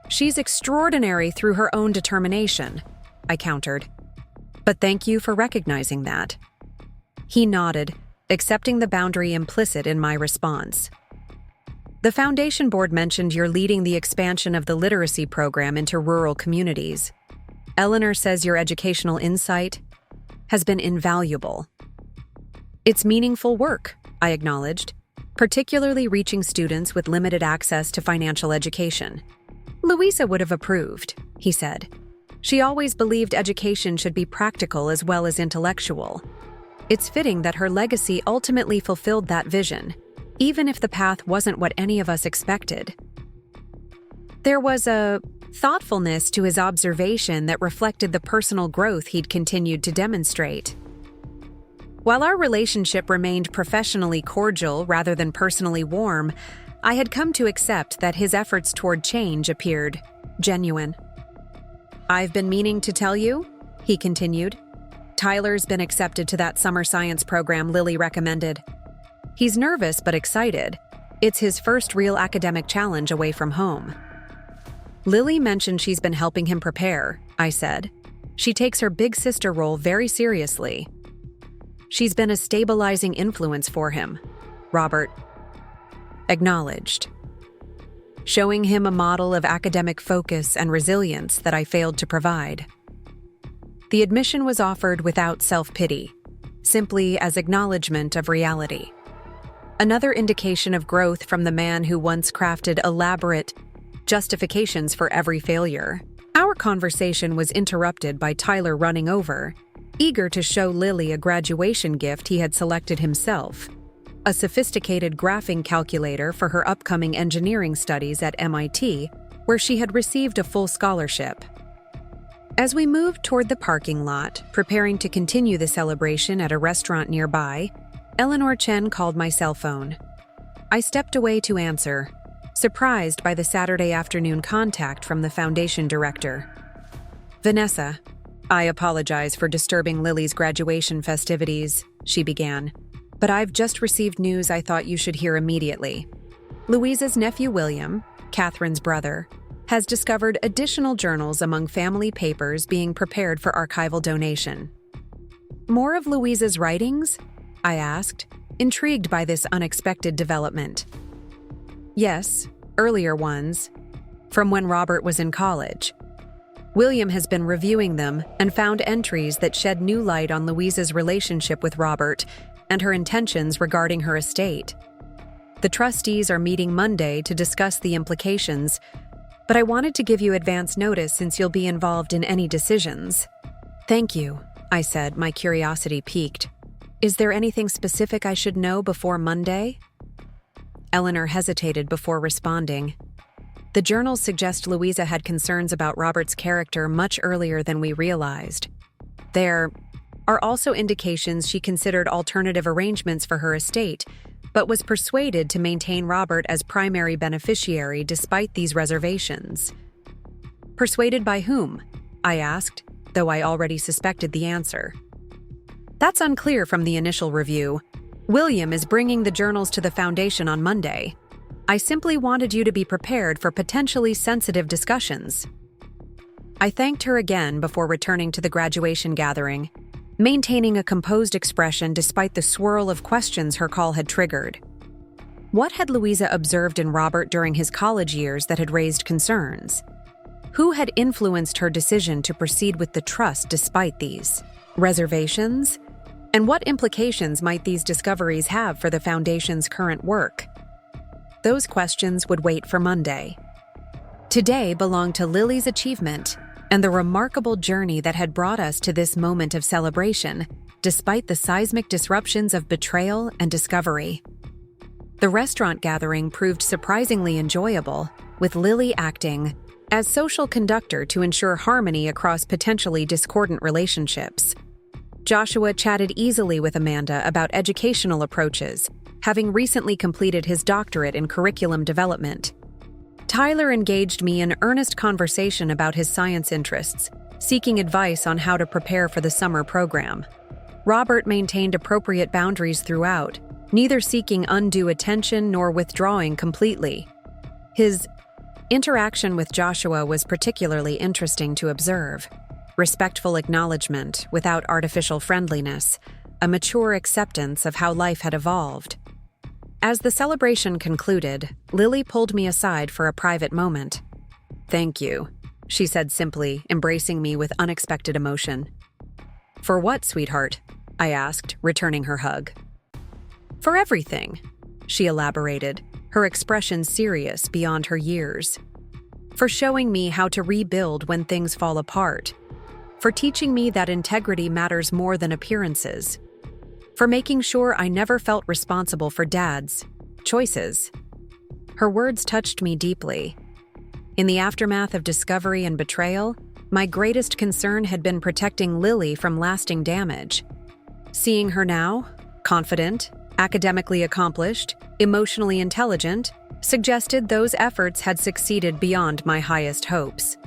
"She's extraordinary through her own determination," I countered. "But thank you for recognizing that." He nodded, accepting the boundary implicit in my response. "The foundation board mentioned you're leading the expansion of the literacy program into rural communities. Eleanor says your educational insight has been invaluable." "It's meaningful work," I acknowledged, "particularly reaching students with limited access to financial education." "Louisa would have approved," he said. "She always believed education should be practical as well as intellectual. It's fitting that her legacy ultimately fulfilled that vision, even if the path wasn't what any of us expected." There was a thoughtfulness to his observation that reflected the personal growth he'd continued to demonstrate. While our relationship remained professionally cordial rather than personally warm, I had come to accept that his efforts toward change appeared genuine. "I've been meaning to tell you," he continued. "Tyler's been accepted to that summer science program Lily recommended. He's nervous but excited. It's his first real academic challenge away from home." "Lily mentioned she's been helping him prepare," I said. "She takes her big sister role very seriously." "She's been a stabilizing influence for him," Robert acknowledged, showing him a model of academic focus and resilience that I failed to provide. The admission was offered without self-pity, simply as acknowledgement of reality. Another indication of growth from the man who once crafted elaborate justifications for every failure. Our conversation was interrupted by Tyler running over, eager to show Lily a graduation gift he had selected himself, a sophisticated graphing calculator for her upcoming engineering studies at MIT, where she had received a full scholarship. As we moved toward the parking lot, preparing to continue the celebration at a restaurant nearby, Eleanor Chen called my cell phone. I stepped away to answer, surprised by the Saturday afternoon contact from the foundation director. "Vanessa, I apologize for disturbing Lily's graduation festivities," she began, "but I've just received news I thought you should hear immediately. Louisa's nephew William, Catherine's brother, has discovered additional journals among family papers being prepared for archival donation." "More of Louisa's writings?" I asked, intrigued by this unexpected development. "Yes, earlier ones, from when Robert was in college. William has been reviewing them and found entries that shed new light on Louisa's relationship with Robert and her intentions regarding her estate. The trustees are meeting Monday to discuss the implications, but I wanted to give you advance notice since you'll be involved in any decisions." "Thank you," I said, my curiosity piqued. "Is there anything specific I should know before Monday?" Eleanor hesitated before responding. The journals suggest Louisa had concerns about Robert's character much earlier than we realized. There are also indications she considered alternative arrangements for her estate, but was persuaded to maintain Robert as primary beneficiary despite these reservations. Persuaded by whom? I asked, though I already suspected the answer. That's unclear from the initial review. William is bringing the journals to the foundation on Monday. I simply wanted you to be prepared for potentially sensitive discussions. I thanked her again before returning to the graduation gathering, maintaining a composed expression despite the swirl of questions her call had triggered. What had Louisa observed in Robert during his college years that had raised concerns? Who had influenced her decision to proceed with the trust despite these reservations? And what implications might these discoveries have for the Foundation's current work? Those questions would wait for Monday. Today belonged to Lily's achievement and the remarkable journey that had brought us to this moment of celebration, despite the seismic disruptions of betrayal and discovery. The restaurant gathering proved surprisingly enjoyable, with Lily acting as social conductor to ensure harmony across potentially discordant relationships. Joshua chatted easily with Amanda about educational approaches, having recently completed his doctorate in curriculum development. Tyler engaged me in earnest conversation about his science interests, seeking advice on how to prepare for the summer program. Robert maintained appropriate boundaries throughout, neither seeking undue attention nor withdrawing completely. His interaction with Joshua was particularly interesting to observe. Respectful acknowledgement without artificial friendliness, a mature acceptance of how life had evolved. As the celebration concluded, Lily pulled me aside for a private moment. "Thank you," she said simply, embracing me with unexpected emotion. "For what, sweetheart?" I asked, returning her hug. "For everything," she elaborated, her expression serious beyond her years. "For showing me how to rebuild when things fall apart. For teaching me that integrity matters more than appearances. For making sure I never felt responsible for Dad's choices." Her words touched me deeply. In the aftermath of discovery and betrayal, my greatest concern had been protecting Lily from lasting damage. Seeing her now, confident, academically accomplished, emotionally intelligent, suggested those efforts had succeeded beyond my highest hopes.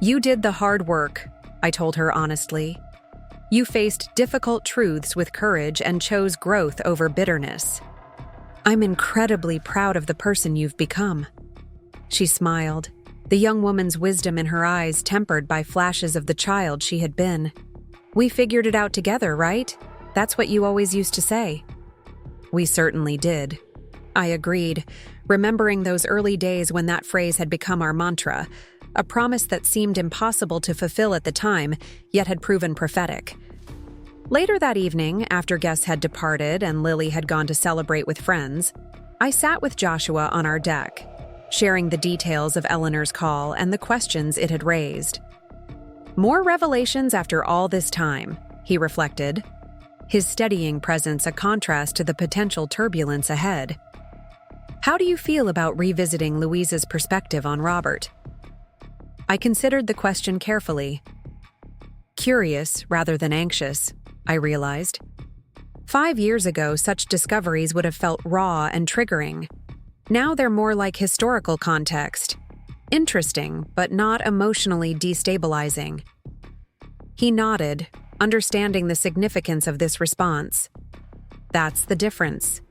"You did the hard work," I told her honestly. "You faced difficult truths with courage and chose growth over bitterness. I'm incredibly proud of the person you've become." She smiled, the young woman's wisdom in her eyes tempered by flashes of the child she had been. "We figured it out together, right? That's what you always used to say." "We certainly did," I agreed, remembering those early days when that phrase had become our mantra, a promise that seemed impossible to fulfill at the time, yet had proven prophetic. Later that evening, after guests had departed and Lily had gone to celebrate with friends, I sat with Joshua on our deck, sharing the details of Eleanor's call and the questions it had raised. "More revelations after all this time," he reflected, his steadying presence a contrast to the potential turbulence ahead. "How do you feel about revisiting Louisa's perspective on Robert?" I considered the question carefully. Curious rather than anxious, I realized. 5 years ago, such discoveries would have felt raw and triggering. Now they're more like historical context. Interesting, but not emotionally destabilizing. He nodded, understanding the significance of this response. That's the difference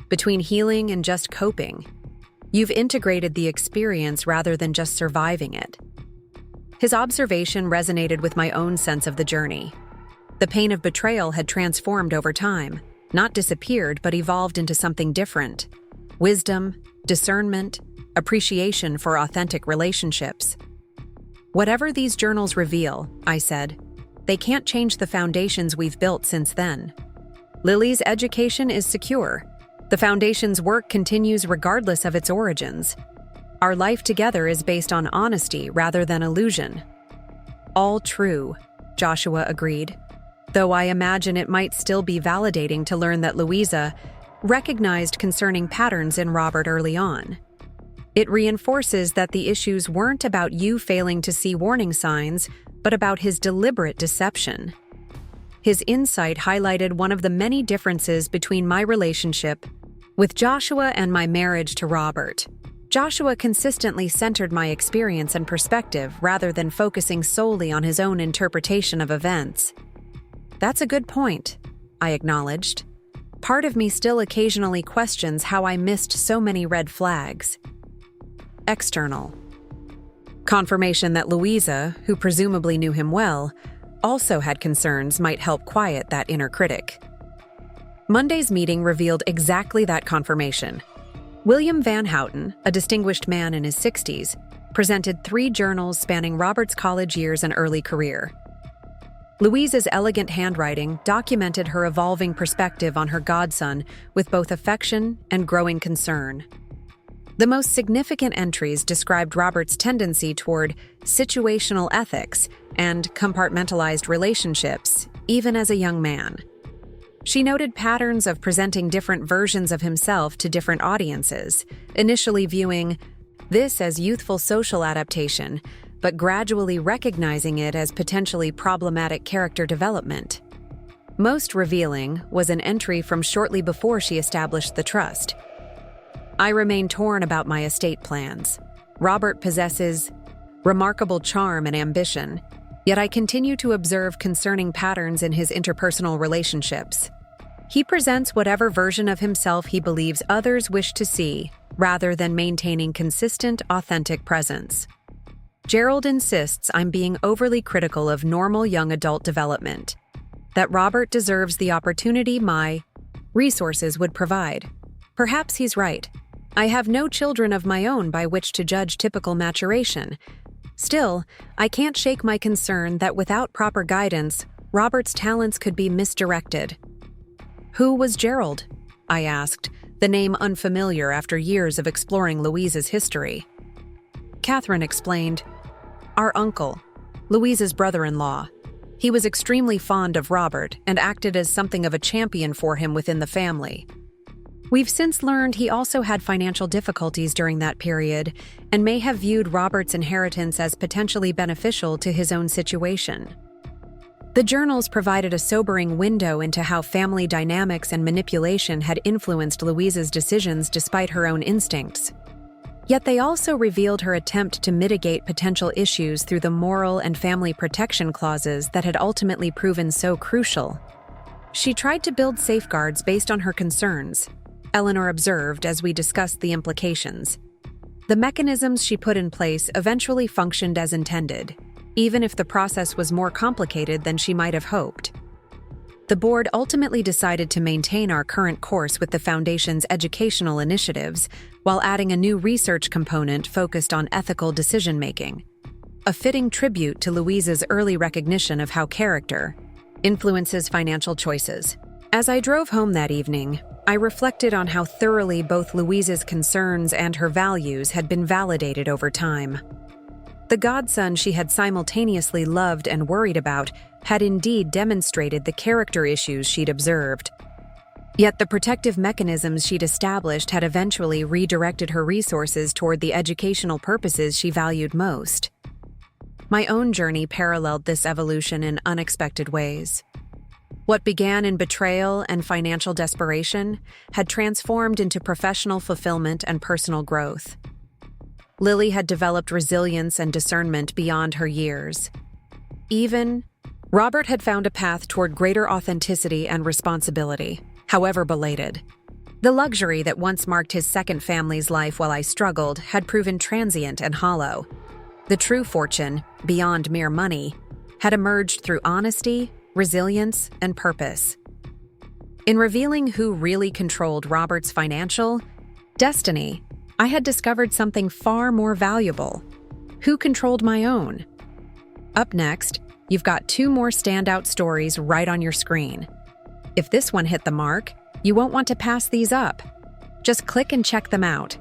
between healing and just coping. You've integrated the experience rather than just surviving it. His observation resonated with my own sense of the journey. The pain of betrayal had transformed over time, not disappeared but evolved into something different. Wisdom, discernment, appreciation for authentic relationships. "Whatever these journals reveal," I said, "they can't change the foundations we've built since then. Lily's education is secure. The Foundation's work continues regardless of its origins. Our life together is based on honesty rather than illusion." "All true," Joshua agreed, though I imagine it might still be validating to learn that Louisa recognized concerning patterns in Robert early on. It reinforces that the issues weren't about you failing to see warning signs, but about his deliberate deception. His insight highlighted one of the many differences between my relationship with Joshua and my marriage to Robert. Joshua consistently centered my experience and perspective rather than focusing solely on his own interpretation of events. "That's a good point," I acknowledged. Part of me still occasionally questions how I missed so many red flags. External. Confirmation that Louisa, who presumably knew him well, also had concerns might help quiet that inner critic. Monday's meeting revealed exactly that confirmation. William Van Houten, a distinguished man in his 60s, presented 3 journals spanning Robert's college years and early career. Louisa's elegant handwriting documented her evolving perspective on her godson with both affection and growing concern. The most significant entries described Robert's tendency toward situational ethics and compartmentalized relationships, even as a young man. She noted patterns of presenting different versions of himself to different audiences, initially viewing this as youthful social adaptation, but gradually recognizing it as potentially problematic character development. Most revealing was an entry from shortly before she established the trust. "I remain torn about my estate plans. Robert possesses remarkable charm and ambition, yet I continue to observe concerning patterns in his interpersonal relationships. He presents whatever version of himself he believes others wish to see, rather than maintaining consistent, authentic presence. Gerald insists I'm being overly critical of normal young adult development, that Robert deserves the opportunity my resources would provide. Perhaps he's right. I have no children of my own by which to judge typical maturation. Still, I can't shake my concern that without proper guidance, Robert's talents could be misdirected." "Who was Gerald?" I asked, the name unfamiliar after years of exploring Louisa's history. Catherine explained, "Our uncle, Louisa's brother-in-law. He was extremely fond of Robert and acted as something of a champion for him within the family. We've since learned he also had financial difficulties during that period and may have viewed Robert's inheritance as potentially beneficial to his own situation." The journals provided a sobering window into how family dynamics and manipulation had influenced Louisa's decisions despite her own instincts. Yet they also revealed her attempt to mitigate potential issues through the moral and family protection clauses that had ultimately proven so crucial. "She tried to build safeguards based on her concerns," Eleanor observed as we discussed the implications. "The mechanisms she put in place eventually functioned as intended, even if the process was more complicated than she might have hoped. The board ultimately decided to maintain our current course with the Foundation's educational initiatives, while adding a new research component focused on ethical decision-making. A fitting tribute to Louisa's early recognition of how character influences financial choices." As I drove home that evening, I reflected on how thoroughly both Louisa's concerns and her values had been validated over time. The godson she had simultaneously loved and worried about had indeed demonstrated the character issues she'd observed. Yet the protective mechanisms she'd established had eventually redirected her resources toward the educational purposes she valued most. My own journey paralleled this evolution in unexpected ways. What began in betrayal and financial desperation had transformed into professional fulfillment and personal growth. Lily had developed resilience and discernment beyond her years. Robert had found a path toward greater authenticity and responsibility, however belated. The luxury that once marked his second family's life while I struggled had proven transient and hollow. The true fortune, beyond mere money, had emerged through honesty, resilience, and purpose. In revealing who really controlled Robert's financial destiny, I had discovered something far more valuable: who controlled my own. Up next, you've got 2 more standout stories right on your screen. If this one hit the mark, you won't want to pass these up. Just click and check them out.